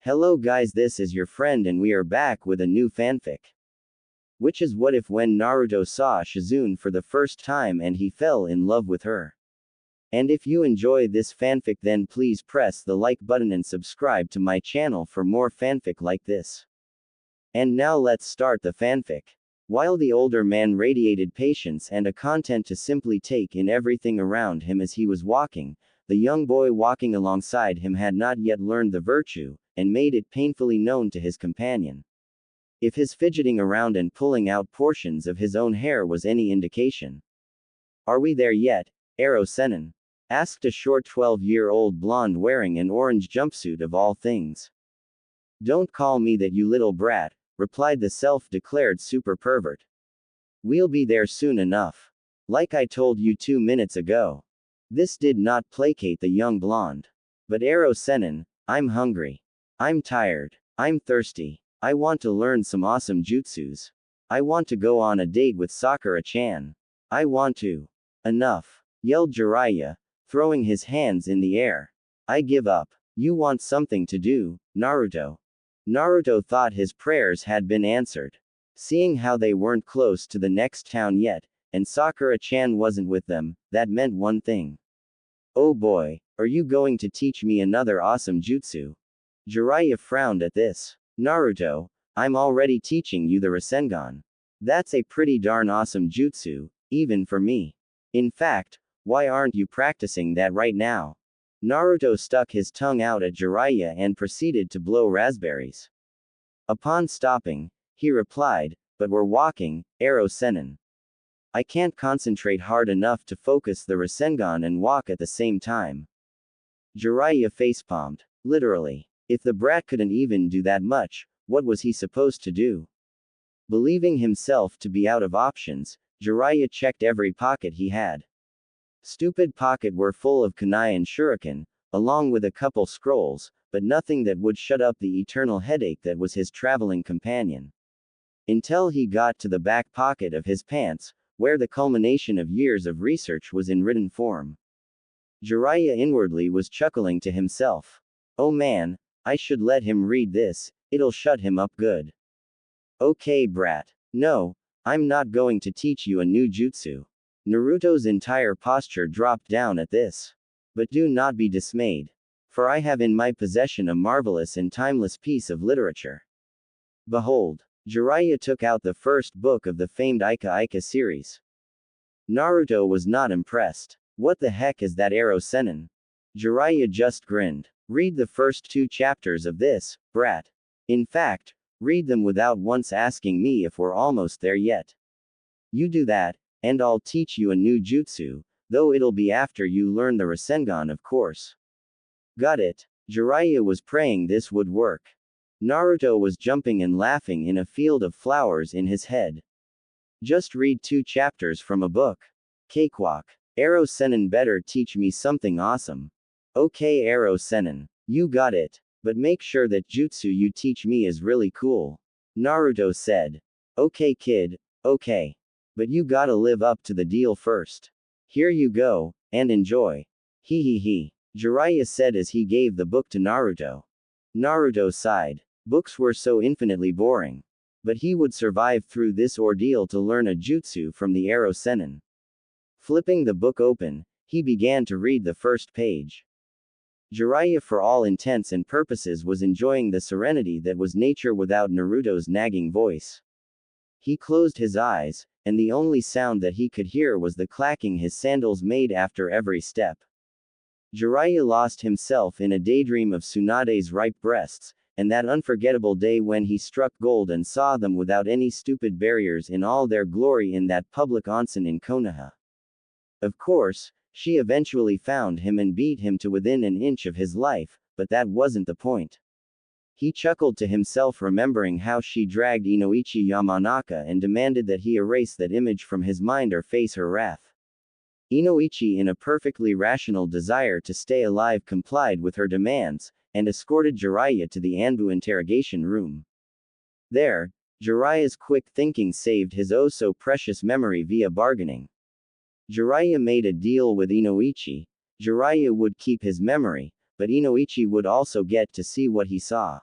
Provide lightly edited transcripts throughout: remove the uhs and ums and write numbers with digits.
Hello guys, this is your friend and we are back with a new fanfic. Which is what if when Naruto saw Shizune for the first time and he fell in love with her. And if you enjoy this fanfic then please press the like button and subscribe to my channel for more fanfic like this. And now let's start the fanfic. While the older man radiated patience and a content to simply take in everything around him as he was walking, the young boy walking alongside him had not yet learned the virtue, and made it painfully known to his companion. If his fidgeting around and pulling out portions of his own hair was any indication. "Are we there yet, Ero Sennin?" asked a short 12-year-old blonde wearing an orange jumpsuit of all things. "Don't call me that, you little brat," replied the self-declared super pervert. "We'll be there soon enough. Like I told you 2 minutes ago." This did not placate the young blonde. "But Ero Sennin, I'm hungry. I'm tired. I'm thirsty. I want to learn some awesome jutsus. I want to go on a date with Sakura-chan. I want to." "Enough," yelled Jiraiya, throwing his hands in the air. "I give up. You want something to do, Naruto." Naruto thought his prayers had been answered. Seeing how they weren't close to the next town yet, and Sakura-chan wasn't with them, that meant one thing. "Oh boy, are you going to teach me another awesome jutsu?" Jiraiya frowned at this. "Naruto, I'm already teaching you the Rasengan. That's a pretty darn awesome jutsu, even for me. In fact, why aren't you practicing that right now?" Naruto stuck his tongue out at Jiraiya and proceeded to blow raspberries. Upon stopping, he replied, "But we're walking, Ero Sennin. I can't concentrate hard enough to focus the Rasengan and walk at the same time." Jiraiya facepalmed. Literally. If the brat couldn't even do that much, what was he supposed to do? Believing himself to be out of options, Jiraiya checked every pocket he had. Stupid pocket were full of kunai and shuriken, along with a couple scrolls, but nothing that would shut up the eternal headache that was his traveling companion. Until he got to the back pocket of his pants, where the culmination of years of research was in written form. Jiraiya inwardly was chuckling to himself. "Oh man, I should let him read this, it'll shut him up good." "Okay brat. No, I'm not going to teach you a new jutsu." Naruto's entire posture dropped down at this. "But do not be dismayed. For I have in my possession a marvelous and timeless piece of literature. Behold." Jiraiya took out the first book of the famed Ika Ika series. Naruto was not impressed. "What the heck is that, Ero Sennin?" Jiraiya just grinned. "Read the first 2 chapters of this, brat. In fact, read them without once asking me if we're almost there yet. You do that, and I'll teach you a new jutsu, though it'll be after you learn the Rasengan, of course." "Got it." Jiraiya was praying this would work. Naruto was jumping and laughing in a field of flowers in his head. "Just read 2 chapters from a book. Cakewalk. Ero Sennin better teach me something awesome." "Okay Ero Sennin. You got it. But make sure that jutsu you teach me is really cool." Naruto said. "Okay kid, okay. But you gotta live up to the deal first. Here you go, and enjoy." He. Jiraiya said as he gave the book to Naruto. Naruto sighed. Books were so infinitely boring. But he would survive through this ordeal to learn a jutsu from the Ero Sennin. Flipping the book open, he began to read the first page. Jiraiya for all intents and purposes was enjoying the serenity that was nature without Naruto's nagging voice. He closed his eyes, and the only sound that he could hear was the clacking his sandals made after every step. Jiraiya lost himself in a daydream of Tsunade's ripe breasts, and that unforgettable day when he struck gold and saw them without any stupid barriers in all their glory in that public onsen in Konoha. Of course, she eventually found him and beat him to within an inch of his life, but that wasn't the point. He chuckled to himself remembering how she dragged Inoichi Yamanaka and demanded that he erase that image from his mind or face her wrath. Inoichi, in a perfectly rational desire to stay alive, complied with her demands, and escorted Jiraiya to the Anbu interrogation room. There, Jiraiya's quick thinking saved his oh-so-precious memory via bargaining. Jiraiya made a deal with Inoichi. Jiraiya would keep his memory, but Inoichi would also get to see what he saw.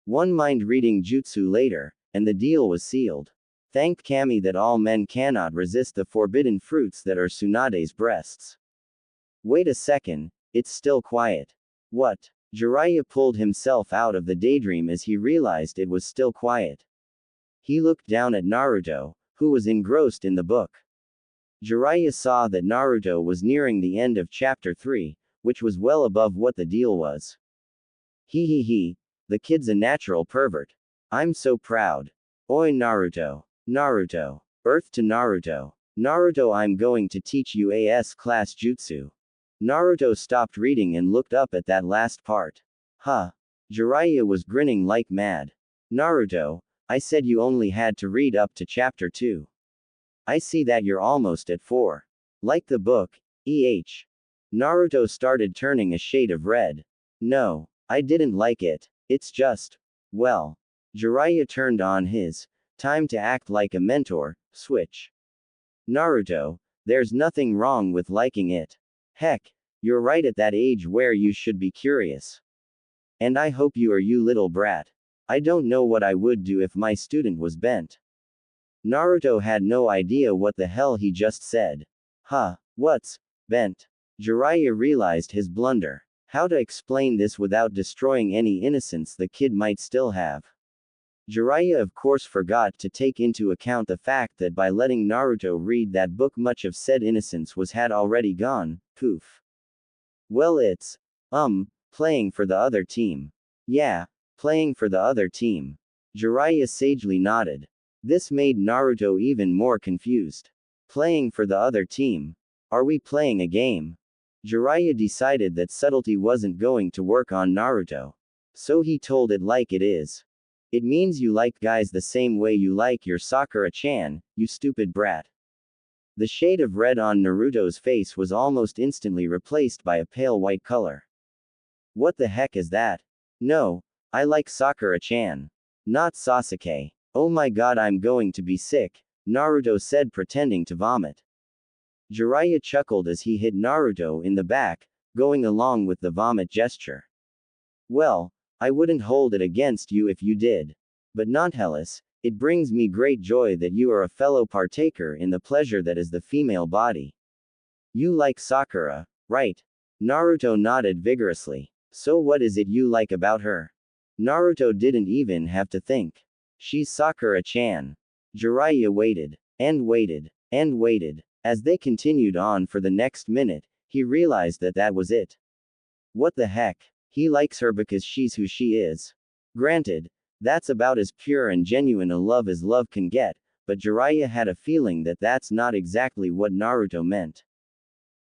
One mind-reading jutsu later, and the deal was sealed. Thank Kami that all men cannot resist the forbidden fruits that are Tsunade's breasts. Wait a second, it's still quiet. What? Jiraiya pulled himself out of the daydream as he realized it was still quiet. He looked down at Naruto, who was engrossed in the book. Jiraiya saw that Naruto was nearing the end of chapter 3, which was well above what the deal was. He, the kid's a natural pervert. I'm so proud. Oi Naruto. Naruto. Earth to Naruto. Naruto, I'm going to teach you AS class jutsu. Naruto stopped reading and looked up at that last part. Huh. Jiraiya was grinning like mad. Naruto, I said you only had to read up to chapter 2. I see that you're almost at 4. Like the book, Naruto started turning a shade of red. No, I didn't like it. It's just, well. Jiraiya turned on his time to act like a mentor switch. Naruto, there's nothing wrong with liking it. Heck, you're right at that age where you should be curious. And I hope you are, you little brat. I don't know what I would do if my student was bent. Naruto had no idea what the hell he just said. Huh, what's bent? Jiraiya realized his blunder. How to explain this without destroying any innocence the kid might still have. Jiraiya of course forgot to take into account the fact that by letting Naruto read that book much of said innocence had already gone, poof. Well it's, playing for the other team. Yeah, playing for the other team. Jiraiya sagely nodded. This made Naruto even more confused. Playing for the other team? Are we playing a game? Jiraiya decided that subtlety wasn't going to work on Naruto. So he told it like it is. It means you like guys the same way you like your Sakura-chan, you stupid brat. The shade of red on Naruto's face was almost instantly replaced by a pale white color. What the heck is that? No, I like Sakura-chan. Not Sasuke. Oh my god, I'm going to be sick, Naruto said, pretending to vomit. Jiraiya chuckled as he hit Naruto in the back, going along with the vomit gesture. Well, I wouldn't hold it against you if you did. But nonetheless, it brings me great joy that you are a fellow partaker in the pleasure that is the female body. You like Sakura, right? Naruto nodded vigorously. So what is it you like about her? Naruto didn't even have to think. She's Sakura-chan. Jiraiya waited, and waited, and waited. As they continued on for the next minute, he realized that that was it. What the heck? He likes her because she's who she is. Granted, that's about as pure and genuine a love as love can get, but Jiraiya had a feeling that that's not exactly what Naruto meant.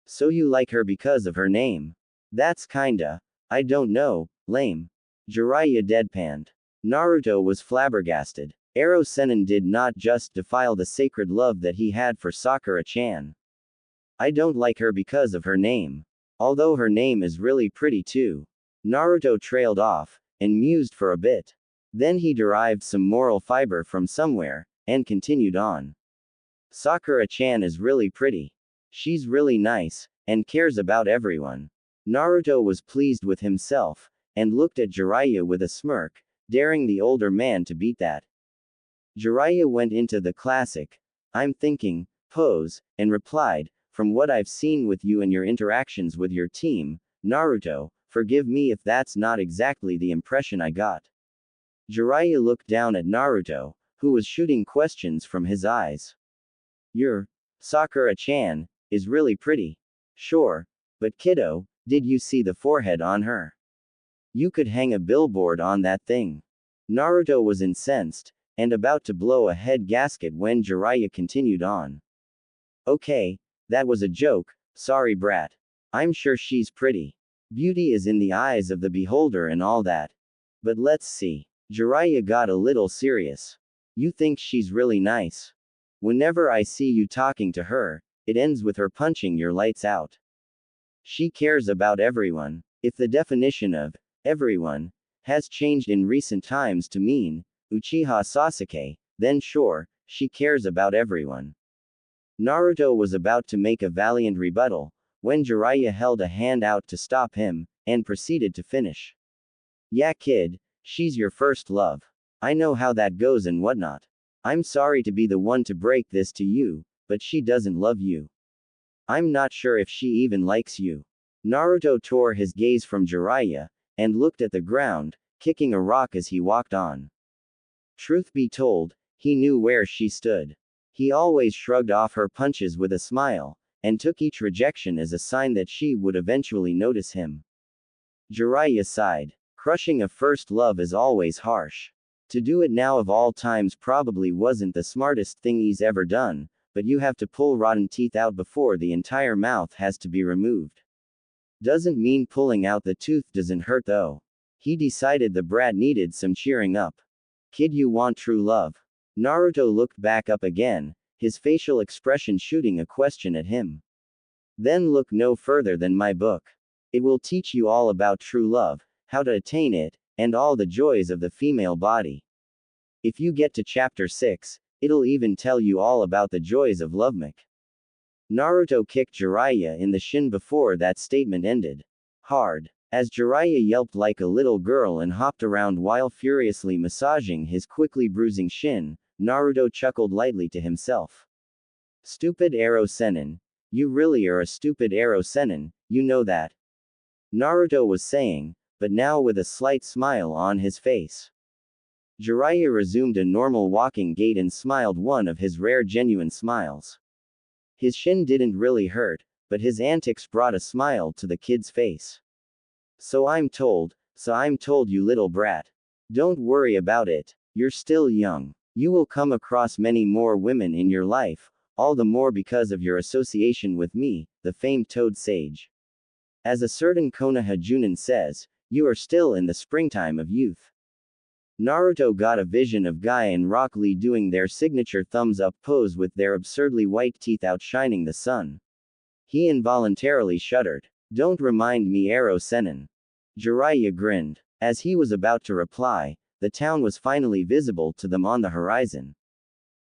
So you like her because of her name? That's kinda, I don't know, lame. Jiraiya deadpanned. Naruto was flabbergasted. Ero Sennin did not just defile the sacred love that he had for Sakura-chan. I don't like her because of her name. Although her name is really pretty too. Naruto trailed off, and mused for a bit. Then he derived some moral fiber from somewhere, and continued on. Sakura-chan is really pretty. She's really nice, and cares about everyone. Naruto was pleased with himself, and looked at Jiraiya with a smirk, daring the older man to beat that. Jiraiya went into the classic, I'm thinking, pose, and replied, from what I've seen with you and your interactions with your team, Naruto, forgive me if that's not exactly the impression I got. Jiraiya looked down at Naruto, who was shooting questions from his eyes. Your Sakura-chan is really pretty. Sure, but kiddo, did you see the forehead on her? You could hang a billboard on that thing. Naruto was incensed, and about to blow a head gasket when Jiraiya continued on. Okay, that was a joke, sorry brat. I'm sure she's pretty. Beauty is in the eyes of the beholder and all that. But let's see. Jiraiya got a little serious. You think she's really nice? Whenever I see you talking to her, it ends with her punching your lights out. She cares about everyone. If the definition of everyone has changed in recent times to mean Uchiha Sasuke, then sure, she cares about everyone. Naruto was about to make a valiant rebuttal, when Jiraiya held a hand out to stop him, and proceeded to finish. Yeah kid, She's your first love. I know how that goes and whatnot. I'm sorry to be the one to break this to you, but she doesn't love you. I'm not sure if she even likes you. Naruto tore his gaze from Jiraiya, and looked at the ground, kicking a rock as he walked on. Truth be told, he knew where she stood. He always shrugged off her punches with a smile, and took each rejection as a sign that she would eventually notice him. Jiraiya sighed. Crushing a first love is always harsh. To do it now of all times probably wasn't the smartest thing he's ever done, but you have to pull rotten teeth out before the entire mouth has to be removed. Doesn't mean pulling out the tooth doesn't hurt though. He decided the brat needed some cheering up. Kid, you want true love? Naruto looked back up again, his facial expression shooting a question at him. Then look no further than my book. It will teach you all about true love, how to attain it, and all the joys of the female body. If you get to chapter 6, it'll even tell you all about the joys of lovemaking. Naruto kicked Jiraiya in the shin before that statement ended. Hard. As Jiraiya yelped like a little girl and hopped around while furiously massaging his quickly bruising shin, Naruto chuckled lightly to himself. Stupid Arrow Sennin. You really are a stupid Arrow Sennin, you know that. Naruto was saying, but now with a slight smile on his face. Jiraiya resumed a normal walking gait and smiled, one of his rare genuine smiles. His shin didn't really hurt, but his antics brought a smile to the kid's face. So I'm told, you little brat. Don't worry about it, you're still young. You will come across many more women in your life, all the more because of your association with me, the famed Toad Sage. As a certain Konoha Junin says, you are still in the springtime of youth. Naruto got a vision of Guy and Rock Lee doing their signature thumbs-up pose with their absurdly white teeth outshining the sun. He involuntarily shuddered. Don't remind me, Arrow Sennin. Jiraiya grinned. As he was about to reply, the town was finally visible to them on the horizon.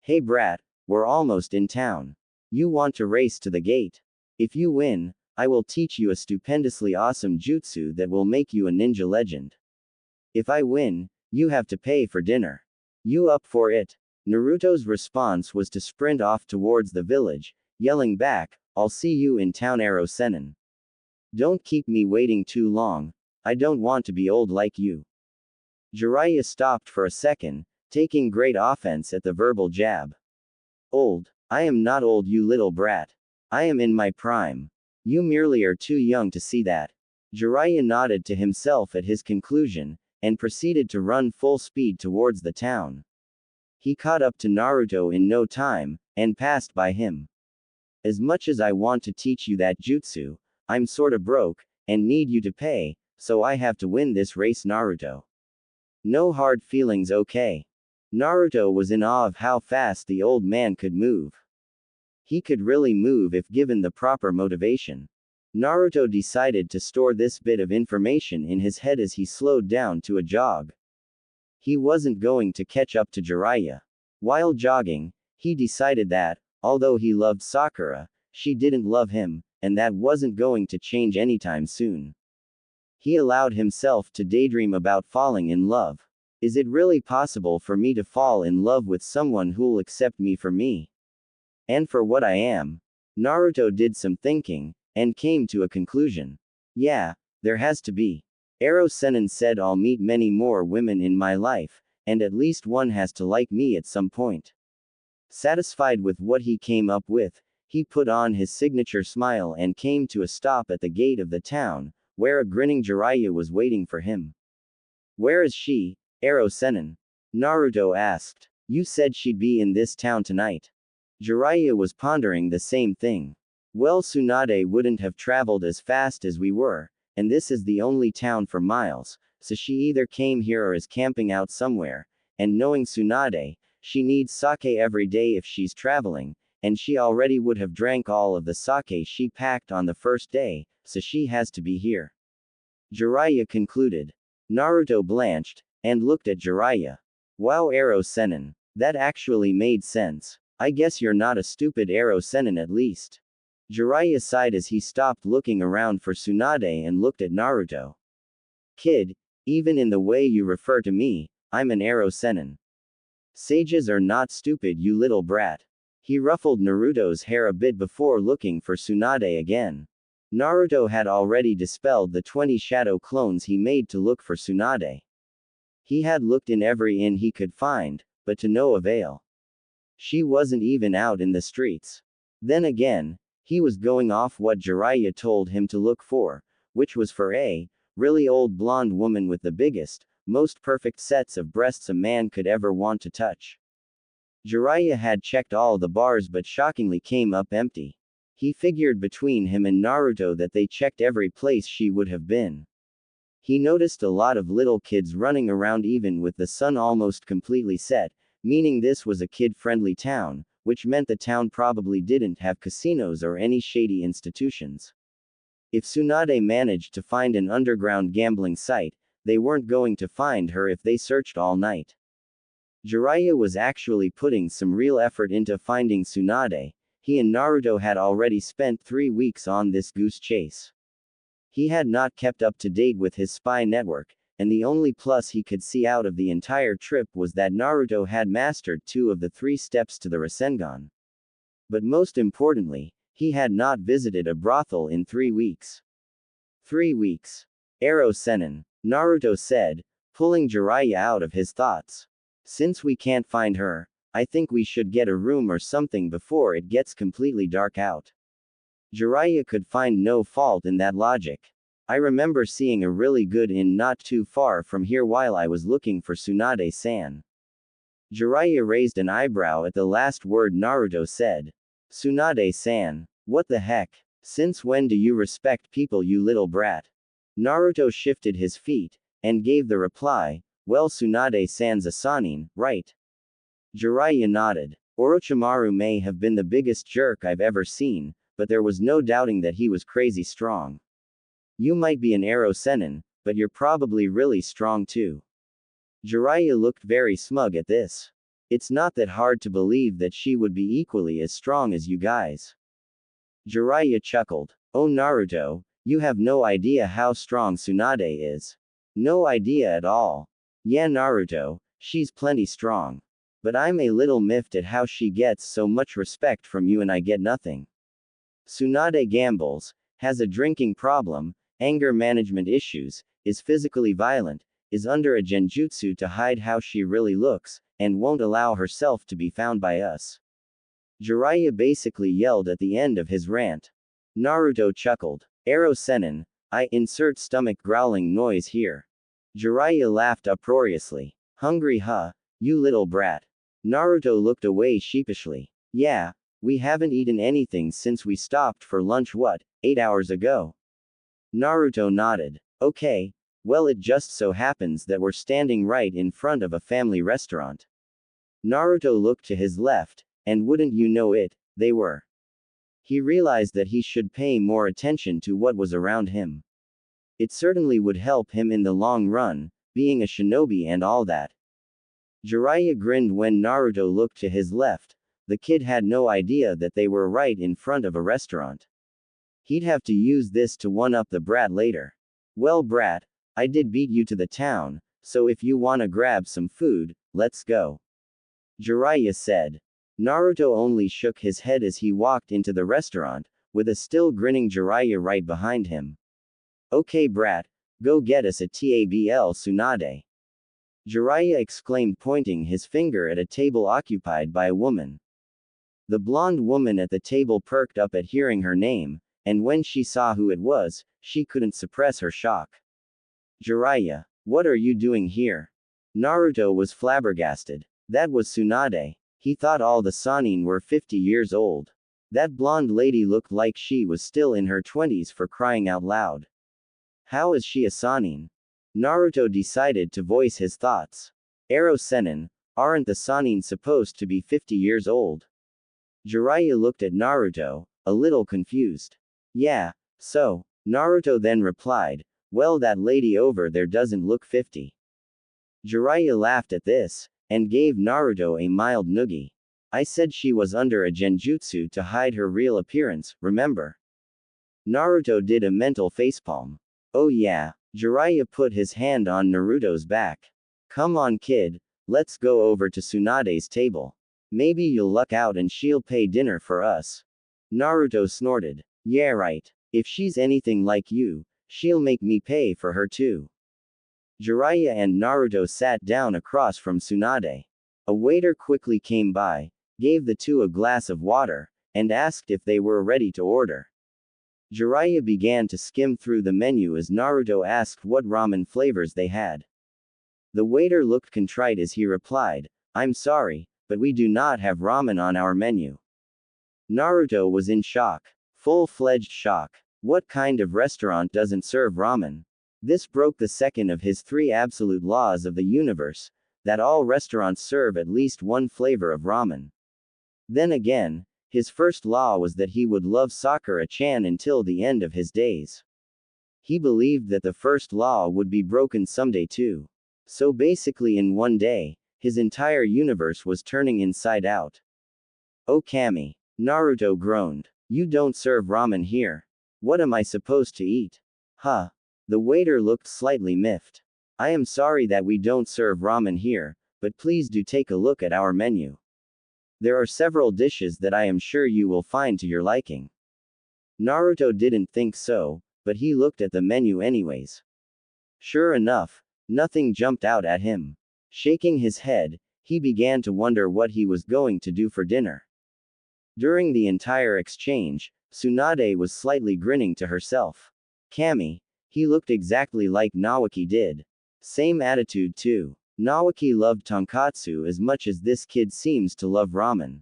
Hey brat, we're almost in town. You want to race to the gate? If you win, I will teach you a stupendously awesome jutsu that will make you a ninja legend. If I win, you have to pay for dinner. You up for it? Naruto's response was to sprint off towards the village, yelling back, I'll see you in town, Arrow Sennin. Don't keep me waiting too long, I don't want to be old like you. Jiraiya stopped for a second, taking great offense at the verbal jab. Old? I am not old, you little brat. I am in my prime. You merely are too young to see that. Jiraiya nodded to himself at his conclusion, and proceeded to run full speed towards the town. He caught up to Naruto in no time, and passed by him. As much as I want to teach you that jutsu, I'm sorta broke, and need you to pay, so I have to win this race, Naruto. No hard feelings, okay? Naruto was in awe of how fast the old man could move. He could really move if given the proper motivation. Naruto decided to store this bit of information in his head as he slowed down to a jog. He wasn't going to catch up to Jiraiya. While jogging, he decided that, although he loved Sakura, she didn't love him, and that wasn't going to change anytime soon. He allowed himself to daydream about falling in love. Is it really possible for me to fall in love with someone who'll accept me for me? And for what I am? Naruto did some thinking, and came to a conclusion. Yeah, there has to be. Arrow Sennin said I'll meet many more women in my life, and at least one has to like me at some point. Satisfied with what he came up with, he put on his signature smile and came to a stop at the gate of the town, where a grinning Jiraiya was waiting for him. Where is she, Arrow Sennin? Naruto asked. You said she'd be in this town tonight. Jiraiya was pondering the same thing. Well, Tsunade wouldn't have traveled as fast as we were, and this is the only town for miles, so she either came here or is camping out somewhere, and knowing Tsunade, she needs sake every day if she's traveling, and she already would have drank all of the sake she packed on the first day, so she has to be here. Jiraiya concluded. Naruto blanched, and looked at Jiraiya. Wow, Arrow Sennin. That actually made sense. I guess you're not a stupid Arrow Sennin at least. Jiraiya sighed as he stopped looking around for Tsunade and looked at Naruto. Kid, Even in the way you refer to me, I'm an arrow senin. Sages are not stupid, you little brat. He ruffled Naruto's hair a bit before looking for Tsunade again. Naruto had already dispelled the 20 shadow clones he made to look for Tsunade. He had looked in every inn he could find, but to no avail. She wasn't even out in the streets. Then again, he was going off what Jiraiya told him to look for, which was for a really old blonde woman with the biggest, most perfect sets of breasts a man could ever want to touch. Jiraiya had checked all the bars but shockingly came up empty. He figured between him and Naruto that they checked every place she would have been. He noticed a lot of little kids running around even with the sun almost completely set, meaning this was a kid-friendly town, which meant the town probably didn't have casinos or any shady institutions. If Tsunade managed to find an underground gambling site, they weren't going to find her if they searched all night. Jiraiya was actually putting some real effort into finding Tsunade. He and Naruto had already spent 3 weeks on this goose chase. He had not kept up to date with his spy network, and the only plus he could see out of the entire trip was that Naruto had mastered 2 of the 3 steps to the Rasengan. But most importantly, he had not visited a brothel in 3 weeks. 3 weeks. Arrow Senin, Naruto said, pulling Jiraiya out of his thoughts. Since we can't find her, I think we should get a room or something before it gets completely dark out. Jiraiya could find no fault in that logic. I remember seeing a really good inn not too far from here while I was looking for Tsunade-san. Jiraiya raised an eyebrow at the last word Naruto said. Tsunade-san. What the heck? Since when do you respect people, you little brat? Naruto shifted his feet, and gave the reply, well, Tsunade-san's a Sannin, right? Jiraiya nodded. Orochimaru may have been the biggest jerk I've ever seen, but there was no doubting that he was crazy strong. You might be an arrow senin, but you're probably really strong too. Jiraiya looked very smug at this. It's not that hard to believe that she would be equally as strong as you guys. Jiraiya chuckled. Oh Naruto, you have no idea how strong Tsunade is. No idea at all. Yeah Naruto, she's plenty strong. But I'm a little miffed at how she gets so much respect from you and I get nothing. Tsunade gambles, has a drinking problem, anger management issues, is physically violent, is under a genjutsu to hide how she really looks, and won't allow herself to be found by us. Jiraiya basically yelled at the end of his rant. Naruto chuckled. Arrow Senin, I insert stomach growling noise here. Jiraiya laughed uproariously. Hungry huh? You little brat. Naruto looked away sheepishly. Yeah, we haven't eaten anything since we stopped for lunch 8 hours ago? Naruto nodded. Okay, well it just so happens that we're standing right in front of a family restaurant. Naruto looked to his left, and wouldn't you know it, they were. He realized that he should pay more attention to what was around him. It certainly would help him in the long run, being a shinobi and all that. Jiraiya grinned when Naruto looked to his left. The kid had no idea that they were right in front of a restaurant. He'd have to use this to one-up the brat later. Well brat, I did beat you to the town, so if you wanna grab some food, let's go. Jiraiya said. Naruto only shook his head as he walked into the restaurant, with a still grinning Jiraiya right behind him. Okay brat, go get us a tabl Tsunade. Jiraiya exclaimed, pointing his finger at a table occupied by a woman. The blonde woman at the table perked up at hearing her name, and when she saw who it was, she couldn't suppress her shock. Jiraiya, what are you doing here? Naruto was flabbergasted. That was Tsunade. He thought all the Sannin were 50 years old. That blonde lady looked like she was still in her 20s, for crying out loud. How is she a Sannin? Naruto decided to voice his thoughts. Arrow Senin, aren't the Sannin supposed to be 50 years old? Jiraiya looked at Naruto, a little confused. Yeah, so. Naruto then replied, well that lady over there doesn't look 50. Jiraiya laughed at this, and gave Naruto a mild noogie. I said she was under a genjutsu to hide her real appearance, remember? Naruto did a mental facepalm. Oh yeah, Jiraiya put his hand on Naruto's back. Come on kid, let's go over to Tsunade's table. Maybe you'll luck out and she'll pay dinner for us. Naruto snorted. Yeah right. If she's anything like you, she'll make me pay for her too. Jiraiya and Naruto sat down across from Tsunade. A waiter quickly came by, gave the two a glass of water, and asked if they were ready to order. Jiraiya began to skim through the menu as Naruto asked what ramen flavors they had. The waiter looked contrite as he replied, I'm sorry, but we do not have ramen on our menu. Naruto was in shock. Full-fledged shock. What kind of restaurant doesn't serve ramen? This broke the second of his three absolute laws of the universe, that all restaurants serve at least one flavor of ramen. Then again, his first law was that he would love Sakura-chan until the end of his days. He believed that the first law would be broken someday too. So basically in one day, his entire universe was turning inside out. Oh Kami. Naruto groaned. You don't serve ramen here. What am I supposed to eat? Huh. The waiter looked slightly miffed. I am sorry that we don't serve ramen here, but please do take a look at our menu. There are several dishes that I am sure you will find to your liking. Naruto didn't think so, but he looked at the menu anyways. Sure enough, nothing jumped out at him. Shaking his head, he began to wonder what he was going to do for dinner. During the entire exchange, Tsunade was slightly grinning to herself. Kami. He looked exactly like Nawaki did. Same attitude too. Nawaki loved tonkatsu as much as this kid seems to love ramen.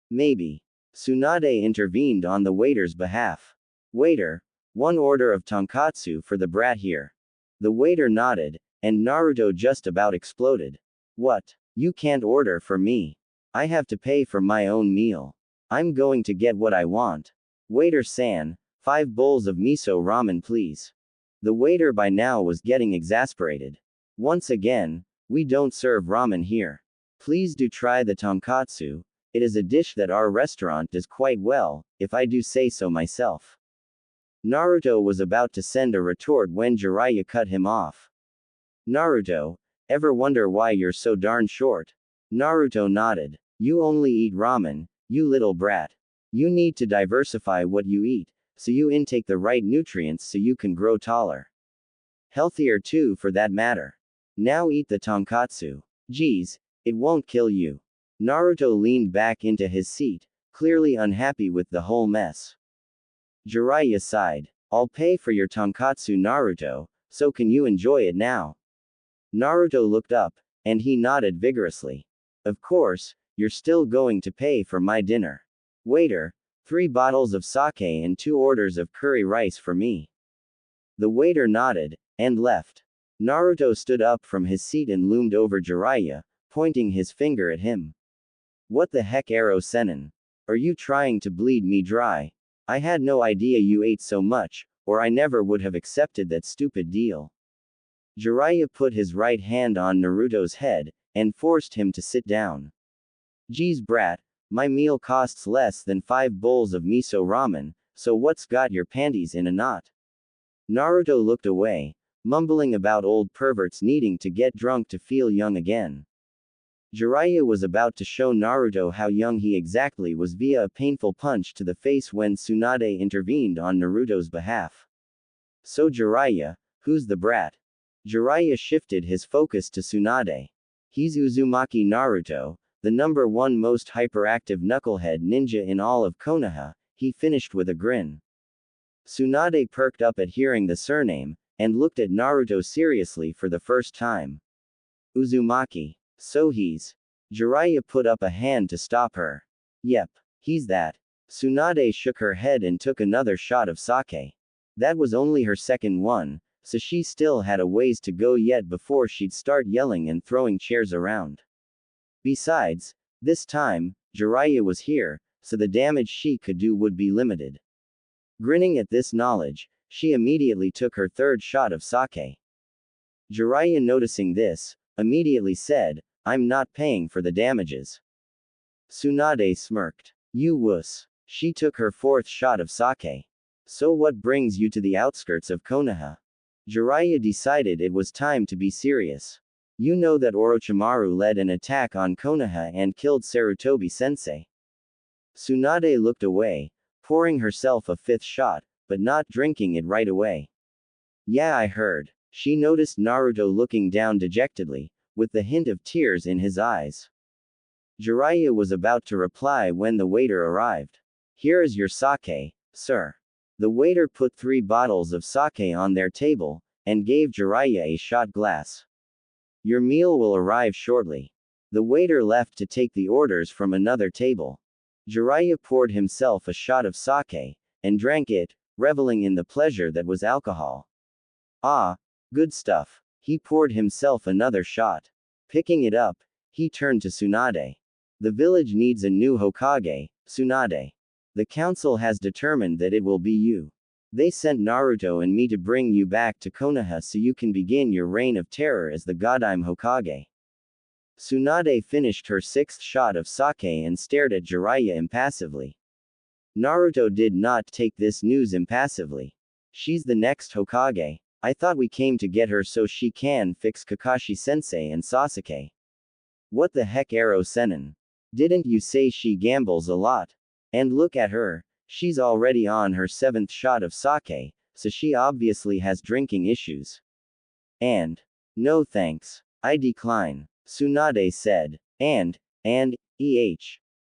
Maybe. Tsunade intervened on the waiter's behalf. Waiter, one order of tonkatsu for the brat here. The waiter nodded, and Naruto just about exploded. What? You can't order for me. I have to pay for my own meal. I'm going to get what I want. Waiter-san, 5 bowls of miso ramen please. The waiter by now was getting exasperated. Once again, we don't serve ramen here. Please do try the tonkatsu. It is a dish that our restaurant does quite well, if I do say so myself. Naruto was about to send a retort when Jiraiya cut him off. Naruto, ever wonder why you're so darn short? Naruto nodded. You only eat ramen, you little brat. You need to diversify what you eat, so you intake the right nutrients so you can grow taller. Healthier too for that matter. Now eat the tonkatsu. Geez, it won't kill you. Naruto leaned back into his seat, clearly unhappy with the whole mess. Jiraiya sighed. I'll pay for your tonkatsu Naruto, so can you enjoy it now? Naruto looked up, and he nodded vigorously. Of course, you're still going to pay for my dinner. Waiter, 3 bottles of sake and 2 orders of curry rice for me. The waiter nodded, and left. Naruto stood up from his seat and loomed over Jiraiya, pointing his finger at him. What the heck Aro Senin? Are you trying to bleed me dry? I had no idea you ate so much, or I never would have accepted that stupid deal. Jiraiya put his right hand on Naruto's head, and forced him to sit down. Geez brat, my meal costs less than 5 bowls of miso ramen, so what's got your panties in a knot? Naruto looked away, mumbling about old perverts needing to get drunk to feel young again. Jiraiya was about to show Naruto how young he exactly was via a painful punch to the face when Tsunade intervened on Naruto's behalf. So Jiraiya, who's the brat? Jiraiya shifted his focus to Tsunade. He's Uzumaki Naruto, the #1 most hyperactive knucklehead ninja in all of Konoha, he finished with a grin. Tsunade perked up at hearing the surname, and looked at Naruto seriously for the first time. Uzumaki. So he's. Jiraiya put up a hand to stop her. Yep, he's that. Tsunade shook her head and took another shot of sake. That was only her second one, so she still had a ways to go yet before she'd start yelling and throwing chairs around. Besides, this time, Jiraiya was here, so the damage she could do would be limited. Grinning at this knowledge, she immediately took her third shot of sake. Jiraiya noticing this, immediately said, I'm not paying for the damages. Tsunade smirked. You wuss. She took her fourth shot of sake. So what brings you to the outskirts of Konoha? Jiraiya decided it was time to be serious. You know that Orochimaru led an attack on Konoha and killed Sarutobi-sensei. Tsunade looked away, pouring herself a fifth shot, but not drinking it right away. Yeah, I heard. She noticed Naruto looking down dejectedly, with the hint of tears in his eyes. Jiraiya was about to reply when the waiter arrived. Here is your sake, sir. The waiter put 3 bottles of sake on their table, and gave Jiraiya a shot glass. Your meal will arrive shortly. The waiter left to take the orders from another table. Jiraiya poured himself a shot of sake, and drank it, reveling in the pleasure that was alcohol. Ah, good stuff. He poured himself another shot. Picking it up, he turned to Tsunade. The village needs a new Hokage, Tsunade. The council has determined that it will be you. They sent Naruto and me to bring you back to Konoha so you can begin your reign of terror as the Godime Hokage. Tsunade finished her 6th shot of sake and stared at Jiraiya impassively. Naruto did not take this news impassively. She's the next Hokage. I thought we came to get her so she can fix Kakashi-sensei and Sasuke. What the heck, Ero Sennin? Didn't you say she gambles a lot? And look at her, she's already on her 7th shot of sake, so she obviously has drinking issues. And, no thanks. I decline, Tsunade said. And,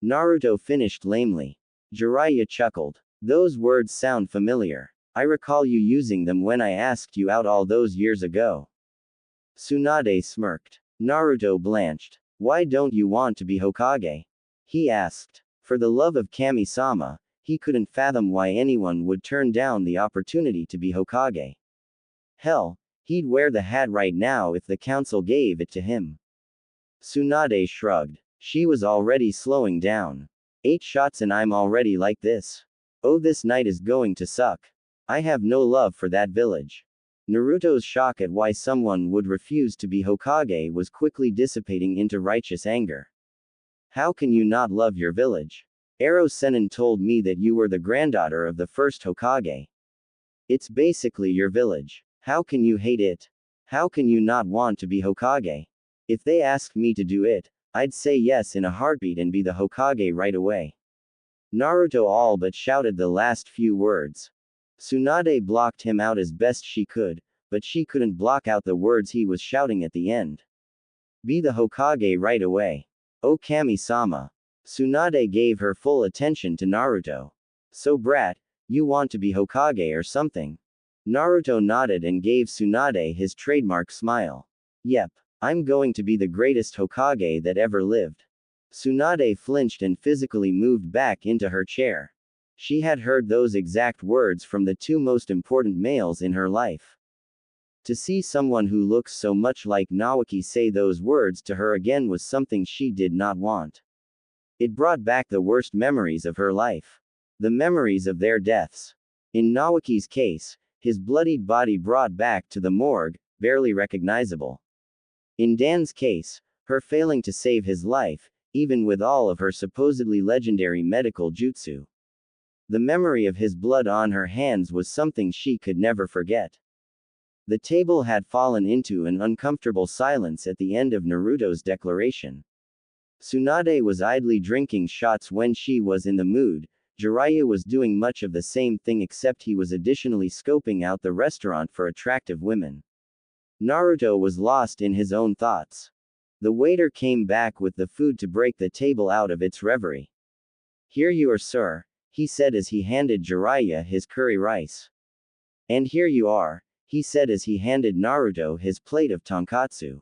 Naruto finished lamely. Jiraiya chuckled. Those words sound familiar. I recall you using them when I asked you out all those years ago. Tsunade smirked. Naruto blanched. Why don't you want to be Hokage? He asked. For the love of Kami-sama, he couldn't fathom why anyone would turn down the opportunity to be Hokage. Hell, he'd wear the hat right now if the council gave it to him. Tsunade shrugged. She was already slowing down. 8 shots and I'm already like this. Oh, this night is going to suck. I have no love for that village. Naruto's shock at why someone would refuse to be Hokage was quickly dissipating into righteous anger. How can you not love your village? Ero Sennin told me that you were the granddaughter of the first Hokage. It's basically your village. How can you hate it? How can you not want to be Hokage? If they asked me to do it, I'd say yes in a heartbeat and be the Hokage right away. Naruto all but shouted the last few words. Tsunade blocked him out as best she could, but she couldn't block out the words he was shouting at the end. Be the Hokage right away. Oh Kami-sama. Tsunade gave her full attention to Naruto. So brat, you want to be Hokage or something? Naruto nodded and gave Tsunade his trademark smile. Yep, I'm going to be the greatest Hokage that ever lived. Tsunade flinched and physically moved back into her chair. She had heard those exact words from the 2 most important males in her life. To see someone who looks so much like Naoki say those words to her again was something she did not want. It brought back the worst memories of her life. The memories of their deaths. In Naoki's case, his bloodied body brought back to the morgue, barely recognizable. In Dan's case, her failing to save his life, even with all of her supposedly legendary medical jutsu. The memory of his blood on her hands was something she could never forget. The table had fallen into an uncomfortable silence at the end of Naruto's declaration. Tsunade was idly drinking shots when she was in the mood. Jiraiya was doing much of the same thing except he was additionally scoping out the restaurant for attractive women. Naruto was lost in his own thoughts. The waiter came back with the food to break the table out of its reverie. Here you are, sir, he said as he handed Jiraiya his curry rice. And here you are, he said as he handed Naruto his plate of tonkatsu.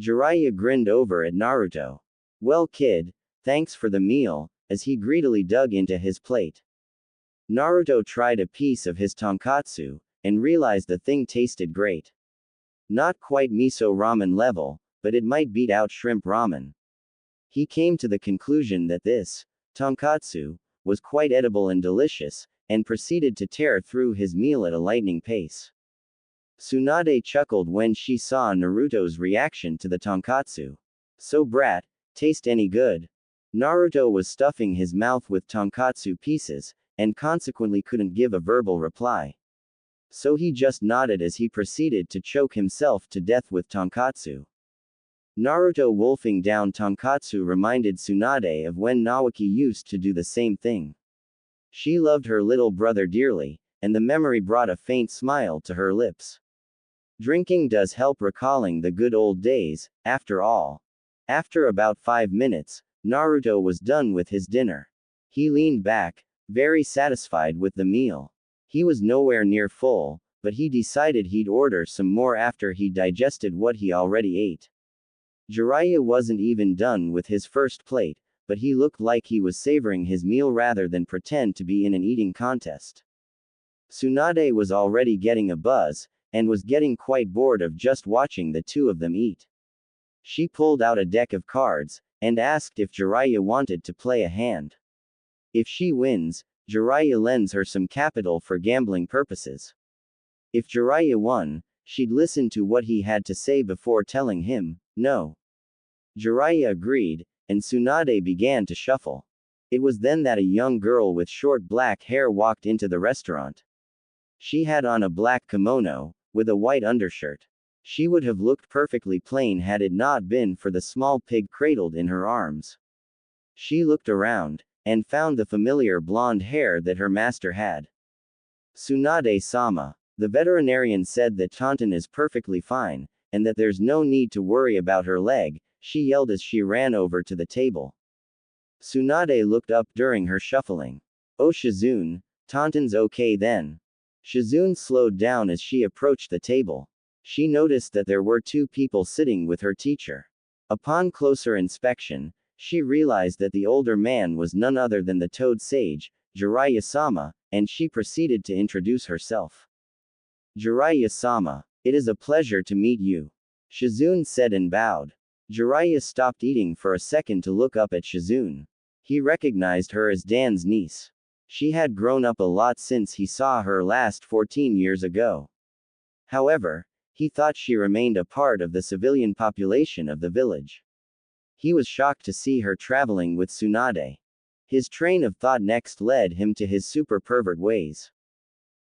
Jiraiya grinned over at Naruto. Well kid, thanks for the meal, as he greedily dug into his plate. Naruto tried a piece of his tonkatsu, and realized the thing tasted great. Not quite miso ramen level, but it might beat out shrimp ramen. He came to the conclusion that this tonkatsu was quite edible and delicious, and proceeded to tear through his meal at a lightning pace. Tsunade chuckled when she saw Naruto's reaction to the tonkatsu. So brat, taste any good? Naruto was stuffing his mouth with tonkatsu pieces, and consequently couldn't give a verbal reply. So he just nodded as he proceeded to choke himself to death with tonkatsu. Naruto wolfing down tonkatsu reminded Tsunade of when Nawaki used to do the same thing. She loved her little brother dearly, and the memory brought a faint smile to her lips. Drinking does help recalling the good old days, after all. After about 5 minutes, Naruto was done with his dinner. He leaned back, very satisfied with the meal. He was nowhere near full, but he decided he'd order some more after he digested what he already ate. Jiraiya wasn't even done with his first plate, but he looked like he was savoring his meal rather than pretend to be in an eating contest. Tsunade was already getting a buzz, and was getting quite bored of just watching the two of them eat. She pulled out a deck of cards, and asked if Jiraiya wanted to play a hand. If she wins, Jiraiya lends her some capital for gambling purposes. If Jiraiya won, she'd listen to what he had to say before telling him no. Jiraiya agreed, and Tsunade began to shuffle. It was then that a young girl with short black hair walked into the restaurant. She had on a black kimono, with a white undershirt. She would have looked perfectly plain had it not been for the small pig cradled in her arms. She looked around, and found the familiar blonde hair that her master had. Tsunade-sama, the veterinarian said that Taunton is perfectly fine, and that there's no need to worry about her leg, she yelled as she ran over to the table. Tsunade looked up during her shuffling. Oh Shizune, Taunton's okay then. Shizune slowed down as she approached the table. She noticed that there were 2 people sitting with her teacher. Upon closer inspection, she realized that the older man was none other than the Toad Sage, Jiraiya-sama, and she proceeded to introduce herself. Jiraiya-sama, it is a pleasure to meet you. Shizune said and bowed. Jiraiya stopped eating for a second to look up at Shizune. He recognized her as Dan's niece. She had grown up a lot since he saw her last 14 years ago. However, he thought she remained a part of the civilian population of the village. He was shocked to see her traveling with Tsunade. His train of thought next led him to his super pervert ways.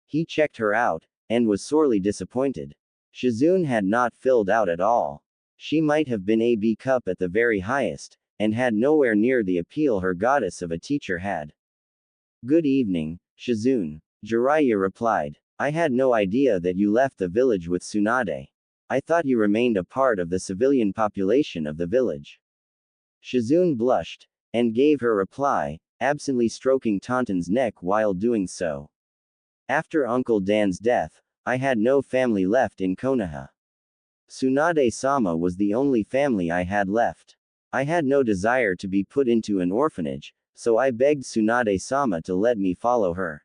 He checked her out, and was sorely disappointed. Shizune had not filled out at all. She might have been a B cup at the very highest, and had nowhere near the appeal her goddess of a teacher had. Good evening, Shizune, Jiraiya replied. I had no idea that you left the village with Tsunade. I thought you remained a part of the civilian population of the village. Shizune blushed, and gave her reply, absently stroking Taunton's neck while doing so. After Uncle Dan's death, I had no family left in Konoha. Tsunade-sama was the only family I had left. I had no desire to be put into an orphanage, so I begged Tsunade-sama to let me follow her.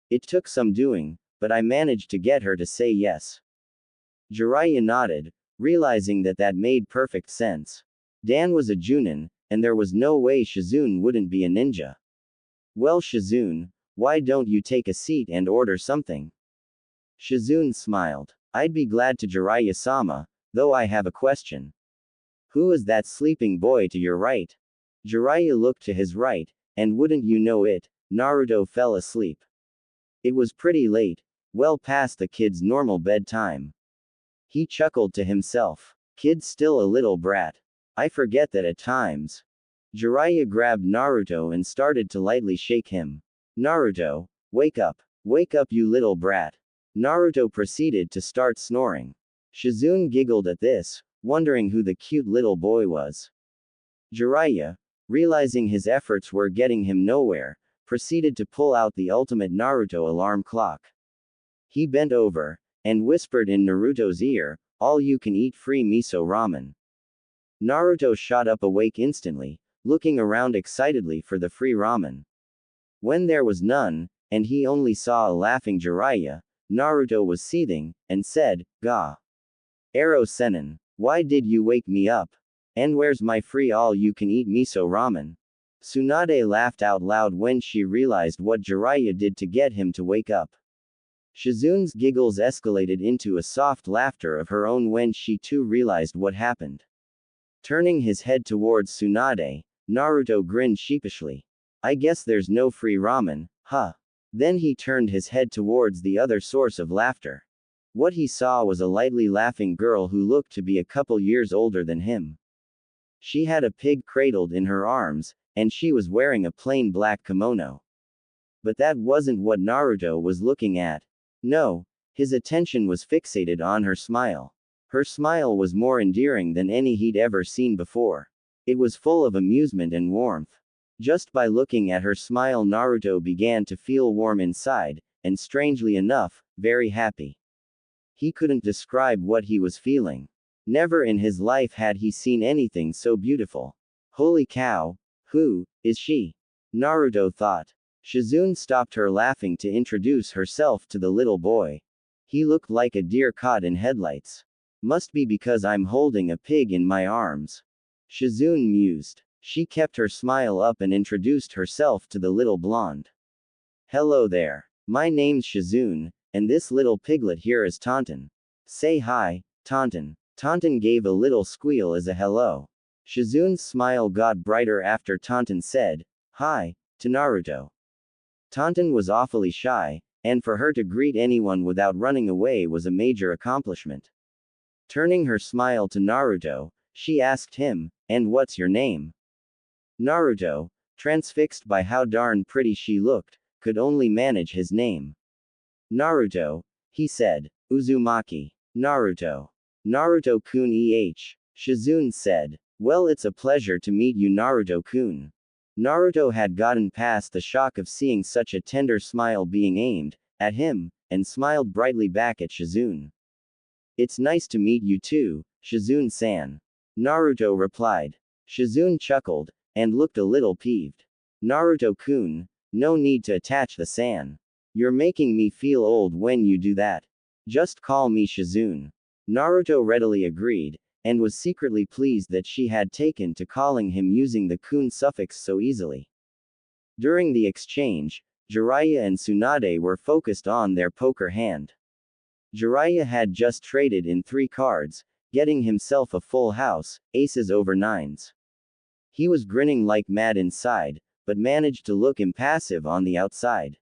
It took some doing, but I managed to get her to say yes. Jiraiya nodded, realizing that made perfect sense. Dan was a Junin, and there was no way Shizune wouldn't be a ninja. Well Shizune, why don't you take a seat and order something? Shizune smiled. I'd be glad to Jiraiya-sama, though I have a question. Who is that sleeping boy to your right? Jiraiya looked to his right, and wouldn't you know it, Naruto fell asleep. It was pretty late, well past the kid's normal bedtime. He chuckled to himself. Kid's still a little brat. I forget that at times. Jiraiya grabbed Naruto and started to lightly shake him. Naruto, wake up. Wake up you little brat. Naruto proceeded to start snoring. Shizune giggled at this, wondering who the cute little boy was. Jiraiya, realizing his efforts were getting him nowhere, proceeded to pull out the ultimate Naruto alarm clock. He bent over, and whispered in Naruto's ear, all you can eat free miso ramen. Naruto shot up awake instantly, looking around excitedly for the free ramen. When there was none, and he only saw a laughing Jiraiya, Naruto was seething, and said, Ga. Aro Senin, why did you wake me up? And where's my free all-you-can-eat miso ramen? Tsunade laughed out loud when she realized what Jiraiya did to get him to wake up. Shizune's giggles escalated into a soft laughter of her own when she too realized what happened. Turning his head towards Tsunade, Naruto grinned sheepishly. I guess there's no free ramen, huh? Then he turned his head towards the other source of laughter. What he saw was a lightly laughing girl who looked to be a couple years older than him. She had a pig cradled in her arms, and she was wearing a plain black kimono. But that wasn't what Naruto was looking at. No, his attention was fixated on her smile. Her smile was more endearing than any he'd ever seen before. It was full of amusement and warmth. Just by looking at her smile, Naruto began to feel warm inside, and strangely enough, very happy. He couldn't describe what he was feeling. Never in his life had he seen anything so beautiful. Holy cow, who is she? Naruto thought. Shizune stopped her laughing to introduce herself to the little boy. He looked like a deer caught in headlights. Must be because I'm holding a pig in my arms. Shizune mused. She kept her smile up and introduced herself to the little blonde. Hello there. My name's Shizune, and this little piglet here is Tauntaun. Say hi, Tauntaun. Tauntaun gave a little squeal as a hello. Shizune's smile got brighter after Tauntaun said, hi, to Naruto. Tauntaun was awfully shy, and for her to greet anyone without running away was a major accomplishment. Turning her smile to Naruto, she asked him, and what's your name? Naruto, transfixed by how darn pretty she looked, could only manage his name. Naruto, he said. Uzumaki. Naruto. Naruto-kun Shizune said. Well, it's a pleasure to meet you, Naruto-kun. Naruto had gotten past the shock of seeing such a tender smile being aimed at him, and smiled brightly back at Shizune. It's nice to meet you too, Shizune-san. Naruto replied. Shizune chuckled, and looked a little peeved. Naruto-kun, no need to attach the san. You're making me feel old when you do that. Just call me Shizune. Naruto readily agreed, and was secretly pleased that she had taken to calling him using the kun suffix so easily. During the exchange, Jiraiya and Tsunade were focused on their poker hand. Jiraiya had just traded in 3 cards, getting himself a full house, aces over 9s. He was grinning like mad inside, but managed to look impassive on the outside.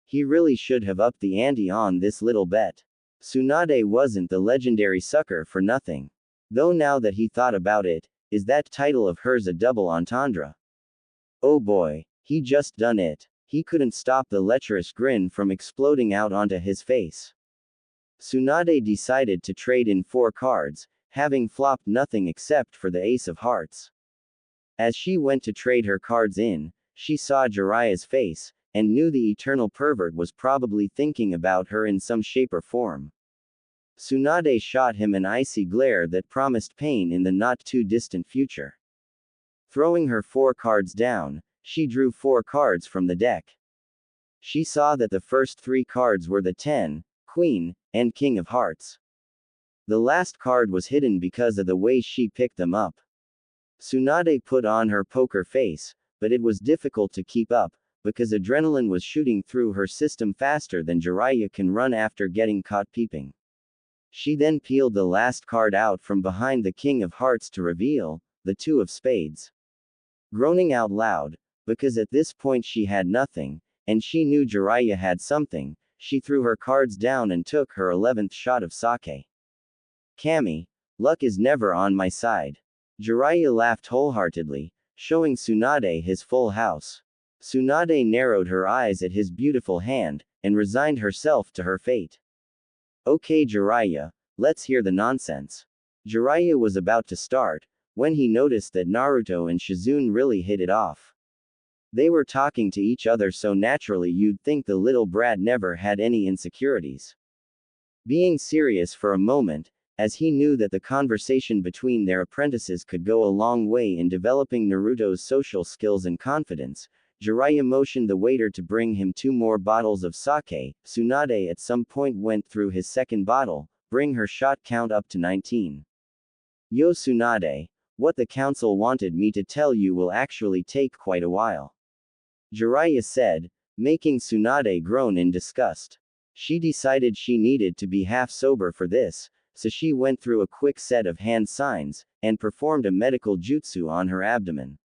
He really should have upped the ante on this little bet. Tsunade wasn't the legendary sucker for nothing. Though now that he thought about it, is that title of hers a double entendre? Oh boy, he just done it. He couldn't stop the lecherous grin from exploding out onto his face. Tsunade decided to trade in 4 cards, having flopped nothing except for the ace of hearts. As she went to trade her cards in, she saw Jiraiya's face, and knew the eternal pervert was probably thinking about her in some shape or form. Tsunade shot him an icy glare that promised pain in the not-too-distant future. Throwing her 4 cards down, she drew 4 cards from the deck. She saw that the first 3 cards were the 10, Queen, and King of Hearts. The last card was hidden because of the way she picked them up. Tsunade put on her poker face, but it was difficult to keep up, because adrenaline was shooting through her system faster than Jiraiya can run after getting caught peeping. She then peeled the last card out from behind the King of Hearts to reveal the 2 of Spades. Groaning out loud, because at this point she had nothing, and she knew Jiraiya had something, she threw her cards down and took her 11th shot of sake. Kami, luck is never on my side. Jiraiya laughed wholeheartedly, showing Tsunade his full house. Tsunade narrowed her eyes at his beautiful hand, and resigned herself to her fate. Okay Jiraiya, let's hear the nonsense. Jiraiya was about to start, when he noticed that Naruto and Shizune really hit it off. They were talking to each other so naturally you'd think the little brat never had any insecurities. Being serious for a moment, as he knew that the conversation between their apprentices could go a long way in developing Naruto's social skills and confidence, Jiraiya motioned the waiter to bring him 2 more bottles of sake. Tsunade at some point went through his second bottle, bring her shot count up to 19. Yo Tsunade, what the council wanted me to tell you will actually take quite a while. Jiraiya said, making Tsunade groan in disgust. She decided she needed to be half sober for this, so she went through a quick set of hand signs, and performed a medical jutsu on her abdomen.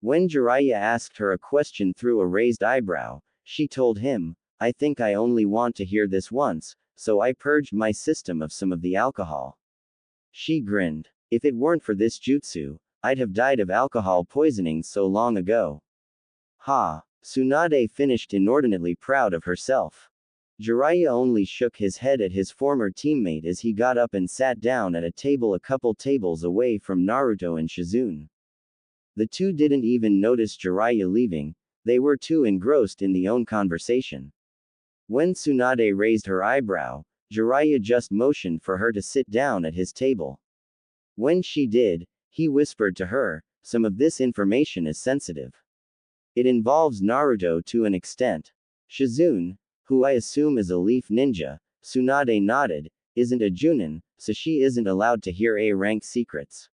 When Jiraiya asked her a question through a raised eyebrow, she told him, I think I only want to hear this once, so I purged my system of some of the alcohol. She grinned. If it weren't for this jutsu, I'd have died of alcohol poisoning so long ago. Ha! Tsunade finished inordinately proud of herself. Jiraiya only shook his head at his former teammate as he got up and sat down at a table a couple tables away from Naruto and Shizune. The two didn't even notice Jiraiya leaving, they were too engrossed in their own conversation. When Tsunade raised her eyebrow, Jiraiya just motioned for her to sit down at his table. When she did, he whispered to her, some of this information is sensitive. It involves Naruto to an extent. Shizune, who I assume is a leaf ninja, Tsunade nodded, isn't a Junin, so she isn't allowed to hear A-rank secrets.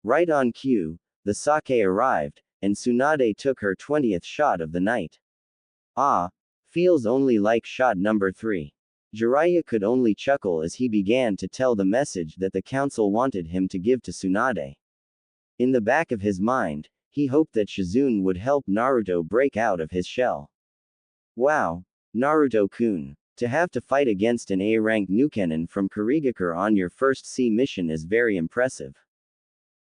Right on cue, the sake arrived, and Tsunade took her 20th shot of the night. Ah, feels only like shot number 3. Jiraiya could only chuckle as he began to tell the message that the council wanted him to give to Tsunade. In the back of his mind, he hoped that Shizune would help Naruto break out of his shell. Wow, Naruto-kun. To have to fight against an A-rank Nukenin from Kurigakure on your first C mission is very impressive.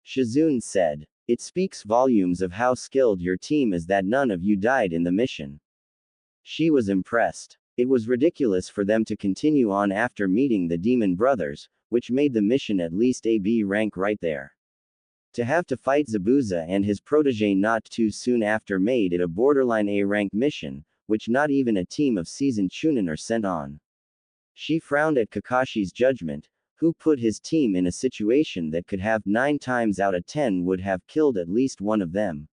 Shizune said. It speaks volumes of how skilled your team is that none of you died in the mission. She was impressed. It was ridiculous for them to continue on after meeting the Demon Brothers, which made the mission at least a B rank right there. To have to fight Zabuza and his protege not too soon after made it a borderline A rank mission, which not even a team of seasoned Chunin are sent on. She frowned at Kakashi's judgment, who put his team in a situation that could have 9 times out of 10 would have killed at least one of them.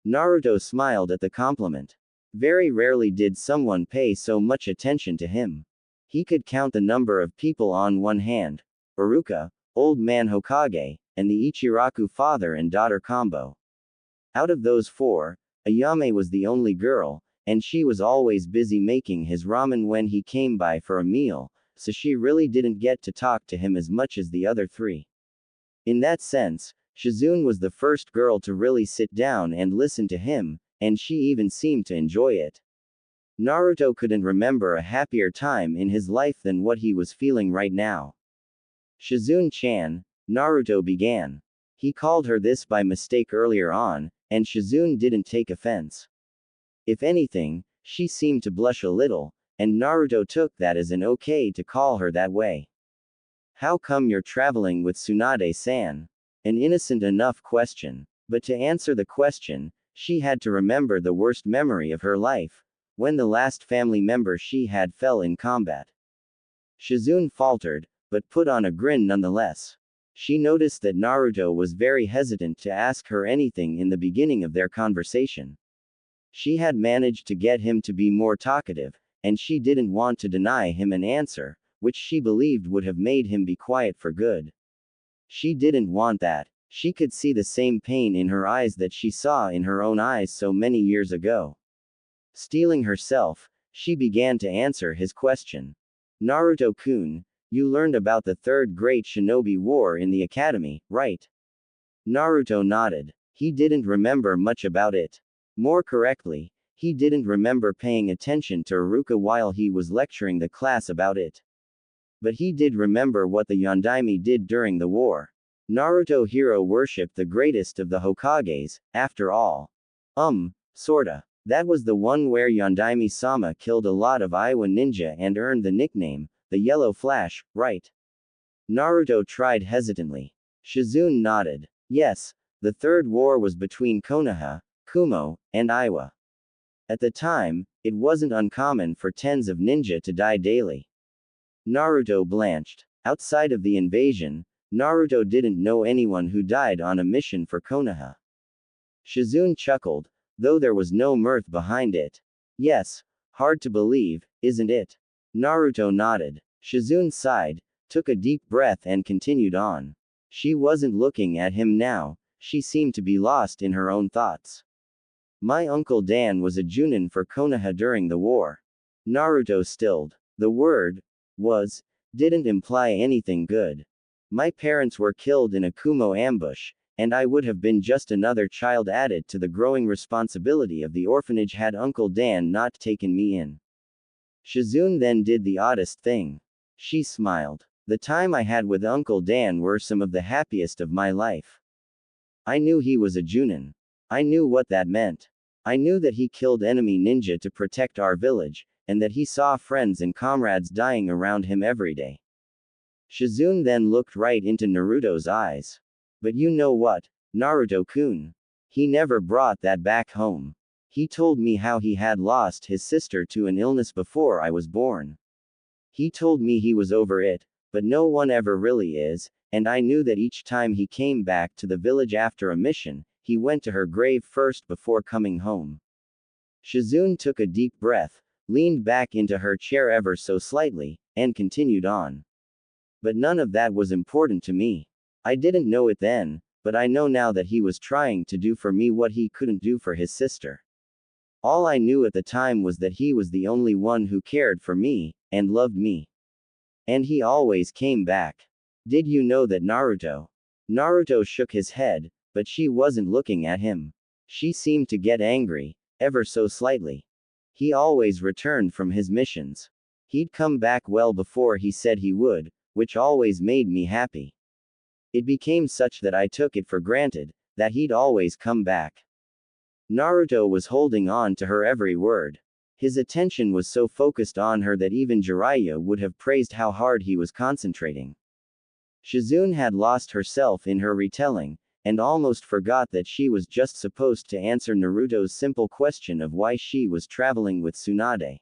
Naruto smiled at the compliment. Very rarely did someone pay so much attention to him. He could count the number of people on one hand. Iruka, Old Man Hokage, and the Ichiraku father and daughter combo. Out of those 4, Ayame was the only girl, and she was always busy making his ramen when he came by for a meal, so she really didn't get to talk to him as much as the other 3. In that sense, Shizune was the first girl to really sit down and listen to him, and she even seemed to enjoy it. Naruto couldn't remember a happier time in his life than what he was feeling right now. Shizune-chan, Naruto began. He called her this by mistake earlier on, and Shizune didn't take offense. If anything, she seemed to blush a little, and Naruto took that as an okay to call her that way. How come you're traveling with Tsunade-san? An innocent enough question. But to answer the question, she had to remember the worst memory of her life, when the last family member she had fell in combat. Shizune faltered, but put on a grin nonetheless. She noticed that Naruto was very hesitant to ask her anything in the beginning of their conversation. She had managed to get him to be more talkative, and she didn't want to deny him an answer, which she believed would have made him be quiet for good. She didn't want that. She could see the same pain in her eyes that she saw in her own eyes so many years ago. Steeling herself, she began to answer his question. Naruto-kun, you learned about the Third Great Shinobi War in the academy, right? Naruto nodded. He didn't remember much about it. More correctly, he didn't remember paying attention to Iruka while he was lecturing the class about it. But he did remember what the Yondaime did during the war. Naruto hero worshipped the greatest of the Hokages, after all. Sorta. That was the one where Yondaime-sama killed a lot of Iowa ninja and earned the nickname, the Yellow Flash, right? Naruto tried hesitantly. Shizune nodded. Yes, the third war was between Konoha, Kumo, and Iowa. At the time, it wasn't uncommon for tens of ninja to die daily. Naruto blanched. Outside of the invasion, Naruto didn't know anyone who died on a mission for Konoha. Shizune chuckled, though there was no mirth behind it. Yes, hard to believe, isn't it? Naruto nodded. Shizune sighed, took a deep breath and continued on. She wasn't looking at him now, she seemed to be lost in her own thoughts. My uncle Dan was a Junin for Konoha during the war. Naruto stilled. The word didn't imply anything good. My parents were killed in a Kumo ambush, and I would have been just another child added to the growing responsibility of the orphanage had Uncle Dan not taken me in. Shizune then did the oddest thing. She smiled. The time I had with Uncle Dan were some of the happiest of my life. I knew he was a Junin. I knew what that meant. I knew that he killed enemy ninja to protect our village, and that he saw friends and comrades dying around him every day. Shizune then looked right into Naruto's eyes. But you know what, Naruto-kun? He never brought that back home. He told me how he had lost his sister to an illness before I was born. He told me he was over it, but no one ever really is, and I knew that each time he came back to the village after a mission, he went to her grave first before coming home. Shizune took a deep breath, leaned back into her chair ever so slightly, and continued on. But none of that was important to me. I didn't know it then, but I know now that he was trying to do for me what he couldn't do for his sister. All I knew at the time was that he was the only one who cared for me, and loved me. And he always came back. Did you know that Naruto? Naruto shook his head, but she wasn't looking at him. She seemed to get angry, ever so slightly. He always returned from his missions. He'd come back well before he said he would, which always made me happy. It became such that I took it for granted, that he'd always come back. Naruto was holding on to her every word. His attention was so focused on her that even Jiraiya would have praised how hard he was concentrating. Shizune had lost herself in her retelling, and almost forgot that she was just supposed to answer Naruto's simple question of why she was traveling with Tsunade.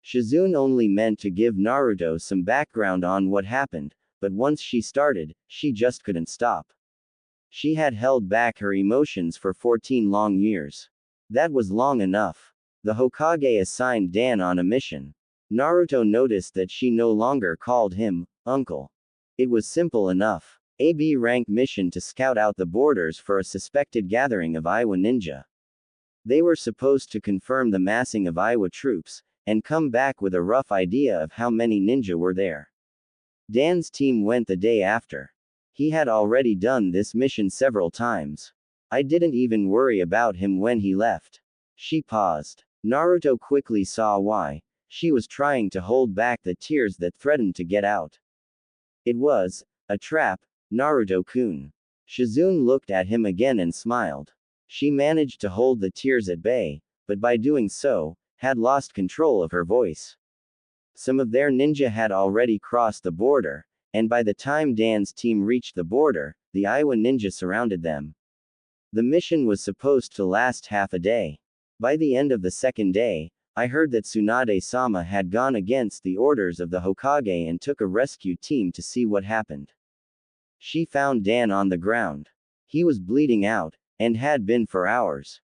Shizune only meant to give Naruto some background on what happened, but once she started, she just couldn't stop. She had held back her emotions for 14 long years. That was long enough. The Hokage assigned Dan on a mission. Naruto noticed that she no longer called him uncle. It was simple enough. A B rank mission to scout out the borders for a suspected gathering of Iwa ninja. They were supposed to confirm the massing of Iwa troops, and come back with a rough idea of how many ninja were there. Dan's team went the day after. He had already done this mission several times. I didn't even worry about him when he left. She paused. Naruto quickly saw why. She was trying to hold back the tears that threatened to get out. It was a trap, Naruto-kun. Shizune looked at him again and smiled. She managed to hold the tears at bay, but by doing so, had lost control of her voice. Some of their ninja had already crossed the border, and by the time Dan's team reached the border, the Iwa ninja surrounded them. The mission was supposed to last half a day. By the end of the second day, I heard that Tsunade-sama had gone against the orders of the Hokage and took a rescue team to see what happened. She found Dan on the ground. He was bleeding out, and had been for hours.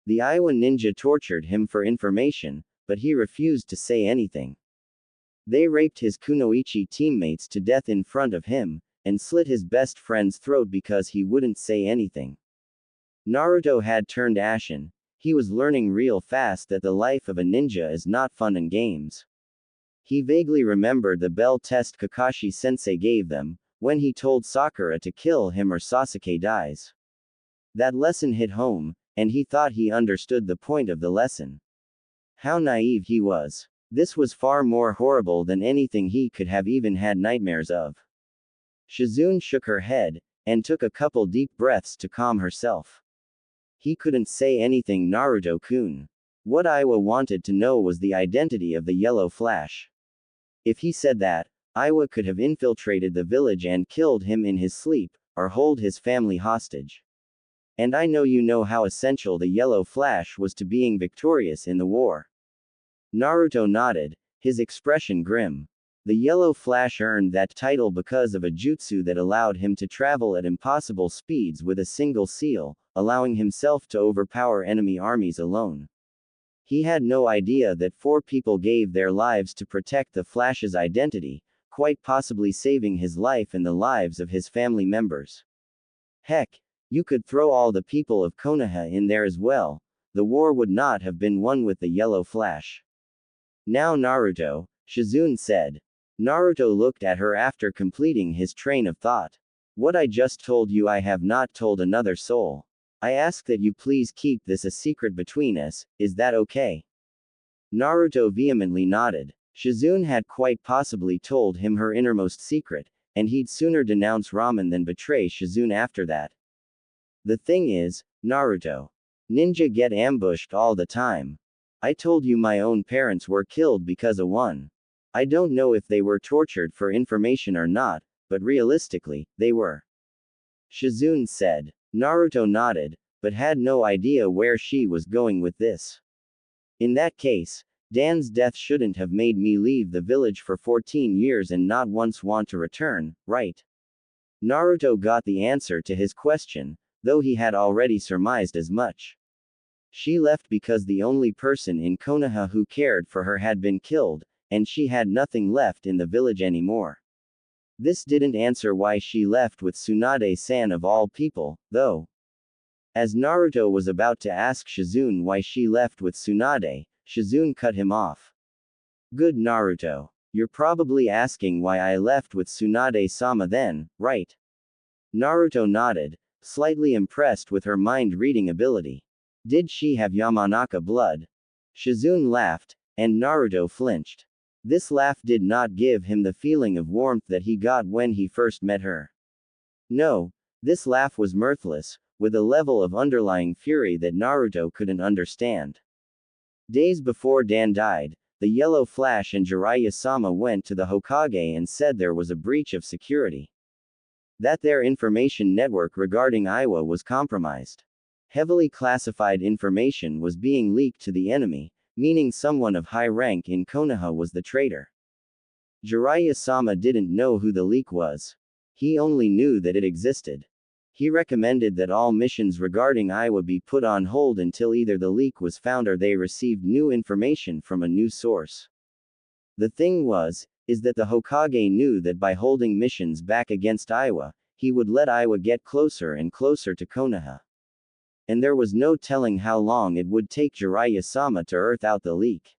The Iwa ninja tortured him for information, but he refused to say anything. They raped his Kunoichi teammates to death in front of him, and slit his best friend's throat because he wouldn't say anything. Naruto had turned ashen. He was learning real fast that the life of a ninja is not fun and games. He vaguely remembered the bell test Kakashi-sensei gave them, when he told Sakura to kill him or Sasuke dies. That lesson hit home, and he thought he understood the point of the lesson. How naive he was. This was far more horrible than anything he could have even had nightmares of. Shizune shook her head, and took a couple deep breaths to calm herself. He couldn't say anything, Naruto-kun. What Iwa wanted to know was the identity of the Yellow Flash. If he said that, Iwa could have infiltrated the village and killed him in his sleep, or hold his family hostage. And I know you know how essential the Yellow Flash was to being victorious in the war. Naruto nodded, his expression grim. The Yellow Flash earned that title because of a jutsu that allowed him to travel at impossible speeds with a single seal, allowing himself to overpower enemy armies alone. He had no idea that 4 people gave their lives to protect the Flash's identity, quite possibly saving his life and the lives of his family members. Heck, you could throw all the people of Konoha in there as well. The war would not have been won with the Yellow Flash. Now Naruto, Shizune said. Naruto looked at her after completing his train of thought. What I just told you I have not told another soul. I ask that you please keep this a secret between us, is that okay? Naruto vehemently nodded. Shizune had quite possibly told him her innermost secret, and he'd sooner denounce Ramen than betray Shizune after that. The thing is, Naruto. Ninja get ambushed all the time. I told you my own parents were killed because of one. I don't know if they were tortured for information or not, but realistically, they were. Shizune said. Naruto nodded, but had no idea where she was going with this. In that case, Dan's death shouldn't have made me leave the village for 14 years and not once want to return, right? Naruto got the answer to his question, though he had already surmised as much. She left because the only person in Konoha who cared for her had been killed, and she had nothing left in the village anymore. This didn't answer why she left with Tsunade-san of all people, though. As Naruto was about to ask Shizune why she left with Tsunade, Shizune cut him off. Good Naruto. You're probably asking why I left with Tsunade-sama then, right? Naruto nodded, slightly impressed with her mind-reading ability. Did she have Yamanaka blood? Shizune laughed, and Naruto flinched. This laugh did not give him the feeling of warmth that he got when he first met her. No, this laugh was mirthless, with a level of underlying fury that Naruto couldn't understand. Days before Dan died, the Yellow Flash and Jiraiya-sama went to the Hokage and said there was a breach of security. That their information network regarding Iwa was compromised. Heavily classified information was being leaked to the enemy, meaning someone of high rank in Konoha was the traitor. Jiraiya-sama didn't know who the leak was. He only knew that it existed. He recommended that all missions regarding Iwa be put on hold until either the leak was found or they received new information from a new source. The thing is that the Hokage knew that by holding missions back against Iwa, he would let Iwa get closer and closer to Konoha. And there was no telling how long it would take Jiraiya-sama to earth out the leak.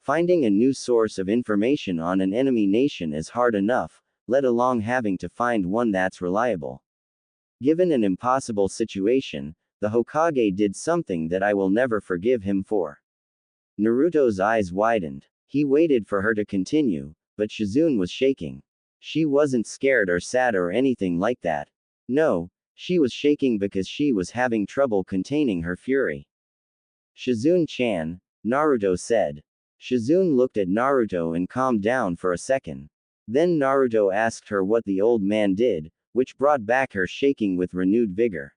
Finding a new source of information on an enemy nation is hard enough, let alone having to find one that's reliable. Given an impossible situation, the Hokage did something that I will never forgive him for. Naruto's eyes widened. He waited for her to continue, but Shizune was shaking. She wasn't scared or sad or anything like that. No, she was shaking because she was having trouble containing her fury. Shizune-chan, Naruto said. Shizune looked at Naruto and calmed down for a second. Then Naruto asked her what the old man did, which brought back her shaking with renewed vigor.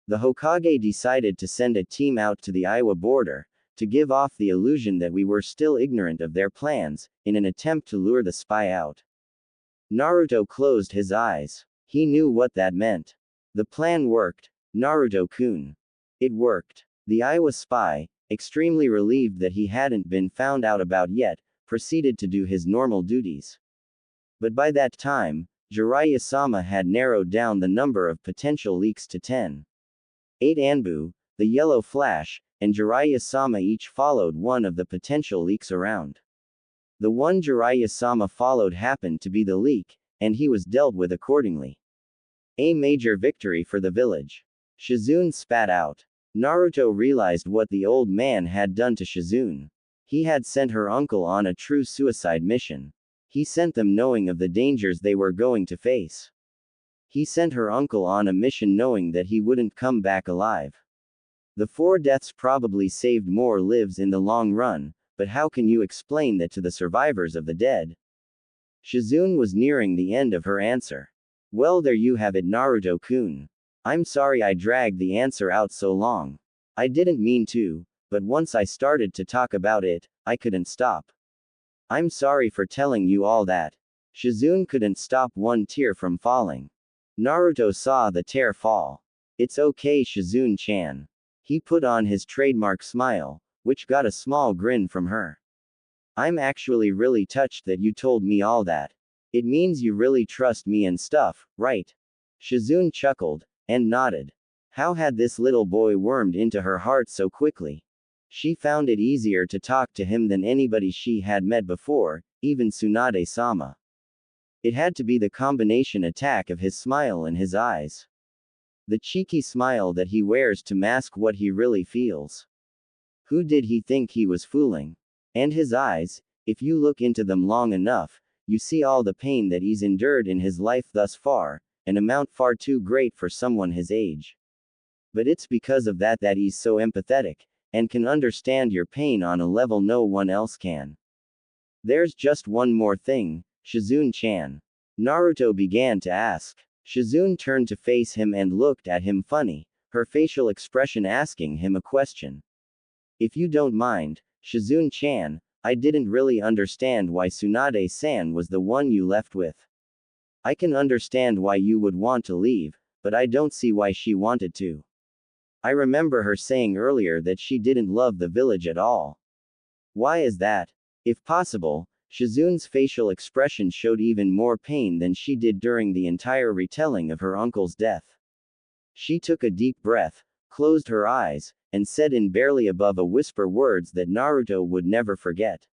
The Hokage decided to send a team out to the Iwa border, to give off the illusion that we were still ignorant of their plans, in an attempt to lure the spy out. Naruto closed his eyes. He knew what that meant. The plan worked, Naruto-kun. It worked. The Iwa spy, extremely relieved that he hadn't been found out about yet, proceeded to do his normal duties. But by that time, Jiraiya-sama had narrowed down the number of potential leaks to 10. 8 Anbu, the Yellow Flash, and Jiraiya-sama each followed one of the potential leaks around. The one Jiraiya-sama followed happened to be the leak, and he was dealt with accordingly. A major victory for the village. Shizune spat out. Naruto realized what the old man had done to Shizune. He had sent her uncle on a true suicide mission. He sent them knowing of the dangers they were going to face. He sent her uncle on a mission knowing that he wouldn't come back alive. The 4 deaths probably saved more lives in the long run, but how can you explain that to the survivors of the dead? Shizune was nearing the end of her answer. Well, there you have it, Naruto-kun. I'm sorry I dragged the answer out so long. I didn't mean to, but once I started to talk about it, I couldn't stop. I'm sorry for telling you all that. Shizune couldn't stop one tear from falling. Naruto saw the tear fall. It's okay, Shizune-chan. He put on his trademark smile, which got a small grin from her. I'm actually really touched that you told me all that. It means you really trust me and stuff, right? Shizune chuckled, and nodded. How had this little boy wormed into her heart so quickly? She found it easier to talk to him than anybody she had met before, even Tsunade-sama. It had to be the combination attack of his smile and his eyes. The cheeky smile that he wears to mask what he really feels. Who did he think he was fooling? And his eyes, if you look into them long enough, you see all the pain that he's endured in his life thus far, an amount far too great for someone his age. But it's because of that he's so empathetic, and can understand your pain on a level no one else can. There's just one more thing, Shizune-chan. Naruto began to ask. Shizune turned to face him and looked at him funny, her facial expression asking him a question. If you don't mind, Shizune-chan, I didn't really understand why Tsunade-san was the one you left with. I can understand why you would want to leave, but I don't see why she wanted to. I remember her saying earlier that she didn't love the village at all. Why is that? If possible, Shizune's facial expression showed even more pain than she did during the entire retelling of her uncle's death. She took a deep breath, closed her eyes, and said in barely above a whisper words that Naruto would never forget.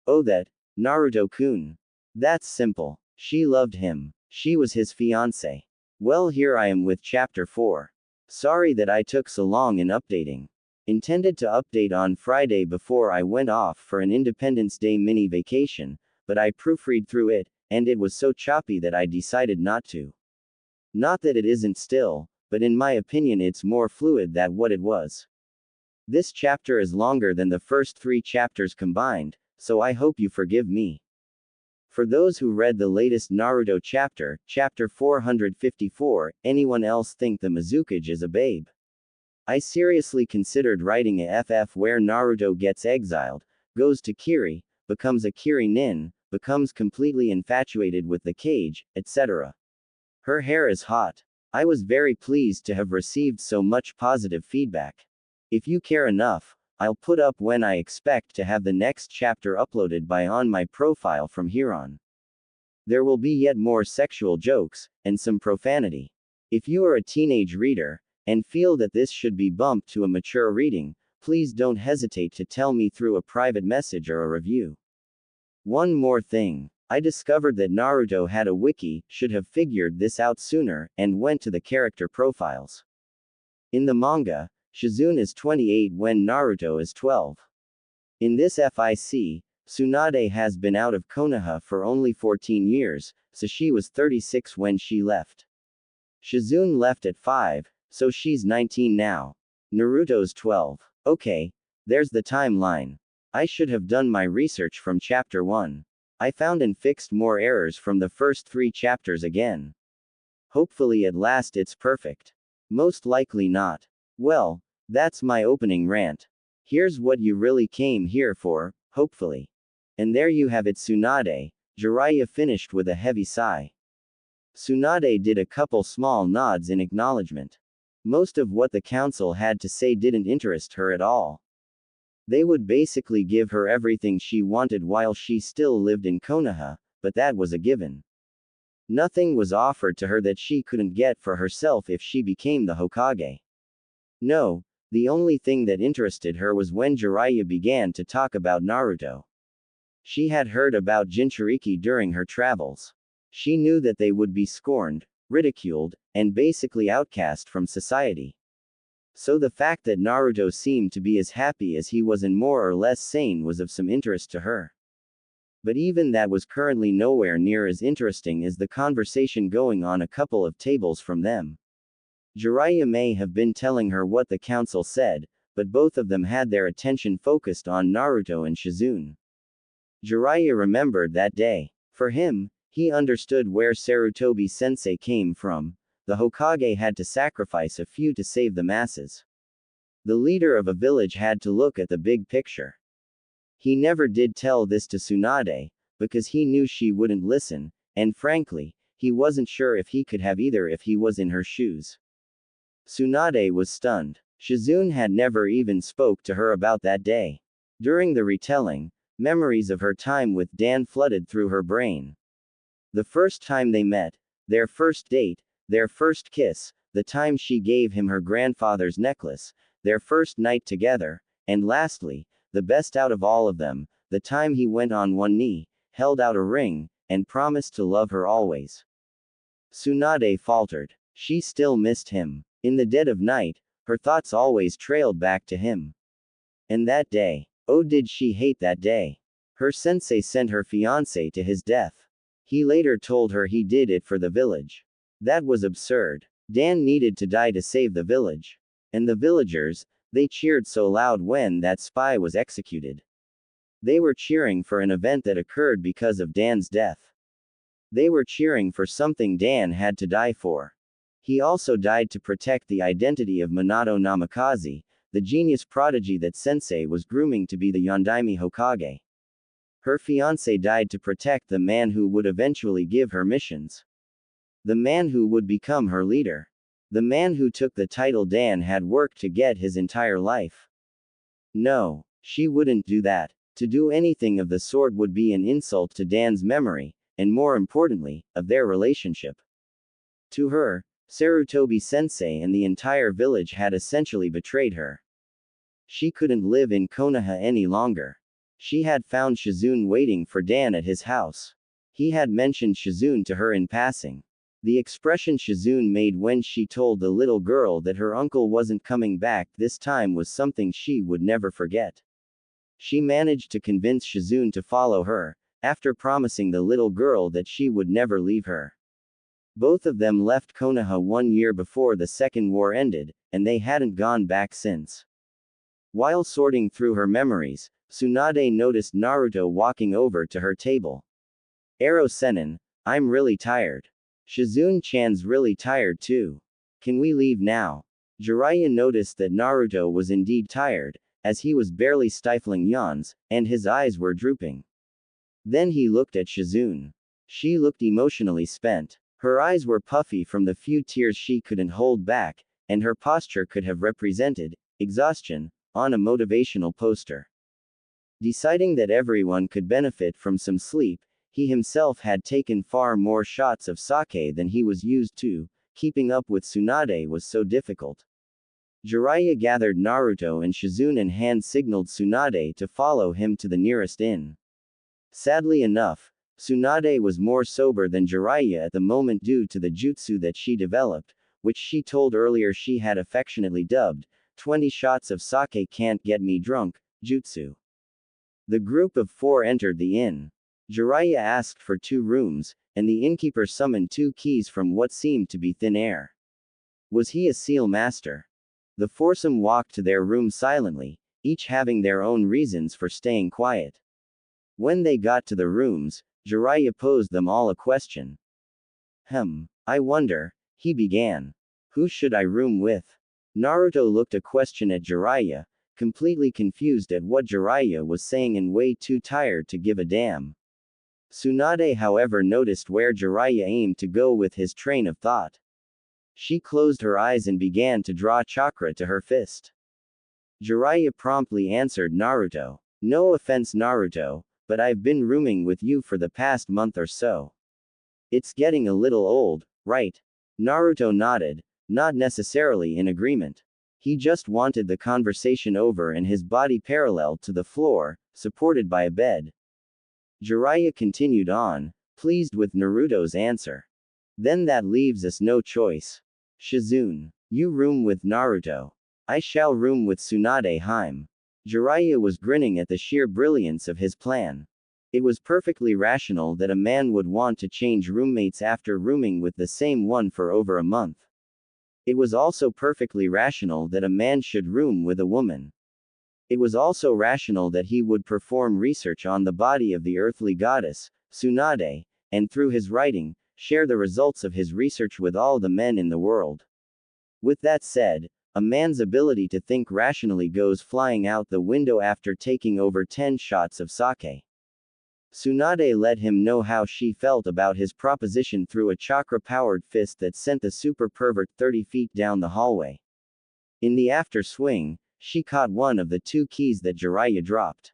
Oh, that, Naruto-kun. That's simple. She loved him. She was his fiancé. Well, here I am with chapter 4. Sorry that I took so long in updating. Intended to update on Friday before I went off for an Independence Day mini vacation, but I proofread through it, and it was so choppy that I decided not to. Not that it isn't still, but in my opinion it's more fluid than what it was. This chapter is longer than the first 3 chapters combined, so I hope you forgive me. For those who read the latest Naruto chapter, chapter 454, anyone else think the Mizukage is a babe? I seriously considered writing a FF where Naruto gets exiled, goes to Kiri, becomes a Kiri nin, becomes completely infatuated with the cage, etc. Her hair is hot. I was very pleased to have received so much positive feedback. If you care enough, I'll put up when I expect to have the next chapter uploaded by on my profile from here on. There will be yet more sexual jokes, and some profanity. If you are a teenage reader, and feel that this should be bumped to a mature reading, please don't hesitate to tell me through a private message or a review. One more thing. I discovered that Naruto had a wiki, should have figured this out sooner, and went to the character profiles. In the manga, Shizune is 28 when Naruto is 12. In this FIC, Tsunade has been out of Konoha for only 14 years, so she was 36 when she left. Shizune left at 5, so she's 19 now. Naruto's 12. Okay, there's the timeline. I should have done my research from chapter 1. I found and fixed more errors from the first 3 chapters again. Hopefully at last it's perfect. Most likely not. Well, that's my opening rant. Here's what you really came here for, hopefully. And there you have it. Tsunade, Jiraiya finished with a heavy sigh. Tsunade did a couple small nods in acknowledgement. Most of what the council had to say didn't interest her at all. They would basically give her everything she wanted while she still lived in Konoha, but that was a given. Nothing was offered to her that she couldn't get for herself if she became the Hokage. No, the only thing that interested her was when Jiraiya began to talk about Naruto. She had heard about Jinchuriki during her travels. She knew that they would be scorned, ridiculed, and basically outcast from society. So the fact that Naruto seemed to be as happy as he was and more or less sane was of some interest to her. But even that was currently nowhere near as interesting as the conversation going on a couple of tables from them. Jiraiya may have been telling her what the council said, but both of them had their attention focused on Naruto and Shizune. Jiraiya remembered that day. For him, he understood where Sarutobi-sensei came from. The Hokage had to sacrifice a few to save the masses. The leader of a village had to look at the big picture. He never did tell this to Tsunade, because he knew she wouldn't listen, and frankly, he wasn't sure if he could have either if he was in her shoes. Tsunade was stunned. Shizune had never even spoke to her about that day. During the retelling, memories of her time with Dan flooded through her brain. The first time they met, their first date, their first kiss, the time she gave him her grandfather's necklace, their first night together, and lastly, the best out of all of them, the time he went on one knee, held out a ring, and promised to love her always. Tsunade faltered. She still missed him. In the dead of night, her thoughts always trailed back to him. And that day. Oh, did she hate that day. Her sensei sent her fiancé to his death. He later told her he did it for the village. That was absurd. Dan needed to die to save the village. And the villagers, they cheered so loud when that spy was executed. They were cheering for an event that occurred because of Dan's death. They were cheering for something Dan had to die for. He also died to protect the identity of Minato Namikaze, the genius prodigy that Sensei was grooming to be the Yondaime Hokage. Her fiancé died to protect the man who would eventually give her missions. The man who would become her leader. The man who took the title Dan had worked to get his entire life. No, she wouldn't do that. To do anything of the sort would be an insult to Dan's memory, and more importantly, of their relationship. To her, Sarutobi Sensei and the entire village had essentially betrayed her. She couldn't live in Konoha any longer. She had found Shizune waiting for Dan at his house. He had mentioned Shizune to her in passing. The expression Shizune made when she told the little girl that her uncle wasn't coming back this time was something she would never forget. She managed to convince Shizune to follow her, after promising the little girl that she would never leave her. Both of them left Konoha 1 year before the Second War ended, and they hadn't gone back since. While sorting through her memories, Tsunade noticed Naruto walking over to her table. Ero Senin, I'm really tired. Shizune-chan's really tired too. Can we leave now? Jiraiya noticed that Naruto was indeed tired, as he was barely stifling yawns, and his eyes were drooping. Then he looked at Shizune. She looked emotionally spent. Her eyes were puffy from the few tears she couldn't hold back, and her posture could have represented exhaustion on a motivational poster. Deciding that everyone could benefit from some sleep, he himself had taken far more shots of sake than he was used to. Keeping up with Tsunade was so difficult. Jiraiya gathered Naruto and Shizune and hand-signaled Tsunade to follow him to the nearest inn. Sadly enough, Tsunade was more sober than Jiraiya at the moment due to the jutsu that she developed, which she told earlier she had affectionately dubbed, 20 shots of sake can't get me drunk, jutsu. The group of 4 entered the inn. Jiraiya asked for 2 rooms, and the innkeeper summoned 2 keys from what seemed to be thin air. Was he a seal master? The foursome walked to their room silently, each having their own reasons for staying quiet. When they got to the rooms, Jiraiya posed them all a question. I wonder, he began. Who should I room with? Naruto looked a question at Jiraiya, completely confused at what Jiraiya was saying and way too tired to give a damn. Tsunade however noticed where Jiraiya aimed to go with his train of thought. She closed her eyes and began to draw chakra to her fist. Jiraiya promptly answered Naruto. No offense Naruto, but I've been rooming with you for the past month or so. It's getting a little old, right? Naruto nodded, not necessarily in agreement. He just wanted the conversation over and his body parallel to the floor, supported by a bed. Jiraiya continued on, pleased with Naruto's answer. Then that leaves us no choice. Shizune, you room with Naruto. I shall room with Tsunade Hime. Jiraiya was grinning at the sheer brilliance of his plan. It was perfectly rational that a man would want to change roommates after rooming with the same one for over a month. It was also perfectly rational that a man should room with a woman. It was also rational that he would perform research on the body of the earthly goddess, Tsunade, and through his writing, share the results of his research with all the men in the world. With that said, a man's ability to think rationally goes flying out the window after taking over 10 shots of sake. Tsunade let him know how she felt about his proposition through a chakra-powered fist that sent the super pervert 30 feet down the hallway. In the after swing, she caught one of the 2 keys that Jiraiya dropped.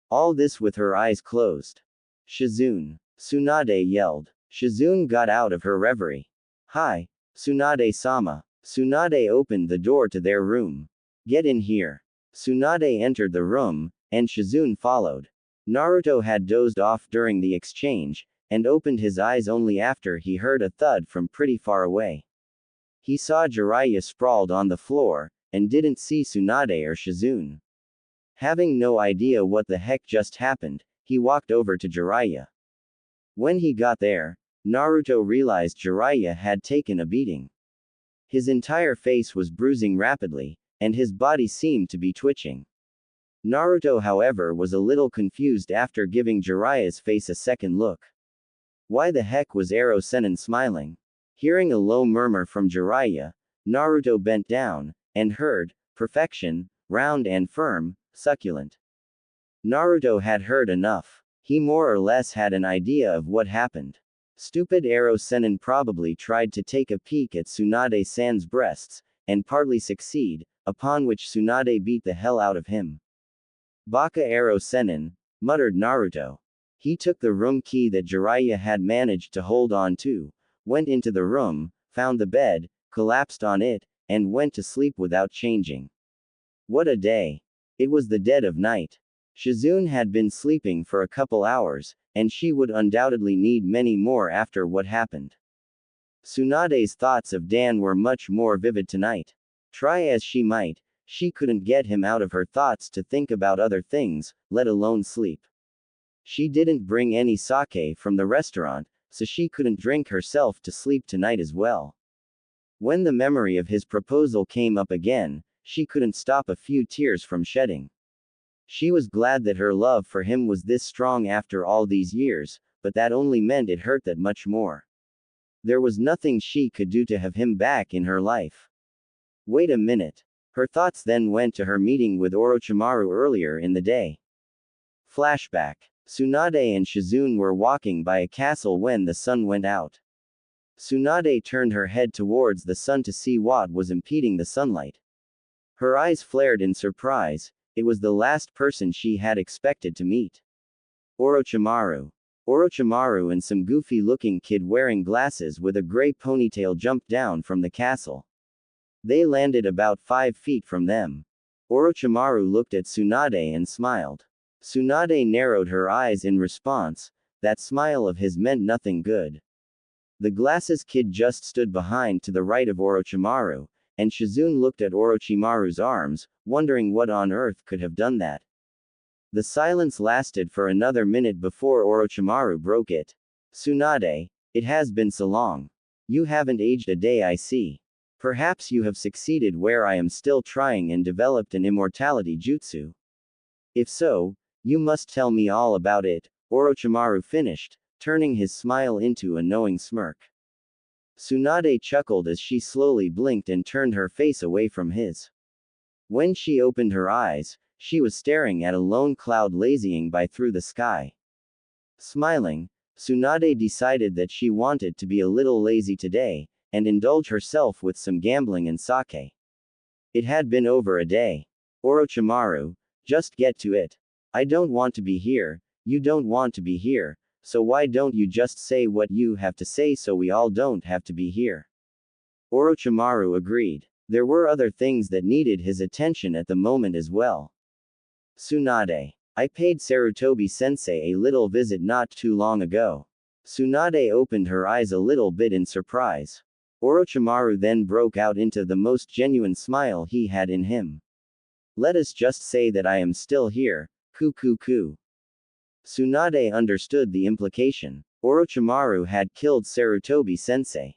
All this with her eyes closed. Shizune! Tsunade yelled. Shizune got out of her reverie. Hi, Tsunade-sama. Tsunade opened the door to their room. Get in here. Tsunade entered the room, and Shizune followed. Naruto had dozed off during the exchange, and opened his eyes only after he heard a thud from pretty far away. He saw Jiraiya sprawled on the floor, and didn't see Tsunade or Shizune. Having no idea what the heck just happened, he walked over to Jiraiya. When he got there, Naruto realized Jiraiya had taken a beating. His entire face was bruising rapidly, and his body seemed to be twitching. Naruto, however, was a little confused after giving Jiraiya's face a second look. Why the heck was Ero Sennin smiling? Hearing a low murmur from Jiraiya, Naruto bent down, and heard, perfection, round and firm, succulent. Naruto had heard enough. He more or less had an idea of what happened. Stupid Ero Sennin probably tried to take a peek at Tsunade-san's breasts, and partly succeed, upon which Tsunade beat the hell out of him. Baka Ero Sennin, muttered Naruto. He took the room key that Jiraiya had managed to hold on to, went into the room, found the bed, collapsed on it, and went to sleep without changing. What a day! It was the dead of night. Shizune had been sleeping for a couple hours, and she would undoubtedly need many more after what happened. Tsunade's thoughts of Dan were much more vivid tonight. Try as she might, she couldn't get him out of her thoughts to think about other things, let alone sleep. She didn't bring any sake from the restaurant, so she couldn't drink herself to sleep tonight as well. When the memory of his proposal came up again, she couldn't stop a few tears from shedding. She was glad that her love for him was this strong after all these years, but that only meant it hurt that much more. There was nothing she could do to have him back in her life. Wait a minute. Her thoughts then went to her meeting with Orochimaru earlier in the day. Flashback. Tsunade and Shizune were walking by a castle when the sun went out. Tsunade turned her head towards the sun to see what was impeding the sunlight. Her eyes flared in surprise. It was the last person she had expected to meet. Orochimaru. Orochimaru and some goofy-looking kid wearing glasses with a gray ponytail jumped down from the castle. They landed about 5 feet from them. Orochimaru looked at Tsunade and smiled. Tsunade narrowed her eyes in response. That smile of his meant nothing good. The glasses kid just stood behind to the right of Orochimaru, and Shizune looked at Orochimaru's arms, wondering what on earth could have done that. The silence lasted for another minute before Orochimaru broke it. Tsunade, it has been so long. You haven't aged a day, I see. Perhaps you have succeeded where I am still trying and developed an immortality jutsu. If so, you must tell me all about it, Orochimaru finished, turning his smile into a knowing smirk. Tsunade chuckled as she slowly blinked and turned her face away from his. When she opened her eyes, she was staring at a lone cloud lazying by through the sky. Smiling, Tsunade decided that she wanted to be a little lazy today, and indulge herself with some gambling and sake. It had been over a day. Orochimaru, just get to it. I don't want to be here, you don't want to be here, so why don't you just say what you have to say so we all don't have to be here? Orochimaru agreed. There were other things that needed his attention at the moment as well. Tsunade. I paid Sarutobi-sensei a little visit not too long ago. Tsunade opened her eyes a little bit in surprise. Orochimaru then broke out into the most genuine smile he had in him. Let us just say that I am still here, ku. Tsunade understood the implication. Orochimaru had killed Sarutobi-sensei.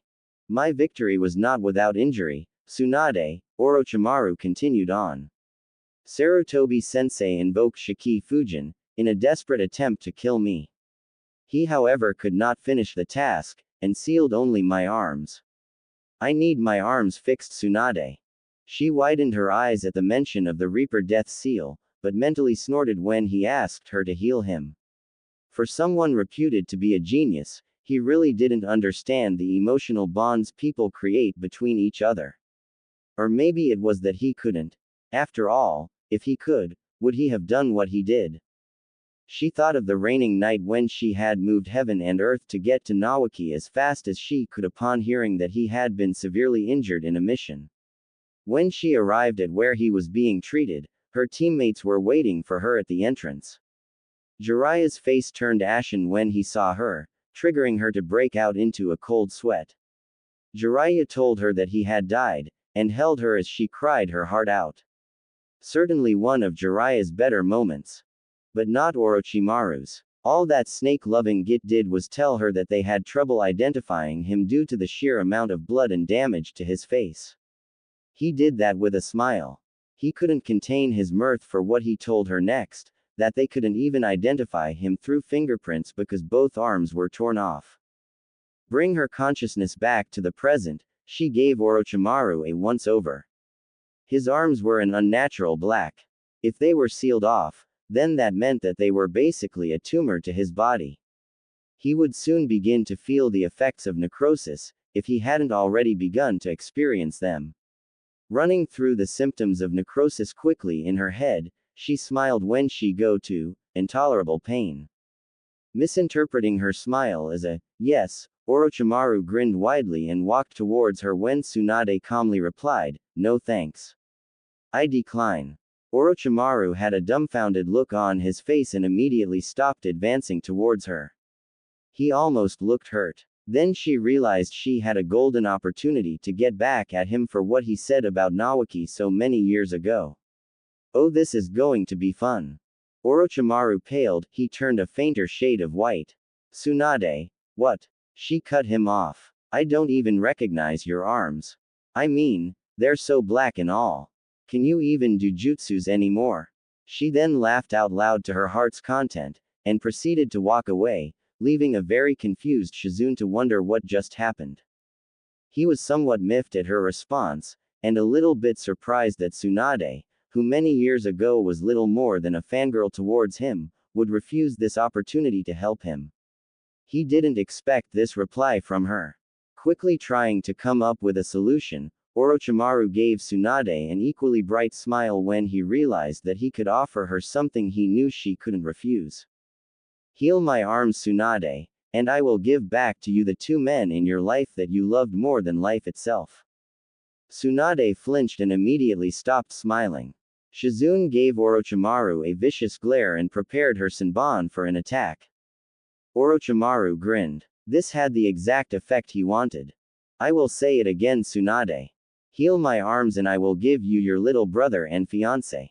My victory was not without injury, Tsunade, Orochimaru continued on. Sarutobi-sensei invoked Shiki Fujin, in a desperate attempt to kill me. He however could not finish the task, and sealed only my arms. I need my arms fixed, Tsunade. She widened her eyes at the mention of the Reaper Death Seal, but mentally snorted when he asked her to heal him. For someone reputed to be a genius, he really didn't understand the emotional bonds people create between each other. Or maybe it was that he couldn't. After all, if he could, would he have done what he did? She thought of the raining night when she had moved heaven and earth to get to Nawaki as fast as she could upon hearing that he had been severely injured in a mission. When she arrived at where he was being treated, her teammates were waiting for her at the entrance. Jiraiya's face turned ashen when he saw her, triggering her to break out into a cold sweat. Jiraiya told her that he had died, and held her as she cried her heart out. Certainly one of Jiraiya's better moments. But not Orochimaru's. All that snake-loving Git did was tell her that they had trouble identifying him due to the sheer amount of blood and damage to his face. He did that with a smile. He couldn't contain his mirth for what he told her next, that they couldn't even identify him through fingerprints because both arms were torn off. Bring her consciousness back to the present, she gave Orochimaru a once-over. His arms were an unnatural black. If they were sealed off, then that meant that they were basically a tumor to his body. He would soon begin to feel the effects of necrosis, if he hadn't already begun to experience them. Running through the symptoms of necrosis quickly in her head, she smiled when she got to intolerable pain. Misinterpreting her smile as a yes, Orochimaru grinned widely and walked towards her when Tsunade calmly replied, "No thanks. I decline." Orochimaru had a dumbfounded look on his face and immediately stopped advancing towards her. He almost looked hurt. Then she realized she had a golden opportunity to get back at him for what he said about Nawaki so many years ago. Oh, this is going to be fun. Orochimaru paled, he turned a fainter shade of white. Tsunade. What? She cut him off. I don't even recognize your arms. I mean, they're so black and all. Can you even do jutsus anymore? She then laughed out loud to her heart's content, and proceeded to walk away, leaving a very confused Shizune to wonder what just happened. He was somewhat miffed at her response, and a little bit surprised that Tsunade, who many years ago was little more than a fangirl towards him, would refuse this opportunity to help him. He didn't expect this reply from her. Quickly trying to come up with a solution, Orochimaru gave Tsunade an equally bright smile when he realized that he could offer her something he knew she couldn't refuse. Heal my arms, Tsunade, and I will give back to you the two men in your life that you loved more than life itself. Tsunade flinched and immediately stopped smiling. Shizune gave Orochimaru a vicious glare and prepared her Senbon for an attack. Orochimaru grinned. This had the exact effect he wanted. I will say it again, Tsunade. Heal my arms and I will give you your little brother and fiancé.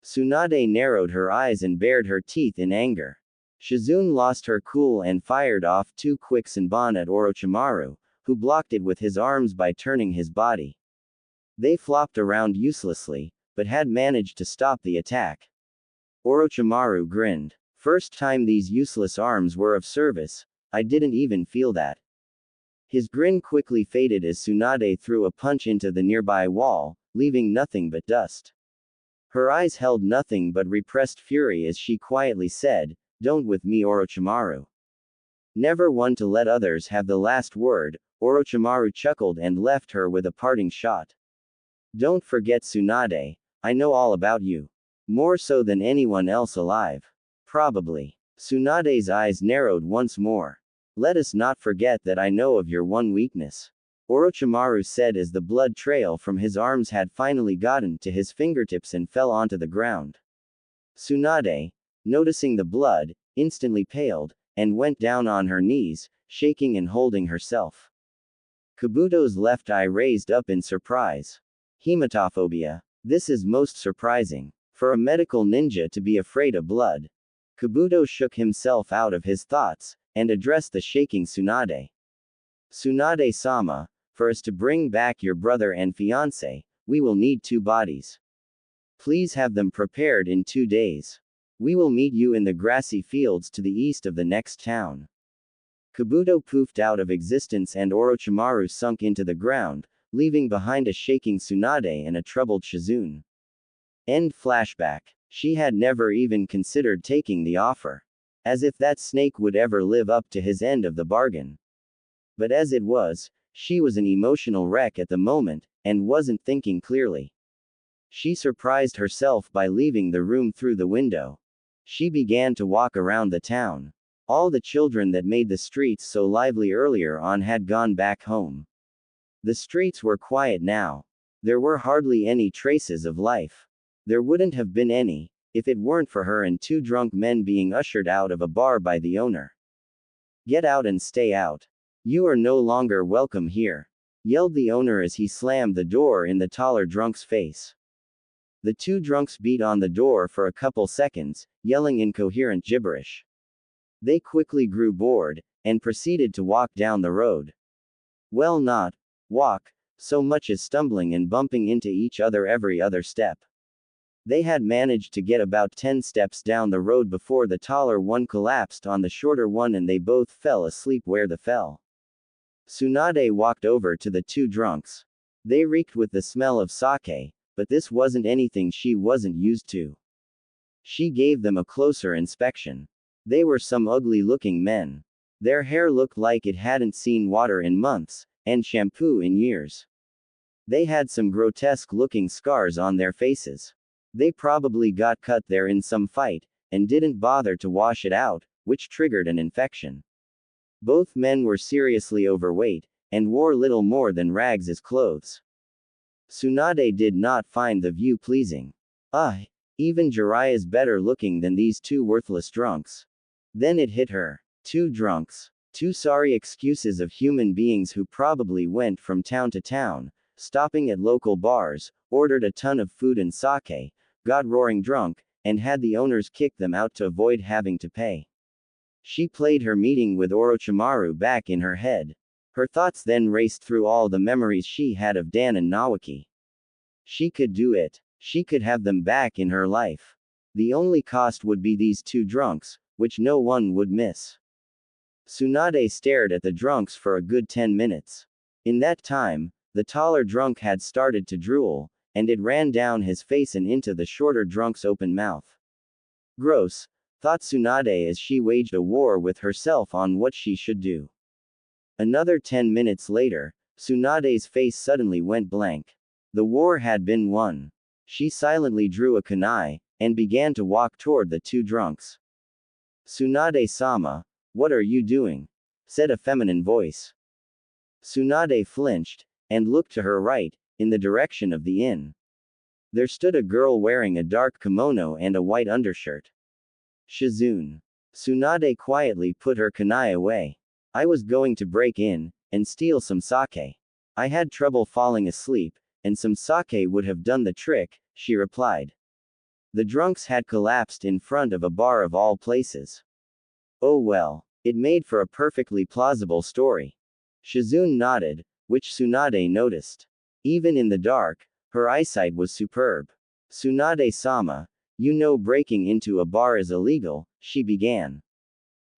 Tsunade narrowed her eyes and bared her teeth in anger. Shizune lost her cool and fired off two quick Senbon at Orochimaru, who blocked it with his arms by turning his body. They flopped around uselessly, but had managed to stop the attack. Orochimaru grinned. First time these useless arms were of service, I didn't even feel that. His grin quickly faded as Tsunade threw a punch into the nearby wall, leaving nothing but dust. Her eyes held nothing but repressed fury as she quietly said, "Don't with me, Orochimaru." Never one to let others have the last word, Orochimaru chuckled and left her with a parting shot. Don't forget, Tsunade, I know all about you. More so than anyone else alive. Probably. Tsunade's eyes narrowed once more. Let us not forget that I know of your one weakness. Orochimaru said as the blood trail from his arms had finally gotten to his fingertips and fell onto the ground. Tsunade, noticing the blood, instantly paled, and went down on her knees, shaking and holding herself. Kabuto's left eye raised up in surprise. Hematophobia. This is most surprising. For a medical ninja to be afraid of blood. Kabuto shook himself out of his thoughts, and addressed the shaking Tsunade. Tsunade-sama, for us to bring back your brother and fiancé, we will need 2 bodies. Please have them prepared in 2 days. We will meet you in the grassy fields to the east of the next town. Kabuto poofed out of existence and Orochimaru sunk into the ground, leaving behind a shaking Tsunade and a troubled Shizune. End flashback. She had never even considered taking the offer. As if that snake would ever live up to his end of the bargain. But as it was, she was an emotional wreck at the moment, and wasn't thinking clearly. She surprised herself by leaving the room through the window. She began to walk around the town. All the children that made the streets so lively earlier on had gone back home. The streets were quiet now. There were hardly any traces of life. There wouldn't have been any, if it weren't for her and 2 drunk men being ushered out of a bar by the owner. Get out and stay out. You are no longer welcome here, yelled the owner as he slammed the door in the taller drunk's face. The two drunks beat on the door for a couple seconds, yelling incoherent gibberish. They quickly grew bored, and proceeded to walk down the road. Well, not walk, so much as stumbling and bumping into each other every other step. They had managed to get about 10 steps down the road before the taller one collapsed on the shorter one and they both fell asleep where they fell. Tsunade walked over to the two drunks. They reeked with the smell of sake, but this wasn't anything she wasn't used to. She gave them a closer inspection. They were some ugly-looking men. Their hair looked like it hadn't seen water in months, and shampoo in years. They had some grotesque-looking scars on their faces. They probably got cut there in some fight, and didn't bother to wash it out, which triggered an infection. Both men were seriously overweight, and wore little more than rags as clothes. Tsunade did not find the view pleasing. Even Jiraiya's better looking than these two worthless drunks. Then it hit her. Two drunks. Two sorry excuses of human beings who probably went from town to town, stopping at local bars, ordered a ton of food and sake, got roaring drunk, and had the owners kick them out to avoid having to pay. She played her meeting with Orochimaru back in her head. Her thoughts then raced through all the memories she had of Dan and Nawaki. She could do it. She could have them back in her life. The only cost would be these two drunks, which no one would miss. Tsunade stared at the drunks for a good 10 minutes. In that time, the taller drunk had started to drool, and it ran down his face and into the shorter drunk's open mouth. Gross, thought Tsunade as she waged a war with herself on what she should do. Another 10 minutes later, Tsunade's face suddenly went blank. The war had been won. She silently drew a kunai, and began to walk toward the two drunks. Tsunade-sama, what are you doing? Said a feminine voice. Tsunade flinched, and looked to her right, in the direction of the inn. There stood a girl wearing a dark kimono and a white undershirt. Shizune. Tsunade quietly put her kunai away. I was going to break in, and steal some sake. I had trouble falling asleep, and some sake would have done the trick, she replied. The drunks had collapsed in front of a bar of all places. Oh well, it made for a perfectly plausible story. Shizune nodded, which Tsunade noticed. Even in the dark, her eyesight was superb. Tsunade-sama, you know breaking into a bar is illegal, she began.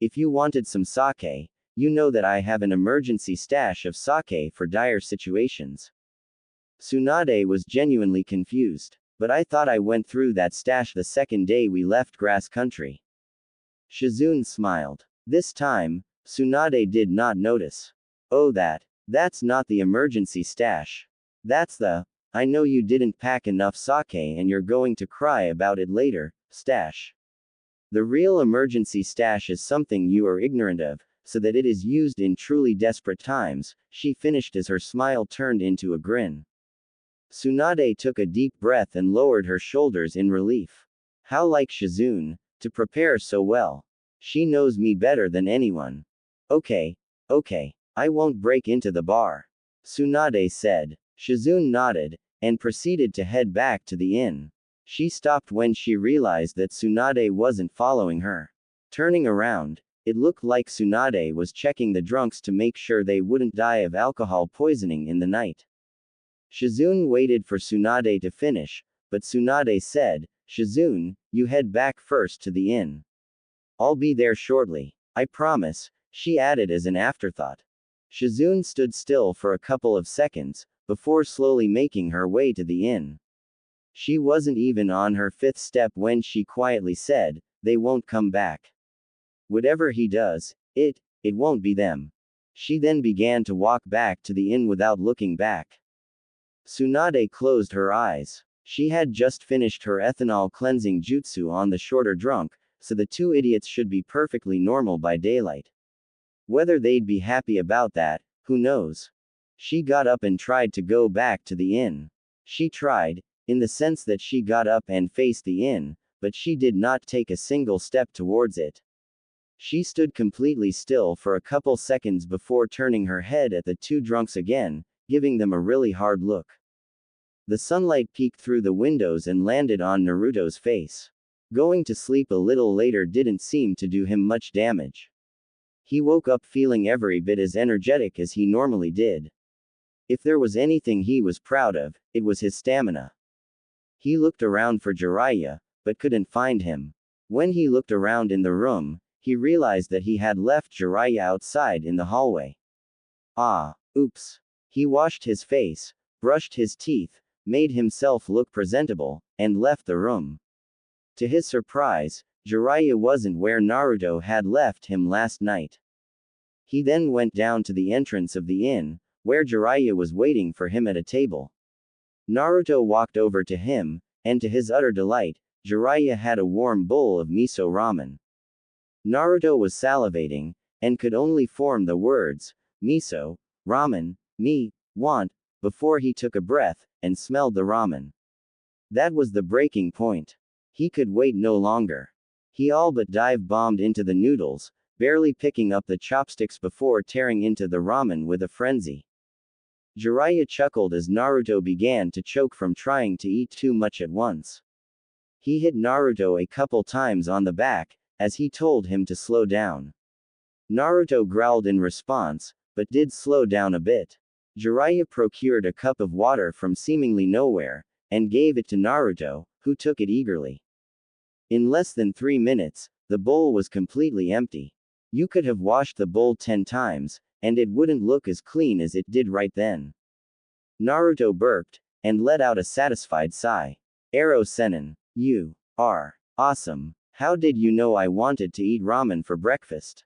If you wanted some sake, you know that I have an emergency stash of sake for dire situations. Tsunade was genuinely confused. But I thought I went through that stash the second day we left grass country. Shizune smiled. This time, Tsunade did not notice. Oh that's not the emergency stash. That's the, I know you didn't pack enough sake and you're going to cry about it later, stash. The real emergency stash is something you are ignorant of, so that it is used in truly desperate times, she finished as her smile turned into a grin. Tsunade took a deep breath and lowered her shoulders in relief. How like Shizune, to prepare so well. She knows me better than anyone. Okay, I won't break into the bar. Tsunade said. Shizune nodded, and proceeded to head back to the inn. She stopped when she realized that Tsunade wasn't following her. Turning around, it looked like Tsunade was checking the drunks to make sure they wouldn't die of alcohol poisoning in the night. Shizune waited for Tsunade to finish, but Tsunade said, Shizune, you head back first to the inn. I'll be there shortly. I promise, she added as an afterthought. Shizune stood still for a couple of seconds, before slowly making her way to the inn. She wasn't even on her 5th step when she quietly said, they won't come back. Whatever he does, it won't be them. She then began to walk back to the inn without looking back. Tsunade closed her eyes. She had just finished her ethanol cleansing jutsu on the shorter drunk, so the two idiots should be perfectly normal by daylight. Whether they'd be happy about that, who knows? She got up and tried to go back to the inn. She tried, in the sense that she got up and faced the inn, but she did not take a single step towards it. She stood completely still for a couple seconds before turning her head at the two drunks again, giving them a really hard look. The sunlight peeked through the windows and landed on Naruto's face. Going to sleep a little later didn't seem to do him much damage. He woke up feeling every bit as energetic as he normally did. If there was anything he was proud of, it was his stamina. He looked around for Jiraiya, but couldn't find him. When he looked around in the room, he realized that he had left Jiraiya outside in the hallway. Oops. He washed his face, brushed his teeth, made himself look presentable, and left the room. To his surprise, Jiraiya wasn't where Naruto had left him last night. He then went down to the entrance of the inn, where Jiraiya was waiting for him at a table. Naruto walked over to him, and to his utter delight, Jiraiya had a warm bowl of miso ramen. Naruto was salivating, and could only form the words, miso, ramen, me, want, before he took a breath, and smelled the ramen. That was the breaking point. He could wait no longer. He all but dive-bombed into the noodles, barely picking up the chopsticks before tearing into the ramen with a frenzy. Jiraiya chuckled as Naruto began to choke from trying to eat too much at once. He hit Naruto a couple times on the back, as he told him to slow down. Naruto growled in response, but did slow down a bit. Jiraiya procured a cup of water from seemingly nowhere, and gave it to Naruto, who took it eagerly. In less than 3 minutes, the bowl was completely empty. You could have washed the bowl 10 times, and it wouldn't look as clean as it did right then. Naruto burped, and let out a satisfied sigh. Arrow Sennin, you are awesome. How did you know I wanted to eat ramen for breakfast?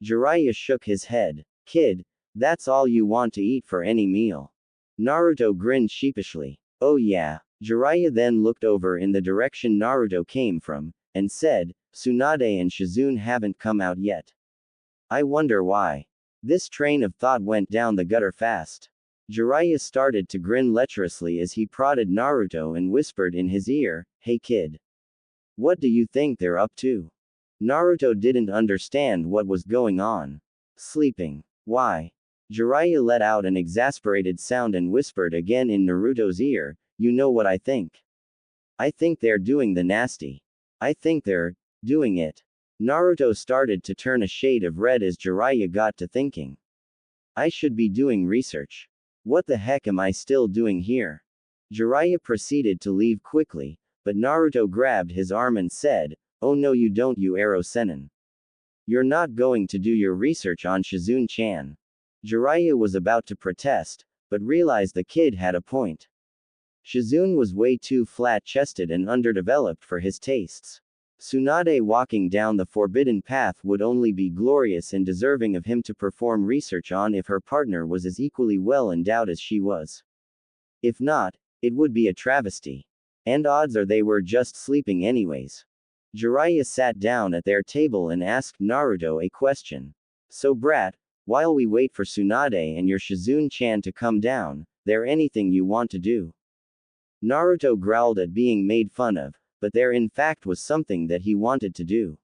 Jiraiya shook his head. Kid, that's all you want to eat for any meal. Naruto grinned sheepishly. Oh yeah. Jiraiya then looked over in the direction Naruto came from, and said, Tsunade and Shizune haven't come out yet. I wonder why. This train of thought went down the gutter fast. Jiraiya started to grin lecherously as he prodded Naruto and whispered in his ear, Hey kid. What do you think they're up to? Naruto didn't understand what was going on. Sleeping. Why? Jiraiya let out an exasperated sound and whispered again in Naruto's ear, You know what I think. I think they're doing the nasty. I think they're doing it. Naruto started to turn a shade of red as Jiraiya got to thinking. I should be doing research. What the heck am I still doing here? Jiraiya proceeded to leave quickly, but Naruto grabbed his arm and said, Oh no you don't you Arrow Sennin. You're not going to do your research on Shizune-chan. Jiraiya was about to protest, but realized the kid had a point. Shizune was way too flat-chested and underdeveloped for his tastes. Tsunade walking down the forbidden path would only be glorious and deserving of him to perform research on if her partner was as equally well endowed as she was. If not, it would be a travesty. And odds are they were just sleeping anyways. Jiraiya sat down at their table and asked Naruto a question. So brat, while we wait for Tsunade and your Shizune-chan to come down, there anything you want to do? Naruto growled at being made fun of, but there in fact was something that he wanted to do.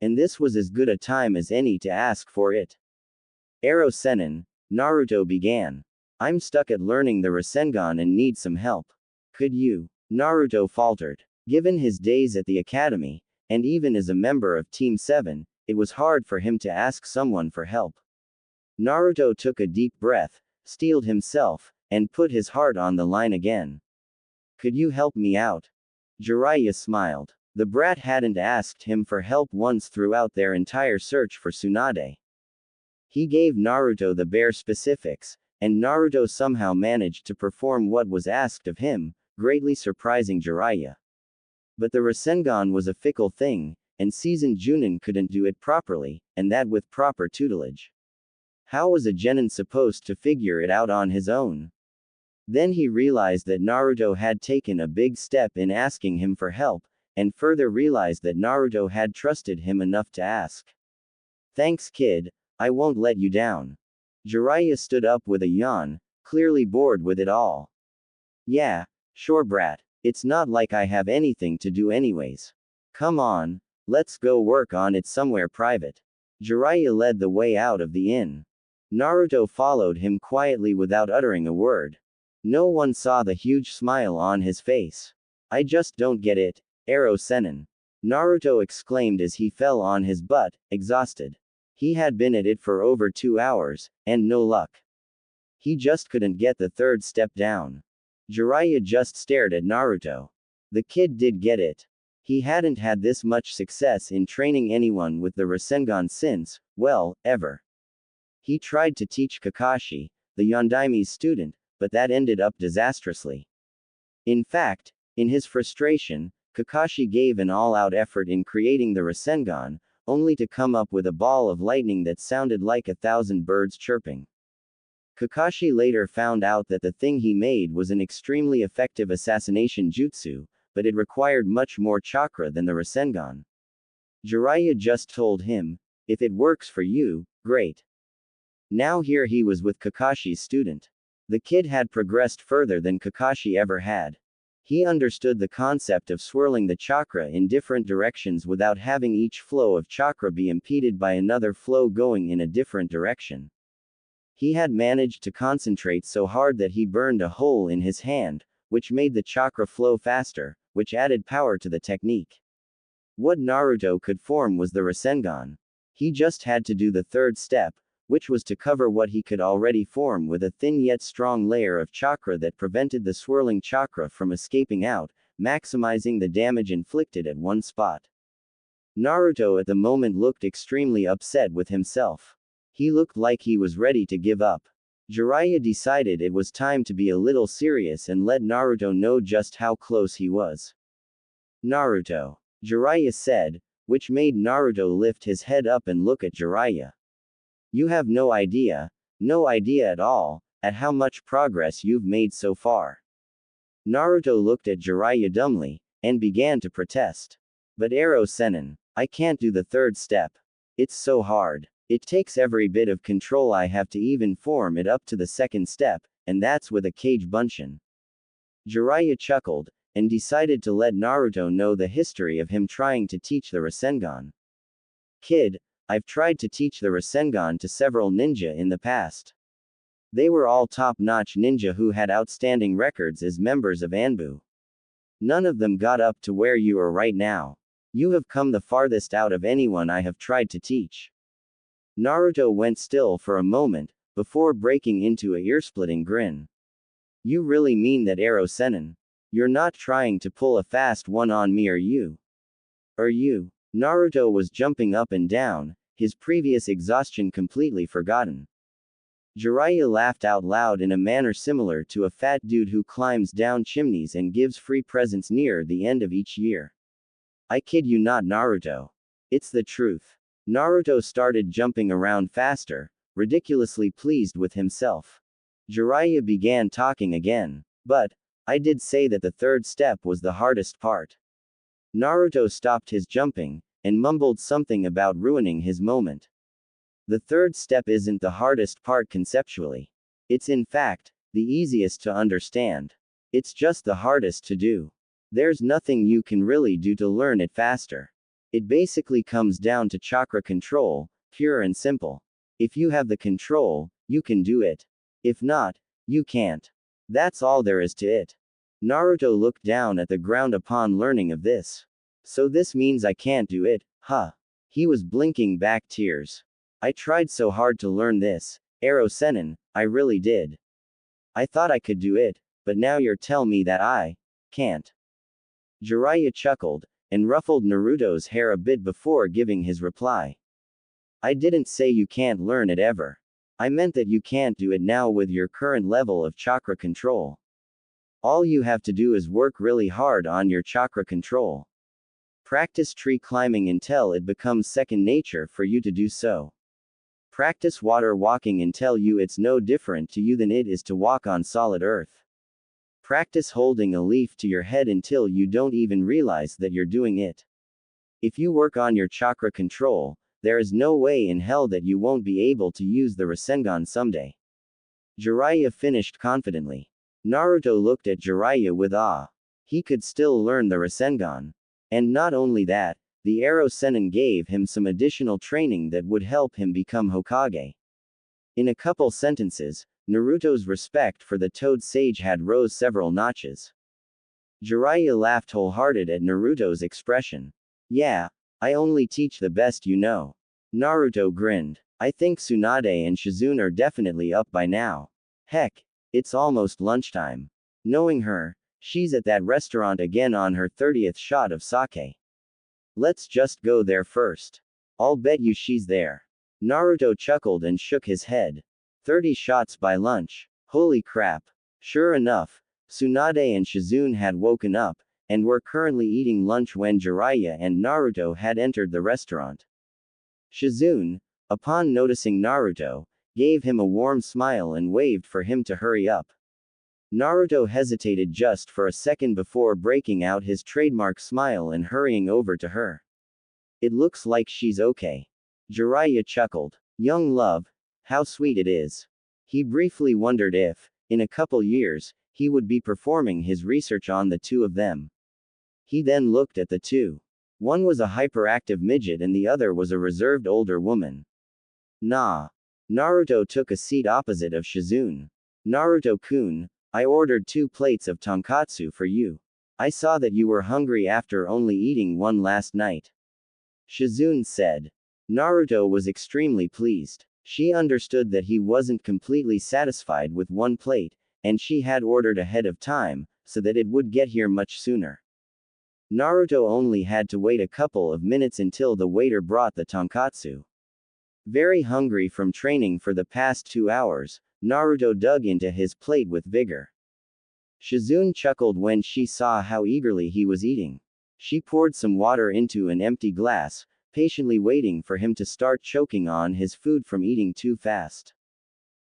And this was as good a time as any to ask for it. Arrow Sennin, Naruto began. I'm stuck at learning the Rasengan and need some help. Could you? Naruto faltered. Given his days at the academy, and even as a member of Team 7, it was hard for him to ask someone for help. Naruto took a deep breath, steeled himself, and put his heart on the line again. Could you help me out? Jiraiya smiled. The brat hadn't asked him for help once throughout their entire search for Tsunade. He gave Naruto the bare specifics, and Naruto somehow managed to perform what was asked of him, greatly surprising Jiraiya. But the Rasengan was a fickle thing, and seasoned Junin couldn't do it properly, and that with proper tutelage. How was a genin supposed to figure it out on his own? Then he realized that Naruto had taken a big step in asking him for help, and further realized that Naruto had trusted him enough to ask. Thanks kid, I won't let you down. Jiraiya stood up with a yawn, clearly bored with it all. Yeah, sure brat, it's not like I have anything to do anyways. Come on, Let's go work on it somewhere private. Jiraiya led the way out of the inn. Naruto followed him quietly without uttering a word. No one saw the huge smile on his face. I just don't get it, Ero Sennin. Naruto exclaimed as he fell on his butt, exhausted. He had been at it for over 2 hours, and no luck. He just couldn't get the third step down. Jiraiya just stared at Naruto. The kid did get it. He hadn't had this much success in training anyone with the Rasengan since, well, ever. He tried to teach Kakashi, the Yondaime's student, but that ended up disastrously. In fact, in his frustration, Kakashi gave an all-out effort in creating the Rasengan, only to come up with a ball of lightning that sounded like 1,000 birds chirping. Kakashi later found out that the thing he made was an extremely effective assassination jutsu, but it required much more chakra than the Rasengan. Jiraiya just told him, if it works for you, great. Now here he was with Kakashi's student. The kid had progressed further than Kakashi ever had. He understood the concept of swirling the chakra in different directions without having each flow of chakra be impeded by another flow going in a different direction. He had managed to concentrate so hard that he burned a hole in his hand, which made the chakra flow faster, which added power to the technique. What Naruto could form was the Rasengan. He just had to do the third step, which was to cover what he could already form with a thin yet strong layer of chakra that prevented the swirling chakra from escaping out, maximizing the damage inflicted at one spot. Naruto at the moment looked extremely upset with himself. He looked like he was ready to give up. Jiraiya decided it was time to be a little serious and let Naruto know just how close he was. Naruto, Jiraiya said, which made Naruto lift his head up and look at Jiraiya. You have no idea at all, at how much progress you've made so far. Naruto looked at Jiraiya dumbly, and began to protest. But Ero Sennin, I can't do the third step. It's so hard. It takes every bit of control I have to even form it up to the second step, and that's with a Kage Bunshin. Jiraiya chuckled, and decided to let Naruto know the history of him trying to teach the Rasengan. Kid, I've tried to teach the Rasengan to several ninja in the past. They were all top-notch ninja who had outstanding records as members of Anbu. None of them got up to where you are right now. You have come the farthest out of anyone I have tried to teach. Naruto went still for a moment, before breaking into a ear-splitting grin. You really mean that, Ero Sennin? You're not trying to pull a fast one on me, are you? Are you? Naruto was jumping up and down, his previous exhaustion completely forgotten. Jiraiya laughed out loud in a manner similar to a fat dude who climbs down chimneys and gives free presents near the end of each year. I kid you not, Naruto. It's the truth. Naruto started jumping around faster, ridiculously pleased with himself. Jiraiya began talking again. But, I did say that the third step was the hardest part. Naruto stopped his jumping, and mumbled something about ruining his moment. The third step isn't the hardest part conceptually. It's in fact, the easiest to understand. It's just the hardest to do. There's nothing you can really do to learn it faster. It basically comes down to chakra control, pure and simple. If you have the control, you can do it. If not, you can't. That's all there is to it. Naruto looked down at the ground upon learning of this. So this means I can't do it, huh? He was blinking back tears. I tried so hard to learn this, Ero Sennin, I really did. I thought I could do it, but now you're telling me that I can't. Jiraiya chuckled, and ruffled Naruto's hair a bit before giving his reply. I didn't say you can't learn it ever. I meant that you can't do it now with your current level of chakra control. All you have to do is work really hard on your chakra control. Practice tree climbing until it becomes second nature for you to do so. Practice water walking until it's no different to you than it is to walk on solid earth. Practice holding a leaf to your head until you don't even realize that you're doing it. If you work on your chakra control, there is no way in hell that you won't be able to use the Rasengan someday. Jiraiya finished confidently. Naruto looked at Jiraiya with awe. He could still learn the Rasengan. And not only that, the Arrow Sennin gave him some additional training that would help him become Hokage. In a couple sentences, Naruto's respect for the Toad Sage had rose several notches. Jiraiya laughed wholehearted at Naruto's expression. Yeah, I only teach the best you know. Naruto grinned. I think Tsunade and Shizune are definitely up by now. Heck, it's almost lunchtime. Knowing her, she's at that restaurant again on her 30th shot of sake. Let's just go there first. I'll bet you she's there. Naruto chuckled and shook his head. 30 shots by lunch. Holy crap. Sure enough, Tsunade and Shizune had woken up, and were currently eating lunch when Jiraiya and Naruto had entered the restaurant. Shizune, upon noticing Naruto, gave him a warm smile and waved for him to hurry up. Naruto hesitated just for a second before breaking out his trademark smile and hurrying over to her. It looks like she's okay. Jiraiya chuckled. Young love, how sweet it is. He briefly wondered if, in a couple years, he would be performing his research on the two of them. He then looked at the two. One was a hyperactive midget and the other was a reserved older woman. Nah. Naruto took a seat opposite of Shizune. Naruto-kun, I ordered 2 plates of tonkatsu for you. I saw that you were hungry after only eating one last night. Shizune said. Naruto was extremely pleased. She understood that he wasn't completely satisfied with 1 plate, and she had ordered ahead of time, so that it would get here much sooner. Naruto only had to wait a couple of minutes until the waiter brought the tonkatsu. Very hungry from training for the past 2 hours, Naruto dug into his plate with vigor. Shizune chuckled when she saw how eagerly he was eating. She poured some water into an empty glass, patiently waiting for him to start choking on his food from eating too fast.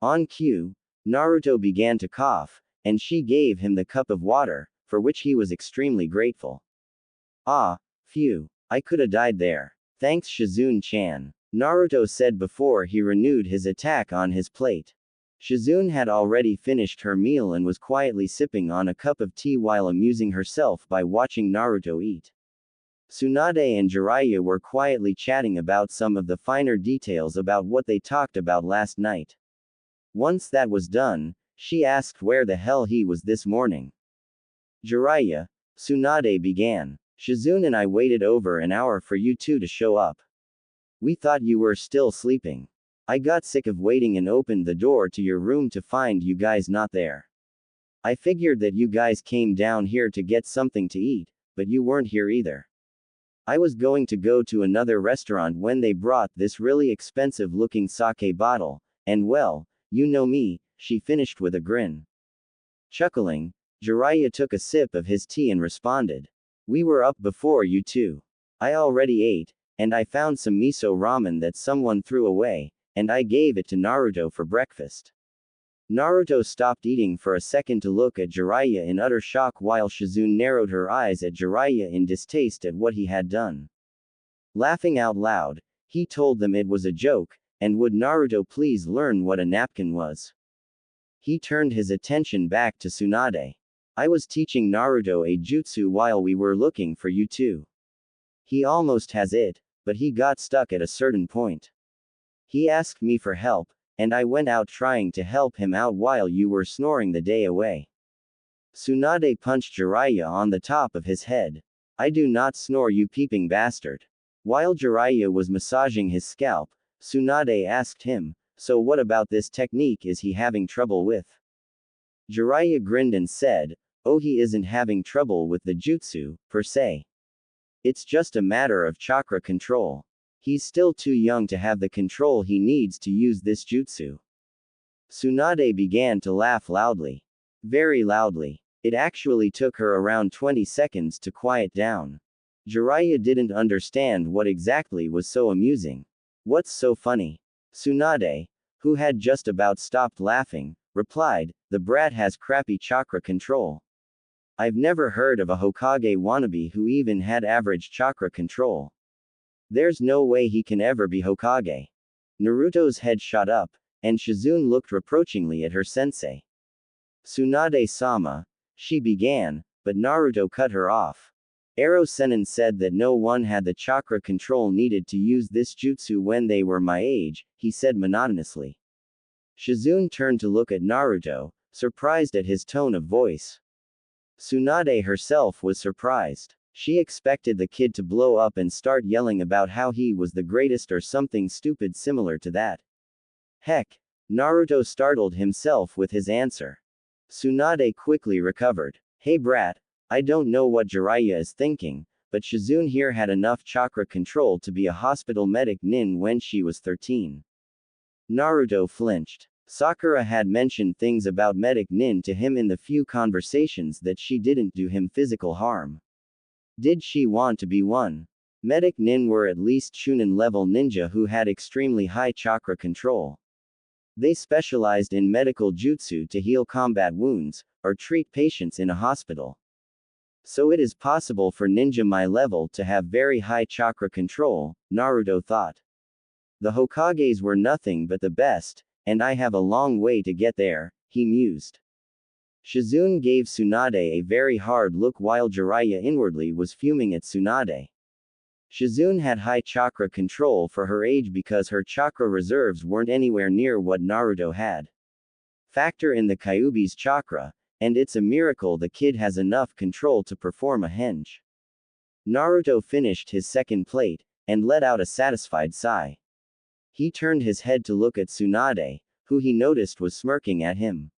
On cue, Naruto began to cough, and she gave him the cup of water, for which he was extremely grateful. Ah, phew, I coulda died there. Thanks Shizune-chan, Naruto said before he renewed his attack on his plate. Shizune had already finished her meal and was quietly sipping on a cup of tea while amusing herself by watching Naruto eat. Tsunade and Jiraiya were quietly chatting about some of the finer details about what they talked about last night. Once that was done, she asked where the hell he was this morning. Jiraiya, Tsunade began. Shizune and I waited over an hour for you two to show up. We thought you were still sleeping. I got sick of waiting and opened the door to your room to find you guys not there. I figured that you guys came down here to get something to eat, but you weren't here either. I was going to go to another restaurant when they brought this really expensive looking sake bottle, and well, you know me, she finished with a grin. Chuckling, Jiraiya took a sip of his tea and responded. We were up before you two. I already ate, and I found some miso ramen that someone threw away, and I gave it to Naruto for breakfast. Naruto stopped eating for a second to look at Jiraiya in utter shock while Shizune narrowed her eyes at Jiraiya in distaste at what he had done. Laughing out loud, he told them it was a joke, and would Naruto please learn what a napkin was. He turned his attention back to Tsunade. I was teaching Naruto a jutsu while we were looking for you two. He almost has it, but he got stuck at a certain point. He asked me for help, and I went out trying to help him out while you were snoring the day away. Tsunade punched Jiraiya on the top of his head. I do not snore, you peeping bastard. While Jiraiya was massaging his scalp, Tsunade asked him, so what about this technique is he having trouble with? Jiraiya grinned and said, oh, he isn't having trouble with the jutsu, per se. It's just a matter of chakra control. He's still too young to have the control he needs to use this jutsu. Tsunade began to laugh loudly. Very loudly. It actually took her around 20 seconds to quiet down. Jiraiya didn't understand what exactly was so amusing. What's so funny? Tsunade, who had just about stopped laughing, replied, the brat has crappy chakra control. I've never heard of a Hokage wannabe who even had average chakra control. There's no way he can ever be Hokage. Naruto's head shot up, and Shizune looked reproachingly at her sensei. Tsunade-sama, she began, but Naruto cut her off. Ero Sennin said that no one had the chakra control needed to use this jutsu when they were my age, he said monotonously. Shizune turned to look at Naruto, surprised at his tone of voice. Tsunade herself was surprised. She expected the kid to blow up and start yelling about how he was the greatest or something stupid similar to that. Heck, Naruto startled himself with his answer. Tsunade quickly recovered. Hey brat, I don't know what Jiraiya is thinking, but Shizune here had enough chakra control to be a hospital medic nin when she was 13. Naruto flinched. Sakura had mentioned things about medic nin to him in the few conversations that she didn't do him physical harm. Did she want to be one? Medic nin were at least Chunin level ninja who had extremely high chakra control. They specialized in medical jutsu to heal combat wounds, or treat patients in a hospital. So it is possible for ninja my level to have very high chakra control, Naruto thought. The Hokages were nothing but the best, and I have a long way to get there, he mused. Shizune gave Tsunade a very hard look while Jiraiya inwardly was fuming at Tsunade. Shizune had high chakra control for her age because her chakra reserves weren't anywhere near what Naruto had. Factor in the Kyuubi's chakra, and it's a miracle the kid has enough control to perform a henge. Naruto finished his second plate, and let out a satisfied sigh. He turned his head to look at Tsunade, who he noticed was smirking at him.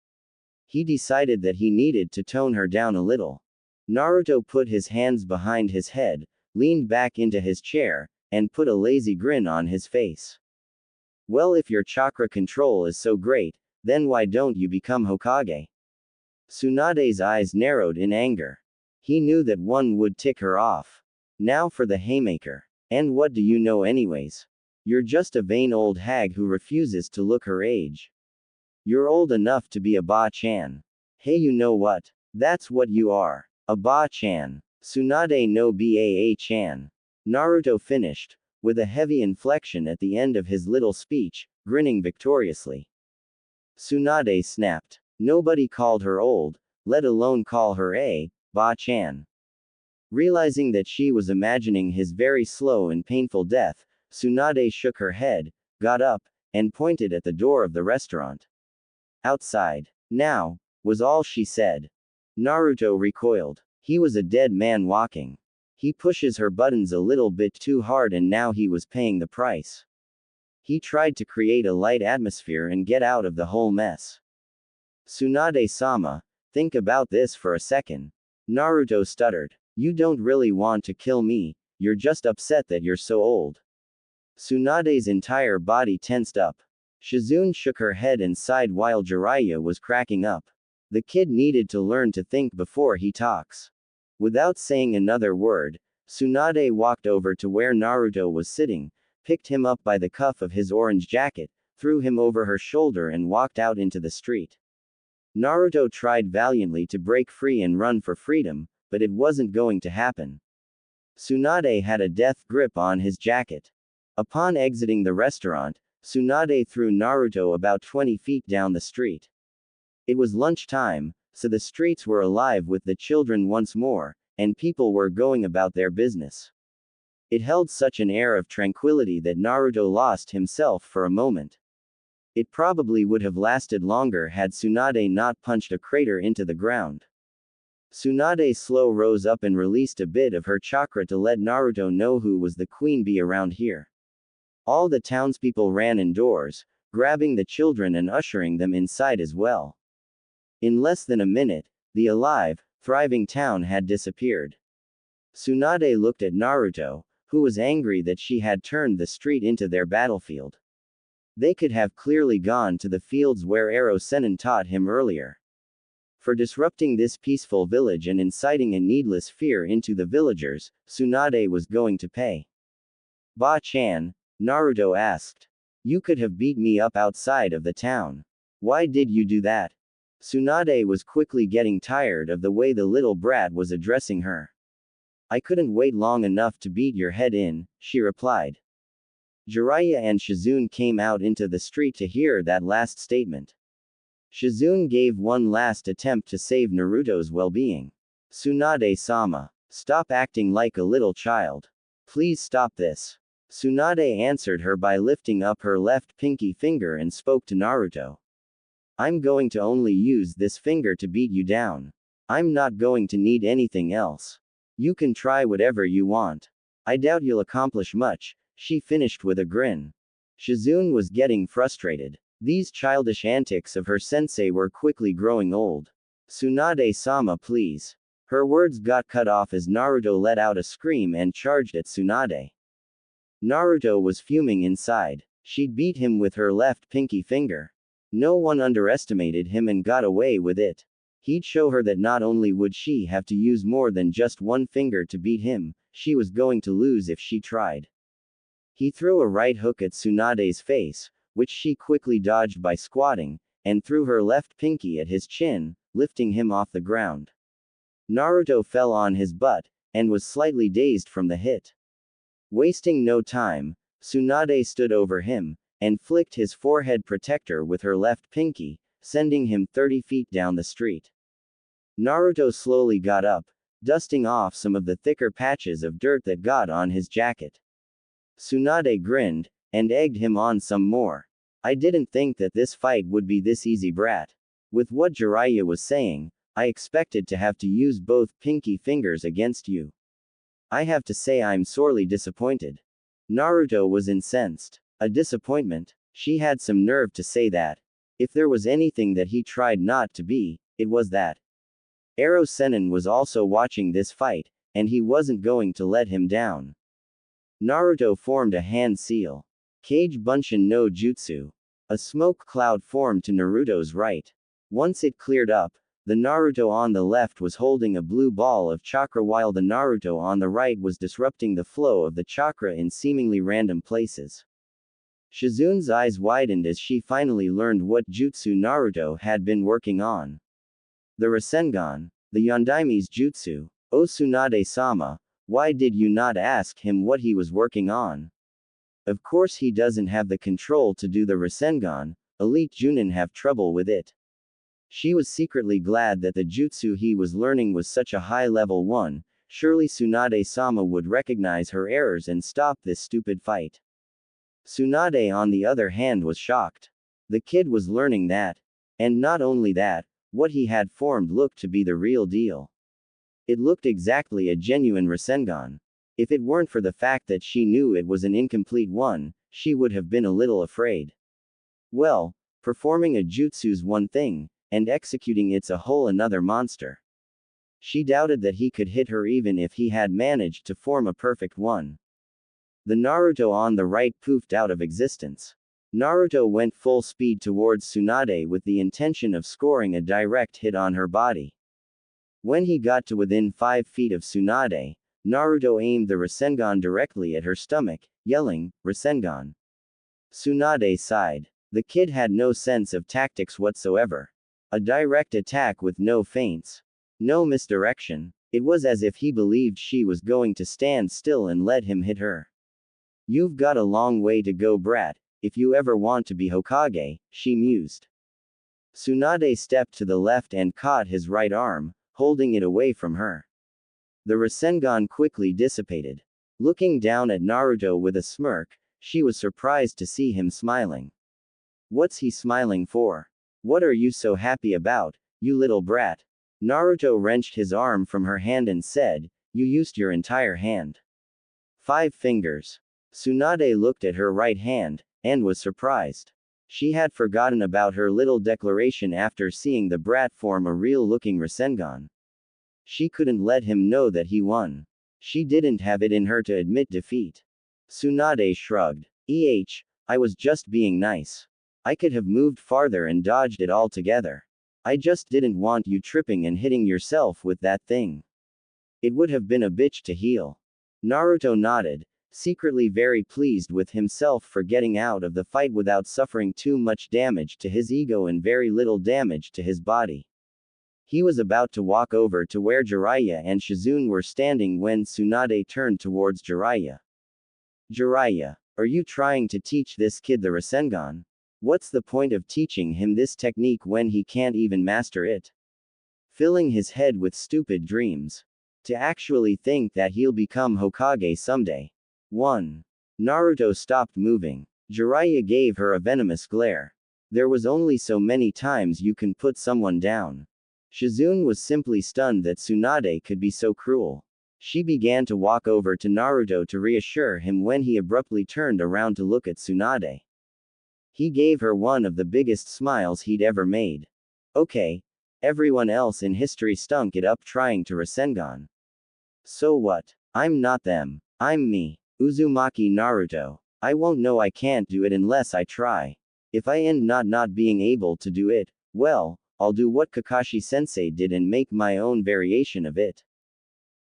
He decided that he needed to tone her down a little. Naruto put his hands behind his head, leaned back into his chair, and put a lazy grin on his face. Well, if your chakra control is so great, then why don't you become Hokage? Tsunade's eyes narrowed in anger. He knew that one would tick her off. Now for the haymaker. And what do you know anyways? You're just a vain old hag who refuses to look her age. You're old enough to be a Ba-chan. Hey, you know what? That's what you are. A Ba-chan. Tsunade no Baa-chan. Naruto finished, with a heavy inflection at the end of his little speech, grinning victoriously. Tsunade snapped. Nobody called her old, let alone call her a Ba-chan. Realizing that she was imagining his very slow and painful death, Tsunade shook her head, got up, and pointed at the door of the restaurant. Outside. Now, was all she said. Naruto recoiled. He was a dead man walking. He pushes her buttons a little bit too hard and now he was paying the price. He tried to create a light atmosphere and get out of the whole mess. Tsunade-sama, think about this for a second. Naruto stuttered. You don't really want to kill me, you're just upset that you're so old. Tsunade's entire body tensed up. Shizune shook her head and sighed while Jiraiya was cracking up. The kid needed to learn to think before he talks. Without saying another word, Tsunade walked over to where Naruto was sitting, picked him up by the cuff of his orange jacket, threw him over her shoulder and walked out into the street. Naruto tried valiantly to break free and run for freedom, but it wasn't going to happen. Tsunade had a death grip on his jacket. Upon exiting the restaurant, Tsunade threw Naruto about 20 feet down the street. It was lunchtime, so the streets were alive with the children once more, and people were going about their business. It held such an air of tranquility that Naruto lost himself for a moment. It probably would have lasted longer had Tsunade not punched a crater into the ground. Tsunade slow rose up and released a bit of her chakra to let Naruto know who was the queen bee around here. All the townspeople ran indoors, grabbing the children and ushering them inside as well. In less than a minute, the alive, thriving town had disappeared. Tsunade looked at Naruto, who was angry that she had turned the street into their battlefield. They could have clearly gone to the fields where Ero Sennin taught him earlier. For disrupting this peaceful village and inciting a needless fear into the villagers, Tsunade was going to pay. Ba-chan, Naruto asked. You could have beat me up outside of the town. Why did you do that? Tsunade was quickly getting tired of the way the little brat was addressing her. I couldn't wait long enough to beat your head in, she replied. Jiraiya and Shizune came out into the street to hear that last statement. Shizune gave one last attempt to save Naruto's well-being. Tsunade-sama. Stop acting like a little child. Please stop this. Tsunade answered her by lifting up her left pinky finger and spoke to Naruto. I'm going to only use this finger to beat you down. I'm not going to need anything else. You can try whatever you want. I doubt you'll accomplish much, she finished with a grin. Shizune was getting frustrated. These childish antics of her sensei were quickly growing old. Tsunade-sama, please. Her words got cut off as Naruto let out a scream and charged at Tsunade. Naruto was fuming inside. She'd beat him with her left pinky finger. No one underestimated him and got away with it. He'd show her that not only would she have to use more than just one finger to beat him, she was going to lose if she tried. He threw a right hook at Tsunade's face, which she quickly dodged by squatting, and threw her left pinky at his chin, lifting him off the ground. Naruto fell on his butt, and was slightly dazed from the hit. Wasting no time, Tsunade stood over him, and flicked his forehead protector with her left pinky, sending him 30 feet down the street. Naruto slowly got up, dusting off some of the thicker patches of dirt that got on his jacket. Tsunade grinned, and egged him on some more. I didn't think that this fight would be this easy, brat. With what Jiraiya was saying, I expected to have to use both pinky fingers against you. I have to say I'm sorely disappointed. Naruto was incensed. A disappointment? She had some nerve to say that. If there was anything that he tried not to be, it was that. Ero Sennin was also watching this fight, and he wasn't going to let him down. Naruto formed a hand seal. Kage Bunshin no Jutsu. A smoke cloud formed to Naruto's right. Once it cleared up, the Naruto on the left was holding a blue ball of chakra while the Naruto on the right was disrupting the flow of the chakra in seemingly random places. Shizune's eyes widened as she finally learned what jutsu Naruto had been working on. The Rasengan, the Yondaime's jutsu. O Tsunade-sama, why did you not ask him what he was working on? Of course he doesn't have the control to do the Rasengan, elite Junin have trouble with it. She was secretly glad that the jutsu he was learning was such a high level one, surely Tsunade-sama would recognize her errors and stop this stupid fight. Tsunade on the other hand was shocked. The kid was learning that. And not only that, what he had formed looked to be the real deal. It looked exactly a genuine Rasengan. If it weren't for the fact that she knew it was an incomplete one, she would have been a little afraid. Well, performing a jutsu's one thing, and executing it's a whole another monster. She doubted that he could hit her even if he had managed to form a perfect one. The Naruto on the right poofed out of existence. Naruto went full speed towards Tsunade with the intention of scoring a direct hit on her body. When he got to within 5 feet of Tsunade, Naruto aimed the Rasengan directly at her stomach, yelling, "Rasengan." Tsunade sighed. The kid had no sense of tactics whatsoever. A direct attack with no feints. No misdirection. It was as if he believed she was going to stand still and let him hit her. You've got a long way to go, brat, if you ever want to be Hokage, she mused. Tsunade stepped to the left and caught his right arm, holding it away from her. The Rasengan quickly dissipated. Looking down at Naruto with a smirk, she was surprised to see him smiling. What's he smiling for? What are you so happy about, you little brat? Naruto wrenched his arm from her hand and said, "You used your entire hand." 5 fingers. Tsunade looked at her right hand, and was surprised. She had forgotten about her little declaration after seeing the brat form a real-looking Rasengan. She couldn't let him know that he won. She didn't have it in her to admit defeat. Tsunade shrugged. I was just being nice. I could have moved farther and dodged it altogether. I just didn't want you tripping and hitting yourself with that thing. It would have been a bitch to heal. Naruto nodded, secretly very pleased with himself for getting out of the fight without suffering too much damage to his ego and very little damage to his body. He was about to walk over to where Jiraiya and Shizune were standing when Tsunade turned towards Jiraiya. Jiraiya, are you trying to teach this kid the Rasengan? What's the point of teaching him this technique when he can't even master it? Filling his head with stupid dreams. To actually think that he'll become Hokage someday. 1. Naruto stopped moving. Jiraiya gave her a venomous glare. There was only so many times you can put someone down. Shizune was simply stunned that Tsunade could be so cruel. She began to walk over to Naruto to reassure him when he abruptly turned around to look at Tsunade. He gave her one of the biggest smiles he'd ever made. Okay. Everyone else in history stunk it up trying to Rasengan. So what? I'm not them. I'm me. Uzumaki Naruto. I won't know I can't do it unless I try. If I end not being able to do it, well, I'll do what Kakashi-sensei did and make my own variation of it.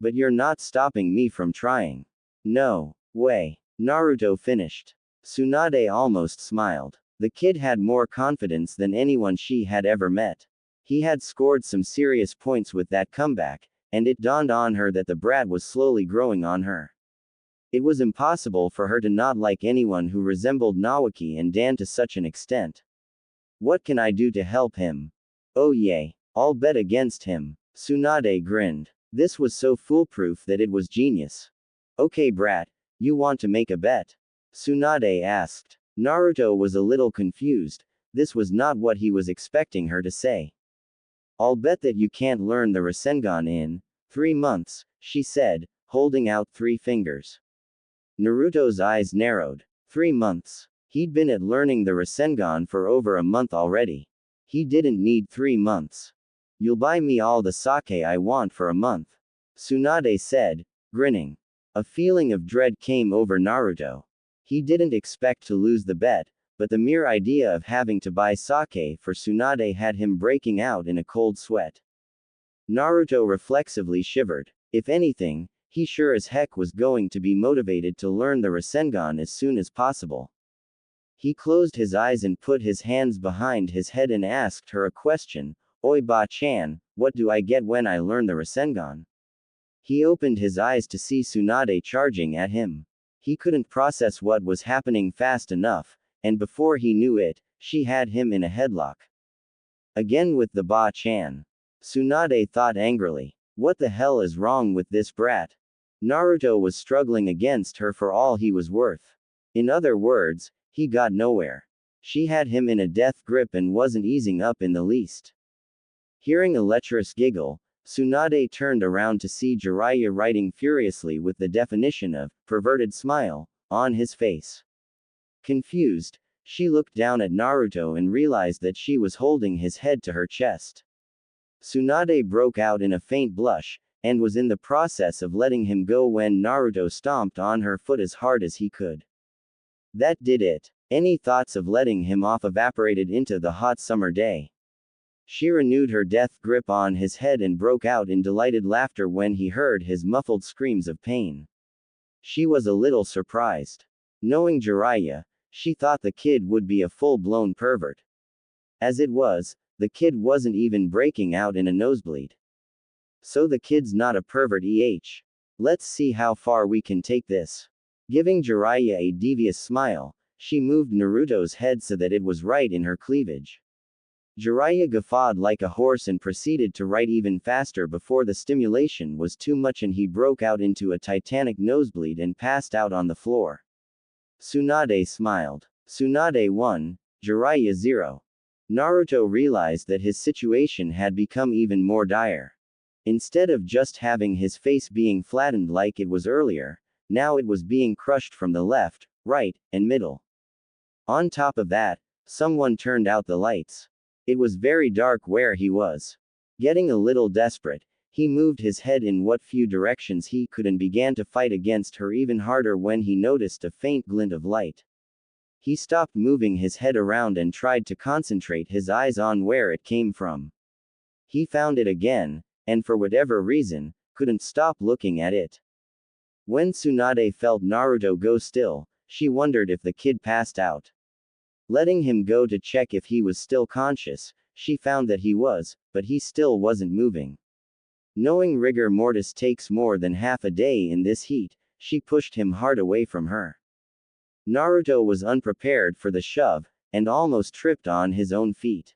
But you're not stopping me from trying. No way. Naruto finished. Tsunade almost smiled. The kid had more confidence than anyone she had ever met. He had scored some serious points with that comeback, and it dawned on her that the brat was slowly growing on her. It was impossible for her to not like anyone who resembled Nawaki and Dan to such an extent. What can I do to help him? Oh yay. I'll bet against him. Tsunade grinned. This was so foolproof that it was genius. Okay brat, you want to make a bet? Tsunade asked. Naruto was a little confused. This was not what he was expecting her to say. I'll bet that you can't learn the Rasengan in 3 months, she said, holding out 3 fingers. Naruto's eyes narrowed. 3 months. He'd been at learning the Rasengan for over a month already. He didn't need 3 months. You'll buy me all the sake I want for a month. Tsunade said, grinning. A feeling of dread came over Naruto. He didn't expect to lose the bet, but the mere idea of having to buy sake for Tsunade had him breaking out in a cold sweat. Naruto reflexively shivered. If anything, he sure as heck was going to be motivated to learn the Rasengan as soon as possible. He closed his eyes and put his hands behind his head and asked her a question. Oi ba-chan, what do I get when I learn the Rasengan? He opened his eyes to see Tsunade charging at him. He couldn't process what was happening fast enough, and before he knew it, she had him in a headlock. Again with the ba-chan. Tsunade thought angrily. What the hell is wrong with this brat? Naruto was struggling against her for all he was worth. In other words, he got nowhere. She had him in a death grip and wasn't easing up in the least. Hearing a lecherous giggle, Tsunade turned around to see Jiraiya writing furiously with the definition of perverted smile on his face. Confused, she looked down at Naruto and realized that she was holding his head to her chest. Tsunade broke out in a faint blush, and was in the process of letting him go when Naruto stomped on her foot as hard as he could. That did it. Any thoughts of letting him off evaporated into the hot summer day. She renewed her death grip on his head and broke out in delighted laughter when he heard his muffled screams of pain. She was a little surprised. Knowing Jiraiya, she thought the kid would be a full-blown pervert. As it was, the kid wasn't even breaking out in a nosebleed. So the kid's not a pervert Let's see how far we can take this. Giving Jiraiya a devious smile, she moved Naruto's head so that it was right in her cleavage. Jiraiya guffawed like a horse and proceeded to write even faster before the stimulation was too much and he broke out into a titanic nosebleed and passed out on the floor. Tsunade smiled. Tsunade 1, Jiraiya 0. Naruto realized that his situation had become even more dire. Instead of just having his face being flattened like it was earlier, now it was being crushed from the left, right, and middle. On top of that, someone turned out the lights. It was very dark where he was. Getting a little desperate, he moved his head in what few directions he could and began to fight against her even harder when he noticed a faint glint of light. He stopped moving his head around and tried to concentrate his eyes on where it came from. He found it again, and for whatever reason, couldn't stop looking at it. When Tsunade felt Naruto go still, she wondered if the kid passed out. Letting him go to check if he was still conscious, she found that he was, but he still wasn't moving. Knowing rigor mortis takes more than half a day in this heat, she pushed him hard away from her. Naruto was unprepared for the shove, and almost tripped on his own feet.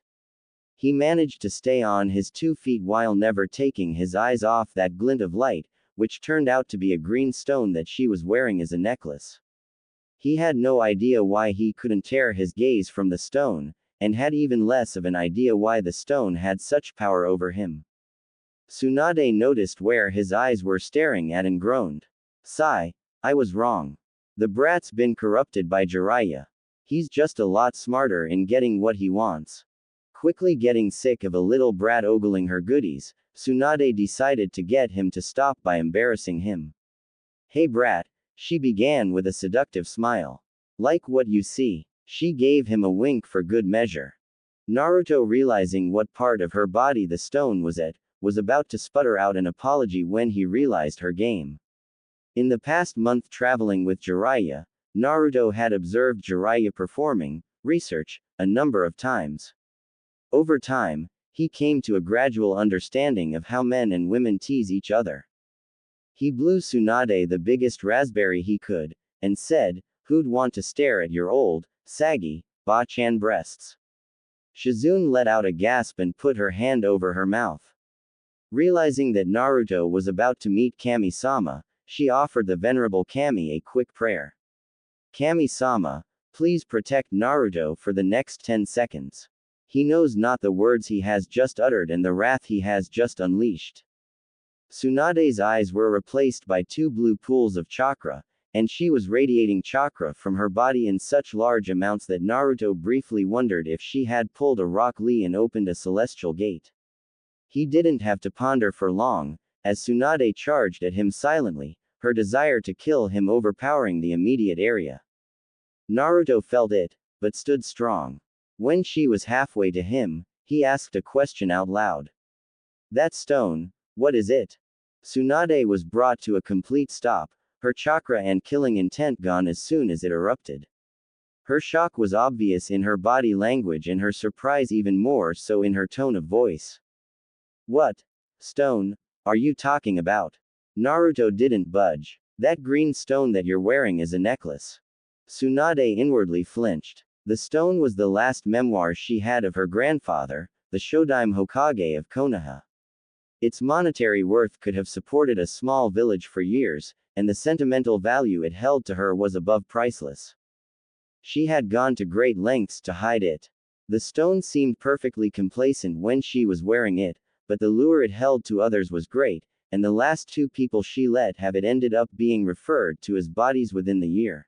He managed to stay on his 2 feet while never taking his eyes off that glint of light, which turned out to be a green stone that she was wearing as a necklace. He had no idea why he couldn't tear his gaze from the stone, and had even less of an idea why the stone had such power over him. Tsunade noticed where his eyes were staring at and groaned. Sigh, I was wrong. The brat's been corrupted by Jiraiya. He's just a lot smarter in getting what he wants. Quickly getting sick of a little brat ogling her goodies, Tsunade decided to get him to stop by embarrassing him. Hey brat, she began with a seductive smile. Like what you see. She gave him a wink for good measure. Naruto, realizing what part of her body the stone was at, was about to sputter out an apology when he realized her game. In the past month traveling with Jiraiya, Naruto had observed Jiraiya performing research a number of times. Over time, he came to a gradual understanding of how men and women tease each other. He blew Tsunade the biggest raspberry he could, and said, "Who'd want to stare at your old, saggy, ba-chan breasts?" Shizune let out a gasp and put her hand over her mouth. Realizing that Naruto was about to meet Kami-sama, she offered the venerable Kami a quick prayer. Kami-sama, please protect Naruto for the next 10 seconds. He knows not the words he has just uttered and the wrath he has just unleashed. Tsunade's eyes were replaced by 2 blue pools of chakra, and she was radiating chakra from her body in such large amounts that Naruto briefly wondered if she had pulled a Rock Lee and opened a celestial gate. He didn't have to ponder for long, as Tsunade charged at him silently, her desire to kill him overpowering the immediate area. Naruto felt it, but stood strong. When she was halfway to him, he asked a question out loud. That stone, what is it? Tsunade was brought to a complete stop, her chakra and killing intent gone as soon as it erupted. Her shock was obvious in her body language and her surprise even more so in her tone of voice. What stone are you talking about? Naruto didn't budge. That green stone that you're wearing is a necklace. Tsunade inwardly flinched. The stone was the last memoir she had of her grandfather, the Shodaime Hokage of Konoha. Its monetary worth could have supported a small village for years, and the sentimental value it held to her was above priceless. She had gone to great lengths to hide it. The stone seemed perfectly complacent when she was wearing it, but the lure it held to others was great, and the last 2 people she let have it ended up being referred to as bodies within the year.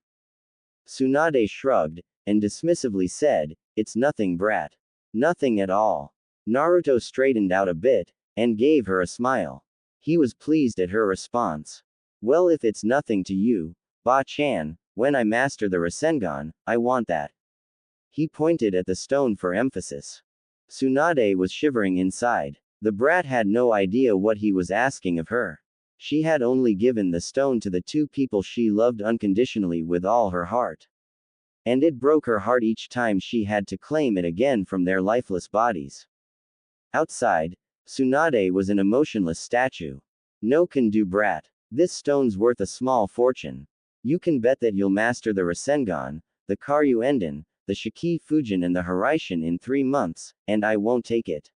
Tsunade shrugged, and dismissively said, "It's nothing, brat. Nothing at all." Naruto straightened out a bit, and gave her a smile. He was pleased at her response. Well, if it's nothing to you, Ba-chan, when I master the Rasengan, I want that. He pointed at the stone for emphasis. Tsunade was shivering inside. The brat had no idea what he was asking of her. She had only given the stone to the 2 people she loved unconditionally with all her heart. And it broke her heart each time she had to claim it again from their lifeless bodies. Outside, Tsunade was an emotionless statue. No can do, brat. This stone's worth a small fortune. You can bet that you'll master the Rasengan, the Karyuenden, the Shiki Fujin and the Haraishin in 3 months, and I won't take it.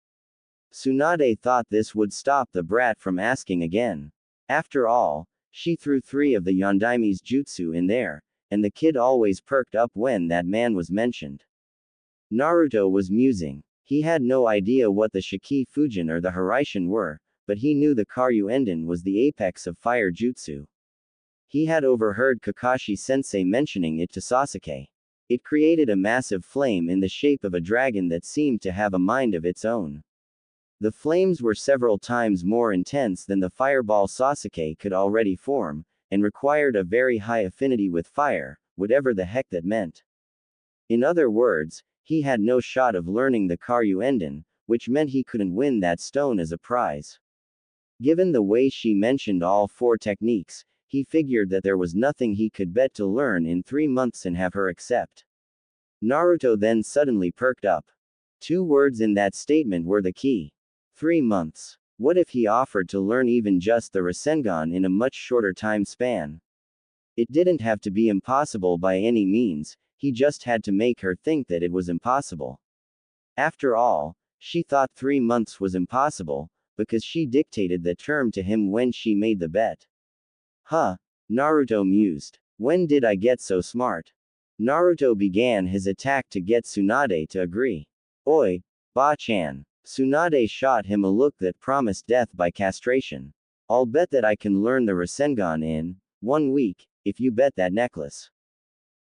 Tsunade thought this would stop the brat from asking again. After all, she threw 3 of the Yondaime's jutsu in there, and the kid always perked up when that man was mentioned. Naruto was musing. He had no idea what the Shiki Fujin or the Haraishin were, but he knew the Karyuenden was the apex of fire jutsu. He had overheard Kakashi-sensei mentioning it to Sasuke. It created a massive flame in the shape of a dragon that seemed to have a mind of its own. The flames were several times more intense than the fireball Sasuke could already form, and required a very high affinity with fire, whatever the heck that meant. In other words, he had no shot of learning the Karyuenden, which meant he couldn't win that stone as a prize. Given the way she mentioned all 4 techniques, he figured that there was nothing he could bet to learn in 3 months and have her accept. Naruto then suddenly perked up. 2 words in that statement were the key. 3 months. What if he offered to learn even just the Rasengan in a much shorter time span? It didn't have to be impossible by any means, he just had to make her think that it was impossible. After all, She thought 3 months was impossible, because she dictated the term to him when she made the bet. Huh, Naruto mused. When did I get so smart? Naruto began his attack to get Tsunade to agree. Oi, Ba-chan. Tsunade shot him a look that promised death by castration. I'll bet that I can learn the Rasengan in 1 week, if you bet that necklace.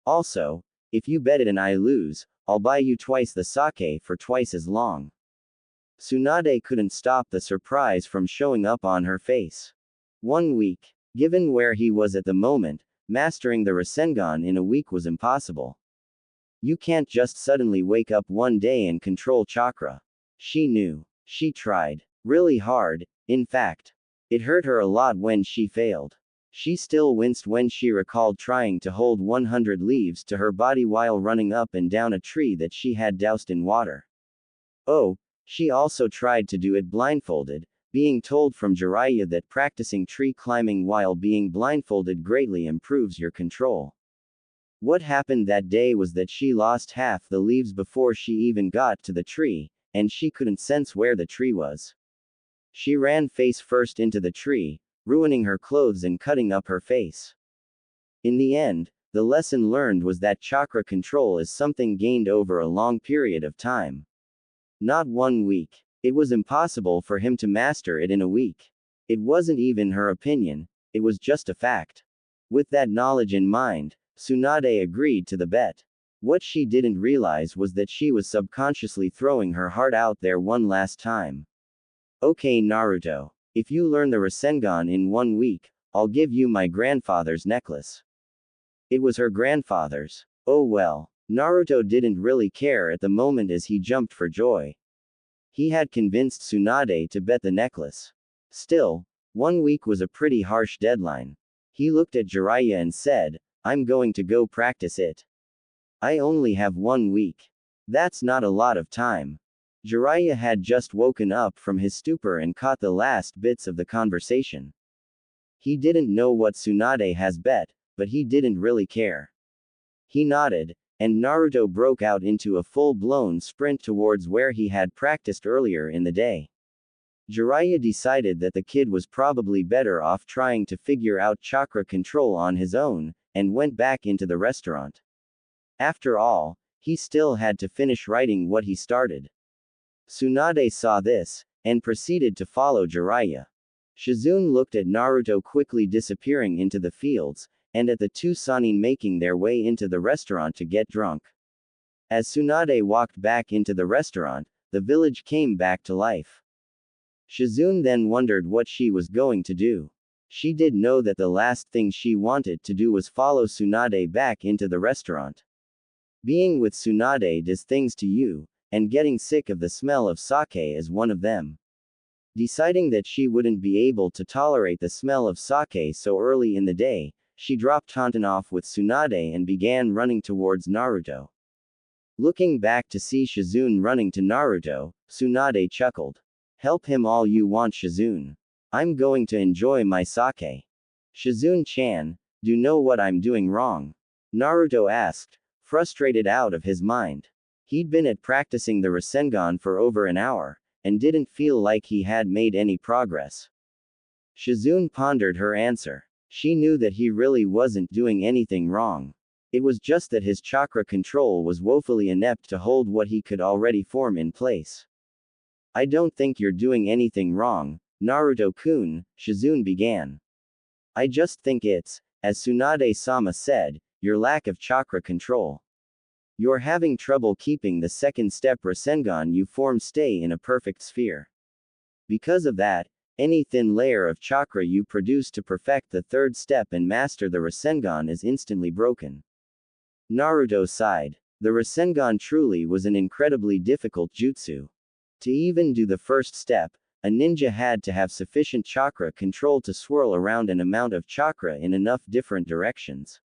Also, if you bet it and I lose, I'll buy you twice the sake for twice as long. Tsunade couldn't stop the surprise from showing up on her face. 1 week. Given where he was at the moment, mastering the Rasengan in a week was impossible. You can't just suddenly wake up one day and control chakra. She knew. She tried. Really hard, in fact. It hurt her a lot when she failed. She still winced when she recalled trying to hold 100 leaves to her body while running up and down a tree that she had doused in water. Oh, she also tried to do it blindfolded, being told from Jiraiya that practicing tree climbing while being blindfolded greatly improves your control. What happened that day was that she lost half the leaves before she even got to the tree, and she couldn't sense where the tree was. She ran face first into the tree, ruining her clothes and cutting up her face. In the end, the lesson learned was that chakra control is something gained over a long period of time. Not 1 week. It was impossible for him to master it in a week. It wasn't even her opinion, it was just a fact. With that knowledge in mind, Tsunade agreed to the bet. What she didn't realize was that she was subconsciously throwing her heart out there one last time. Okay, Naruto. If you learn the Rasengan in 1 week, I'll give you my grandfather's necklace. It was her grandfather's. Oh well. Naruto didn't really care at the moment as he jumped for joy. He had convinced Tsunade to bet the necklace. Still, 1 week was a pretty harsh deadline. He looked at Jiraiya and said, I'm going to go practice it. I only have 1 week. That's not a lot of time. Jiraiya had just woken up from his stupor and caught the last bits of the conversation. He didn't know what Tsunade has bet, but he didn't really care. He nodded, and Naruto broke out into a full-blown sprint towards where he had practiced earlier in the day. Jiraiya decided that the kid was probably better off trying to figure out chakra control on his own, and went back into the restaurant. After all, he still had to finish writing what he started. Tsunade saw this, and proceeded to follow Jiraiya. Shizune looked at Naruto quickly disappearing into the fields, and at the two Sannin making their way into the restaurant to get drunk. As Tsunade walked back into the restaurant, the village came back to life. Shizune then wondered what she was going to do. She did know that the last thing she wanted to do was follow Tsunade back into the restaurant. Being with Tsunade does things to you, and getting sick of the smell of sake is one of them. Deciding that she wouldn't be able to tolerate the smell of sake so early in the day, she dropped Taunton off with Tsunade and began running towards Naruto. Looking back to see Shizune running to Naruto, Tsunade chuckled. Help him all you want, Shizune. I'm going to enjoy my sake. Shizune-chan, do you know what I'm doing wrong? Naruto asked, frustrated out of his mind. He'd been at practicing the Rasengan for over an hour, and didn't feel like he had made any progress. Shizune pondered her answer. She knew that he really wasn't doing anything wrong. It was just that his chakra control was woefully inept to hold what he could already form in place. I don't think you're doing anything wrong, Naruto-kun, Shizune began. I just think it's, as Tsunade-sama said, your lack of chakra control. You're having trouble keeping the second step Rasengan you form stay in a perfect sphere. Because of that, any thin layer of chakra you produce to perfect the third step and master the Rasengan is instantly broken. Naruto sighed. The Rasengan truly was an incredibly difficult jutsu. To even do the first step, a ninja had to have sufficient chakra control to swirl around an amount of chakra in enough different directions,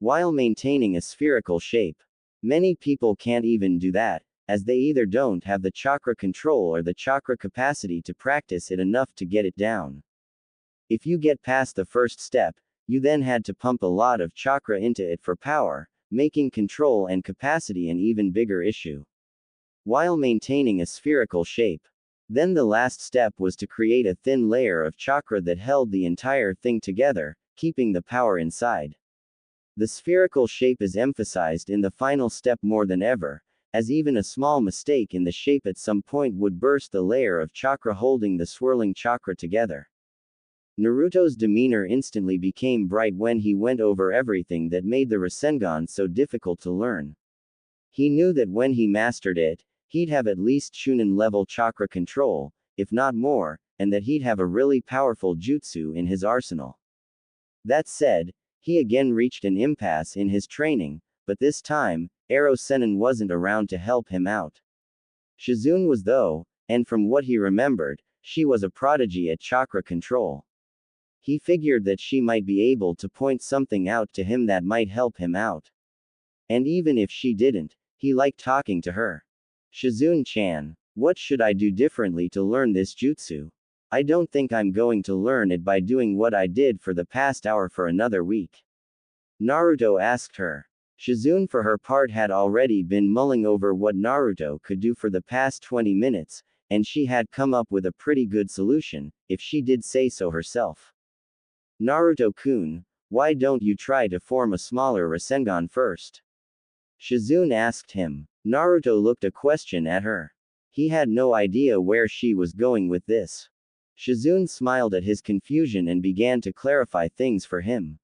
while maintaining a spherical shape. Many people can't even do that, as they either don't have the chakra control or the chakra capacity to practice it enough to get it down. If you get past the first step, you then had to pump a lot of chakra into it for power, making control and capacity an even bigger issue. while maintaining a spherical shape. Then the last step was to create a thin layer of chakra that held the entire thing together, keeping the power inside. The spherical shape is emphasized in the final step more than ever, as even a small mistake in the shape at some point would burst the layer of chakra holding the swirling chakra together. Naruto's demeanor instantly became bright when he went over everything that made the Rasengan so difficult to learn. He knew that when he mastered it, he'd have at least Chunin-level chakra control, if not more, and that he'd have a really powerful jutsu in his arsenal. That said, he again reached an impasse in his training, but this time, Ero Sennin wasn't around to help him out. Shizune was though, and from what he remembered, she was a prodigy at chakra control. He figured that she might be able to point something out to him that might help him out. And even if she didn't, he liked talking to her. Shizune-chan, what should I do differently to learn this jutsu? I don't think I'm going to learn it by doing what I did for the past hour for another week. Naruto asked her. Shizune for her part had already been mulling over what Naruto could do for the past 20 minutes, and she had come up with a pretty good solution, if she did say so herself. Naruto-kun, why don't you try to form a smaller Rasengan first? Shizune asked him. Naruto looked a question at her. He had no idea where she was going with this. Shizune smiled at his confusion and began to clarify things for him.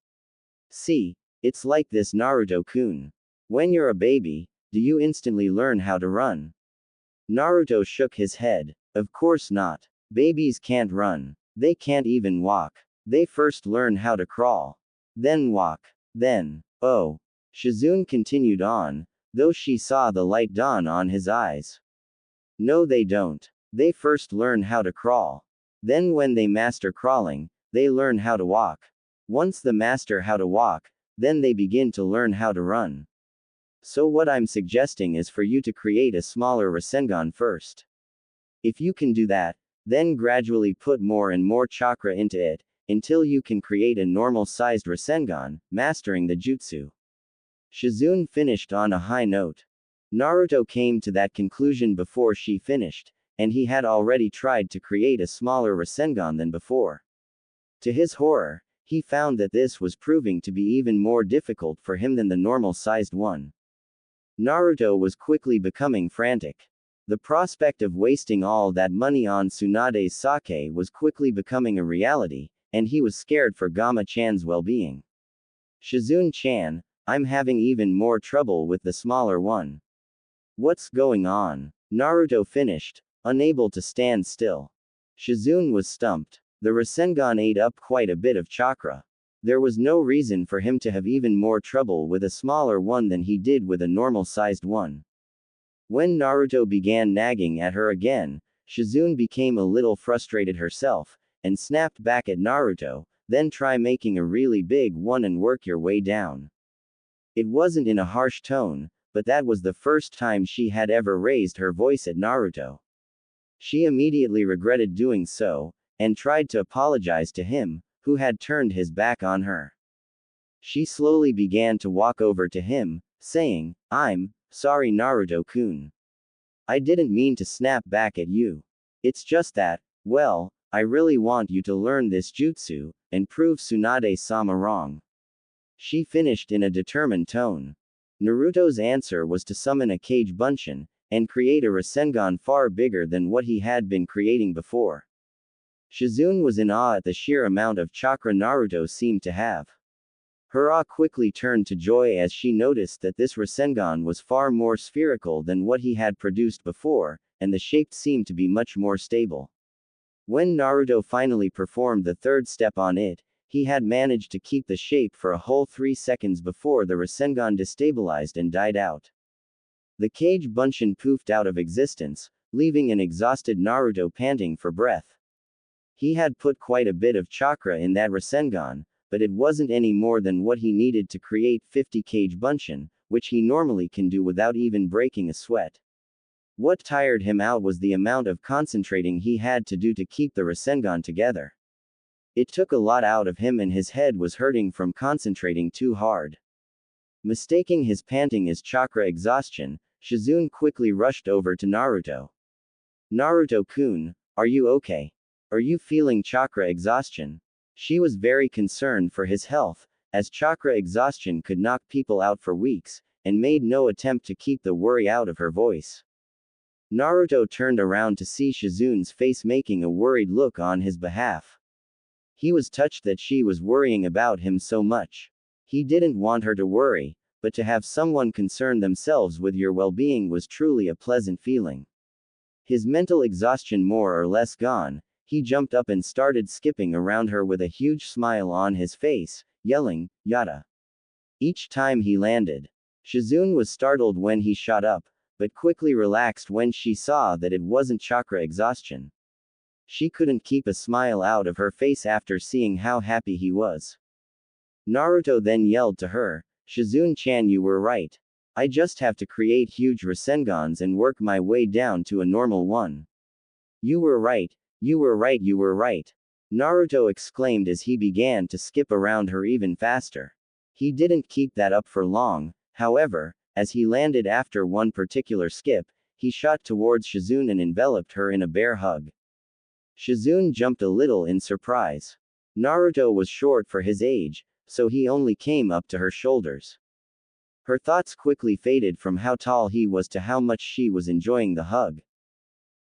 See, it's like this Naruto-kun. When you're a baby, do you instantly learn how to run? Naruto shook his head. Of course not. Babies can't run. They can't even walk. They first learn how to crawl. Then walk. Then, oh. Shizune continued on, though she saw the light dawn on his eyes. No, they don't. They first learn how to crawl. Then when they master crawling, they learn how to walk. Once they master how to walk, then they begin to learn how to run. So what I'm suggesting is for you to create a smaller Rasengan first. If you can do that, then gradually put more and more chakra into it, until you can create a normal-sized Rasengan, mastering the jutsu. Shizune finished on a high note. Naruto came to that conclusion before she finished, and he had already tried to create a smaller Rasengan than before. To his horror, he found that this was proving to be even more difficult for him than the normal-sized one. Naruto was quickly becoming frantic. The prospect of wasting all that money on Tsunade's sake was quickly becoming a reality, and he was scared for Gama-chan's well-being. Shizune-chan, I'm having even more trouble with the smaller one. What's going on? Naruto finished, unable to stand still. Shizune was stumped. The Rasengan ate up quite a bit of chakra. There was no reason for him to have even more trouble with a smaller one than he did with a normal-sized one. When Naruto began nagging at her again, Shizune became a little frustrated herself, and snapped back at Naruto, then try making a really big one and work your way down. It wasn't in a harsh tone, but that was the first time she had ever raised her voice at Naruto. She immediately regretted doing so, and tried to apologize to him, who had turned his back on her. She slowly began to walk over to him, saying, I'm sorry Naruto-kun. I didn't mean to snap back at you. It's just that, well, I really want you to learn this jutsu, and prove Tsunade-sama wrong. She finished in a determined tone. Naruto's answer was to summon a Kage Bunshin, and create a Rasengan far bigger than what he had been creating before. Shizune was in awe at the sheer amount of chakra Naruto seemed to have. Her awe quickly turned to joy as she noticed that this Rasengan was far more spherical than what he had produced before, and the shape seemed to be much more stable. When Naruto finally performed the third step on it, he had managed to keep the shape for a whole 3 seconds before the Rasengan destabilized and died out. The Kage Bunshin poofed out of existence, leaving an exhausted Naruto panting for breath. He had put quite a bit of chakra in that Rasengan, but it wasn't any more than what he needed to create 50 Kage Bunshin, which he normally can do without even breaking a sweat. What tired him out was the amount of concentrating he had to do to keep the Rasengan together. It took a lot out of him and his head was hurting from concentrating too hard. Mistaking his panting as chakra exhaustion, Shizune quickly rushed over to Naruto. Naruto-kun, are you okay? Are you feeling chakra exhaustion? She was very concerned for his health, as chakra exhaustion could knock people out for weeks, and made no attempt to keep the worry out of her voice. Naruto turned around to see Shizune's face, making a worried look on his behalf. He was touched that she was worrying about him so much. He didn't want her to worry, but to have someone concern themselves with your well-being was truly a pleasant feeling. His mental exhaustion more or less gone, he jumped up and started skipping around her with a huge smile on his face, yelling, "Yada!" each time he landed. Shizune was startled when he shot up, but quickly relaxed when she saw that it wasn't chakra exhaustion. She couldn't keep a smile out of her face after seeing how happy he was. Naruto then yelled to her, "Shizune-chan, you were right. I just have to create huge Rasengans and work my way down to a normal one." "You were right, you were right, you were right," Naruto exclaimed as he began to skip around her even faster. He didn't keep that up for long, however, as he landed after one particular skip, he shot towards Shizune and enveloped her in a bear hug. Shizune jumped a little in surprise. Naruto was short for his age, so he only came up to her shoulders. Her thoughts quickly faded from how tall he was to how much she was enjoying the hug.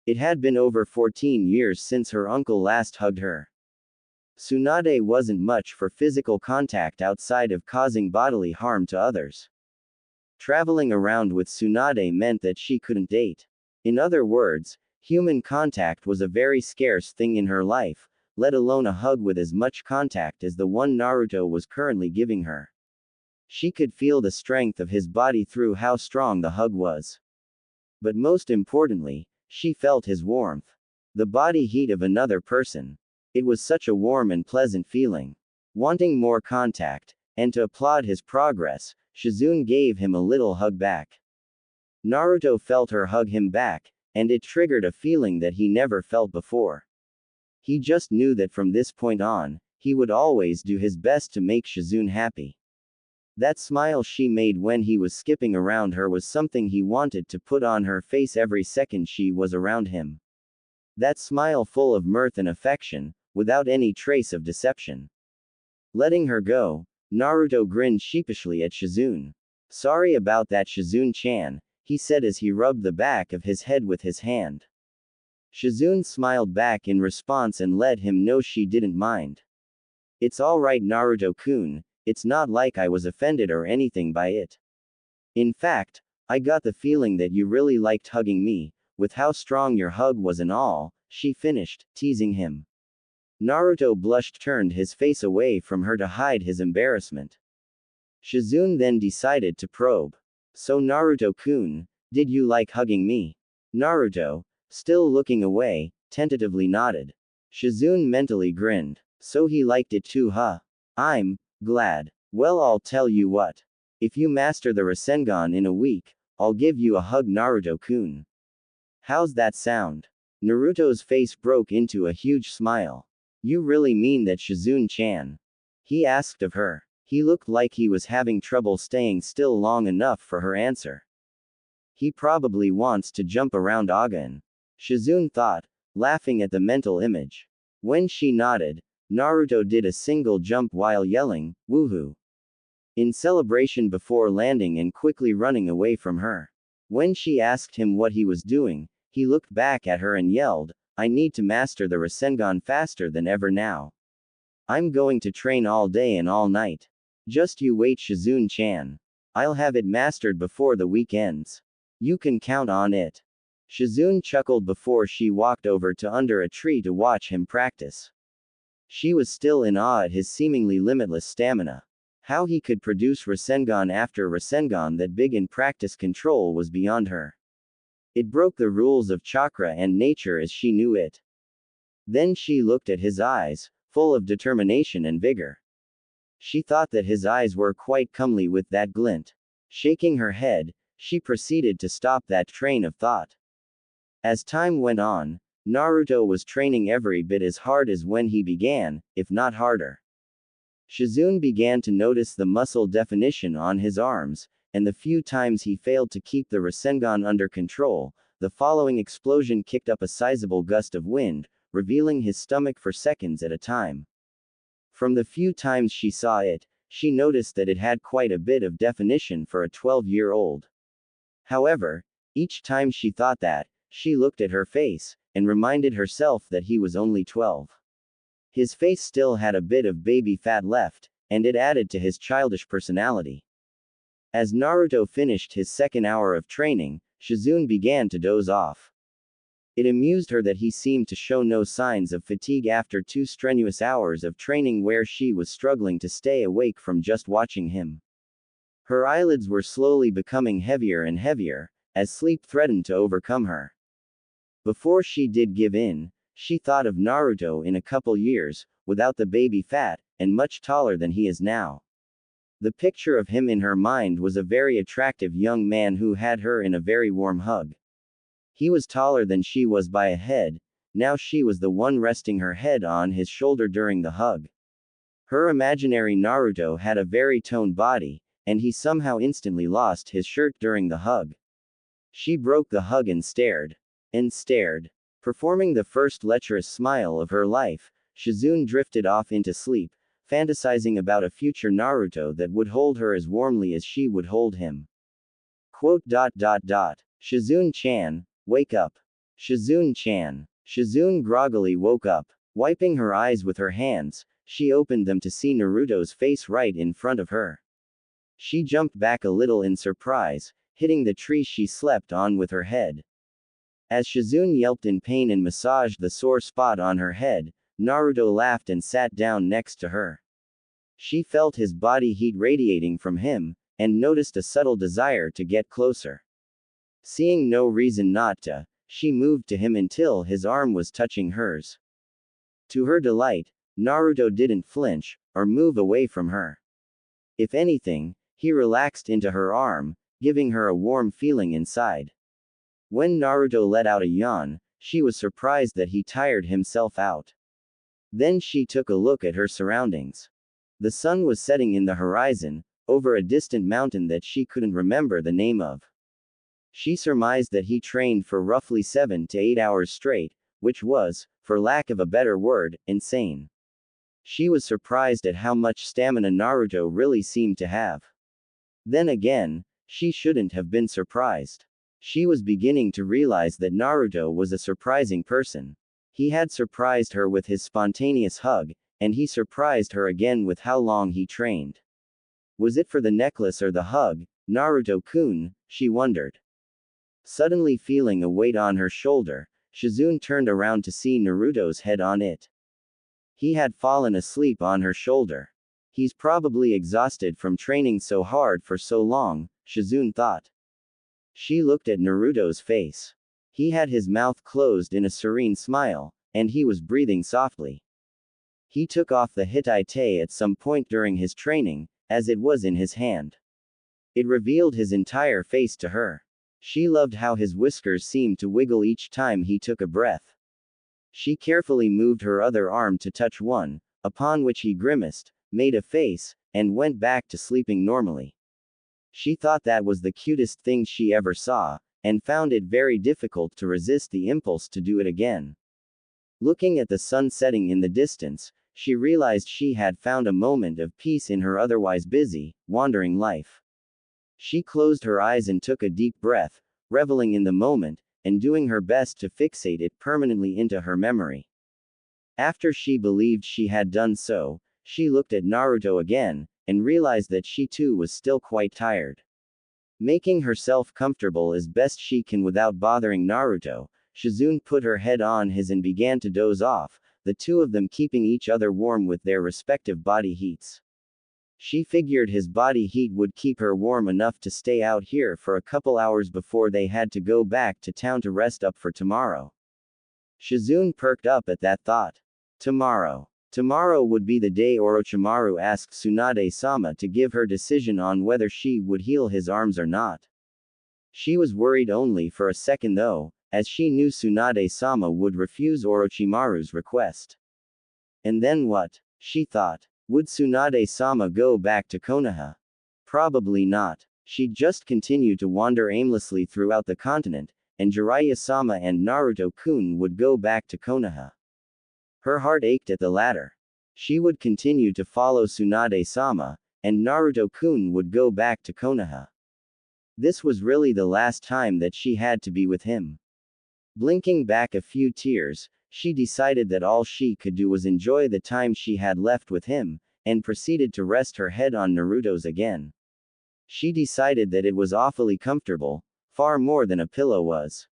It had been over 14 years since her uncle last hugged her. Tsunade wasn't much for physical contact outside of causing bodily harm to others. Traveling around with Tsunade meant that she couldn't date. In other words, human contact was a very scarce thing in her life, let alone a hug with as much contact as the one Naruto was currently giving her. She could feel the strength of his body through how strong the hug was. But most importantly, she felt his warmth. The body heat of another person. It was such a warm and pleasant feeling. Wanting more contact, and to applaud his progress, Shizune gave him a little hug back. Naruto felt her hug him back, and it triggered a feeling that he never felt before. He just knew that from this point on, he would always do his best to make Shizune happy. That smile she made when he was skipping around her was something he wanted to put on her face every second she was around him. That smile full of mirth and affection, without any trace of deception. Letting her go, Naruto grinned sheepishly at Shizune. "Sorry about that, Shizune-chan," he said as he rubbed the back of his head with his hand. Shizune smiled back in response and let him know she didn't mind. "It's alright, Naruto-kun, it's not like I was offended or anything by it. In fact, I got the feeling that you really liked hugging me, with how strong your hug was and all," she finished, teasing him. Naruto blushed, turned his face away from her to hide his embarrassment. Shizune then decided to probe. "So Naruto-kun, did you like hugging me?" Naruto, still looking away, tentatively nodded. Shizune mentally grinned. "So he liked it too, huh? I'm glad. Well, I'll tell you what. If you master the Rasengan in a week, I'll give you a hug, Naruto-kun. How's that sound?" Naruto's face broke into a huge smile. "You really mean that, Shizune-chan?" he asked of her. He looked like he was having trouble staying still long enough for her answer. He probably wants to jump around again, Shizune thought, laughing at the mental image. When she nodded, Naruto did a single jump while yelling, "Woohoo!" in celebration before landing and quickly running away from her. When she asked him what he was doing, he looked back at her and yelled, "I need to master the Rasengan faster than ever now. I'm going to train all day and all night. Just you wait, Shizune-chan. I'll have it mastered before the week ends. You can count on it." Shizune chuckled before she walked over to under a tree to watch him practice. She was still in awe at his seemingly limitless stamina. How he could produce Rasengan after Rasengan that big in practice control was beyond her. It broke the rules of chakra and nature as she knew it. Then she looked at his eyes, full of determination and vigor. She thought that his eyes were quite comely with that glint. Shaking her head, she proceeded to stop that train of thought. As time went on, Naruto was training every bit as hard as when he began, if not harder. Shizune began to notice the muscle definition on his arms, and the few times he failed to keep the Rasengan under control, the following explosion kicked up a sizable gust of wind, revealing his stomach for seconds at a time. From the few times she saw it, she noticed that it had quite a bit of definition for a 12-year-old. However, each time she thought that, she looked at her face, and reminded herself that he was only 12. His face still had a bit of baby fat left, and it added to his childish personality. As Naruto finished his second hour of training, Shizune began to doze off. It amused her that he seemed to show no signs of fatigue after 2 strenuous hours of training where she was struggling to stay awake from just watching him. Her eyelids were slowly becoming heavier and heavier, as sleep threatened to overcome her. Before she did give in, she thought of Naruto in a couple years, without the baby fat, and much taller than he is now. The picture of him in her mind was a very attractive young man who had her in a very warm hug. He was taller than she was by a head, now she was the one resting her head on his shoulder during the hug. Her imaginary Naruto had a very toned body, and he somehow instantly lost his shirt during the hug. She broke the hug and stared. Performing the first lecherous smile of her life, Shizune drifted off into sleep, fantasizing about a future Naruto that would hold her as warmly as she would hold him. Shizune-chan, wake up. Shizune-chan. Shizune groggily woke up. Wiping her eyes with her hands, she opened them to see Naruto's face right in front of her. She jumped back a little in surprise, hitting the tree she slept on with her head. As Shizune yelped in pain and massaged the sore spot on her head, Naruto laughed and sat down next to her. She felt his body heat radiating from him, and noticed a subtle desire to get closer. Seeing no reason not to, she moved to him until his arm was touching hers. To her delight, Naruto didn't flinch, or move away from her. If anything, he relaxed into her arm, giving her a warm feeling inside. When Naruto let out a yawn, she was surprised that he tired himself out. Then she took a look at her surroundings. The sun was setting in the horizon, over a distant mountain that she couldn't remember the name of. She surmised that he trained for roughly 7 to 8 hours straight, which was, for lack of a better word, insane. She was surprised at how much stamina Naruto really seemed to have. Then again, she shouldn't have been surprised. She was beginning to realize that Naruto was a surprising person. He had surprised her with his spontaneous hug, and he surprised her again with how long he trained. Was it for the necklace or the hug, Naruto-kun, she wondered. Suddenly feeling a weight on her shoulder, Shizune turned around to see Naruto's head on it. He had fallen asleep on her shoulder. He's probably exhausted from training so hard for so long, Shizune thought. She looked at Naruto's face. He had his mouth closed in a serene smile, and he was breathing softly. He took off the Hittite at some point during his training, as it was in his hand. It revealed his entire face to her. She loved how his whiskers seemed to wiggle each time he took a breath. She carefully moved her other arm to touch one, upon which he grimaced, made a face, and went back to sleeping normally. She thought that was the cutest thing she ever saw, and found it very difficult to resist the impulse to do it again. Looking at the sun setting in the distance, she realized she had found a moment of peace in her otherwise busy, wandering life. She closed her eyes and took a deep breath, reveling in the moment, and doing her best to fixate it permanently into her memory. After she believed she had done so, she looked at Naruto again, and realized that she too was still quite tired. Making herself comfortable as best she can without bothering Naruto, Shizune put her head on his and began to doze off, the two of them keeping each other warm with their respective body heats. She figured his body heat would keep her warm enough to stay out here for a couple hours before they had to go back to town to rest up for tomorrow. Shizune perked up at that thought. Tomorrow would be the day Orochimaru asked Tsunade-sama to give her decision on whether she would heal his arms or not. She was worried only for a second though, as she knew Tsunade-sama would refuse Orochimaru's request. And then what? She thought. Would Tsunade-sama go back to Konoha? Probably not. She'd just continue to wander aimlessly throughout the continent, and Jiraiya-sama and Naruto-kun would go back to Konoha. Her heart ached at the latter. She would continue to follow Tsunade-sama, and Naruto-kun would go back to Konoha. This was really the last time that she had to be with him. Blinking back a few tears, she decided that all she could do was enjoy the time she had left with him, and proceeded to rest her head on Naruto's again. She decided that it was awfully comfortable, far more than a pillow was.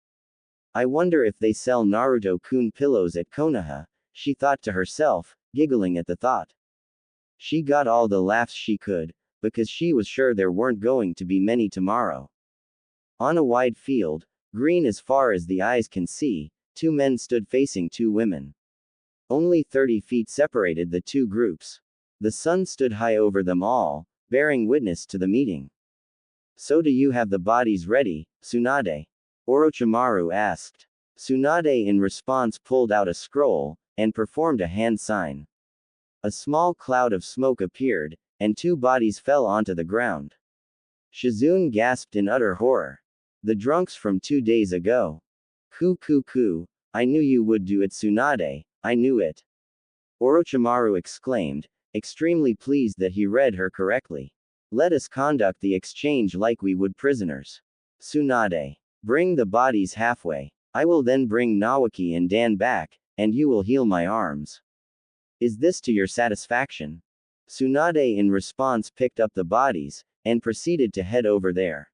I wonder if they sell Naruto-kun pillows at Konoha, she thought to herself, giggling at the thought. She got all the laughs she could, because she was sure there weren't going to be many tomorrow. On a wide field, green as far as the eyes can see, two men stood facing two women. Only 30 feet separated the two groups. The sun stood high over them all, bearing witness to the meeting. So do you have the bodies ready, Tsunade? Orochimaru asked. Tsunade in response pulled out a scroll, and performed a hand sign. A small cloud of smoke appeared, and two bodies fell onto the ground. Shizune gasped in utter horror. The drunks from 2 days ago. Ku, I knew you would do it, Tsunade, I knew it. Orochimaru exclaimed, extremely pleased that he read her correctly. Let us conduct the exchange like we would prisoners. Tsunade. Bring the bodies halfway. I will then bring Nawaki and Dan back, and you will heal my arms. Is this to your satisfaction? Tsunade in response picked up the bodies, and proceeded to head over there.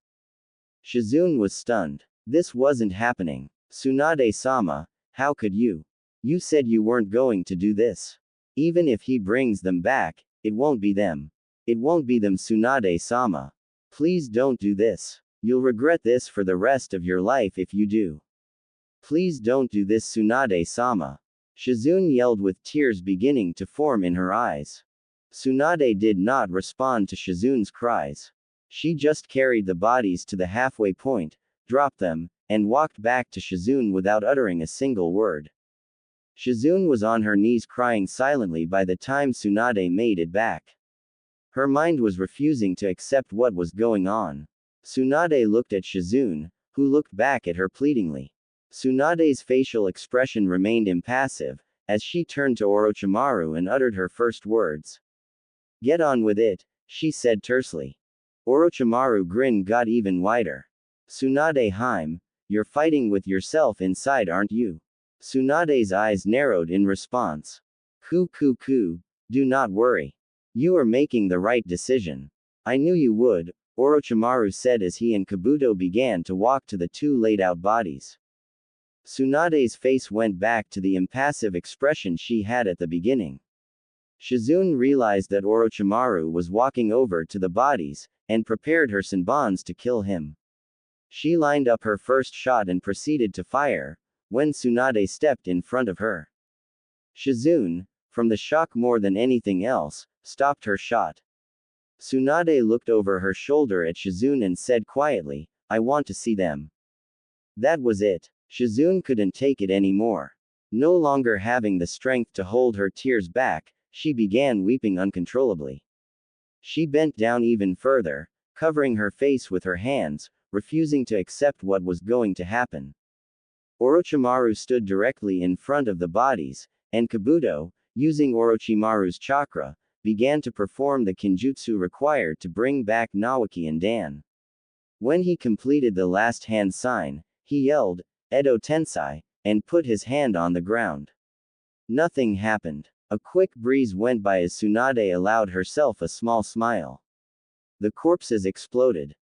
Shizune was stunned. This wasn't happening. Tsunade-sama, how could you? You said you weren't going to do this. Even if he brings them back, it won't be them. It won't be them, Tsunade-sama. Please don't do this. You'll regret this for the rest of your life if you do. Please don't do this, Tsunade-sama. Shizune yelled with tears beginning to form in her eyes. Tsunade did not respond to Shizune's cries. She just carried the bodies to the halfway point, dropped them, and walked back to Shizune without uttering a single word. Shizune was on her knees crying silently by the time Tsunade made it back. Her mind was refusing to accept what was going on. Tsunade looked at Shizune, who looked back at her pleadingly. Tsunade's facial expression remained impassive, as she turned to Orochimaru and uttered her first words. Get on with it, she said tersely. Orochimaru's grin got even wider. Tsunade-hime, you're fighting with yourself inside, aren't you? Tsunade's eyes narrowed in response. Ku, do not worry. You are making the right decision. I knew you would, Orochimaru said as he and Kabuto began to walk to the two laid-out bodies. Tsunade's face went back to the impassive expression she had at the beginning. Shizune realized that Orochimaru was walking over to the bodies, and prepared her senbons to kill him. She lined up her first shot and proceeded to fire, when Tsunade stepped in front of her. Shizune, from the shock more than anything else, stopped her shot. Tsunade looked over her shoulder at Shizune and said quietly, I want to see them. That was it. Shizune couldn't take it anymore. No longer having the strength to hold her tears back, she began weeping uncontrollably. She bent down even further, covering her face with her hands, refusing to accept what was going to happen. Orochimaru stood directly in front of the bodies, and Kabuto, using Orochimaru's chakra, began to perform the kinjutsu required to bring back Nawaki and Dan. When he completed the last hand sign, he yelled, Edo Tensei, and put his hand on the ground. Nothing happened. A quick breeze went by as Tsunade allowed herself a small smile. The corpses exploded.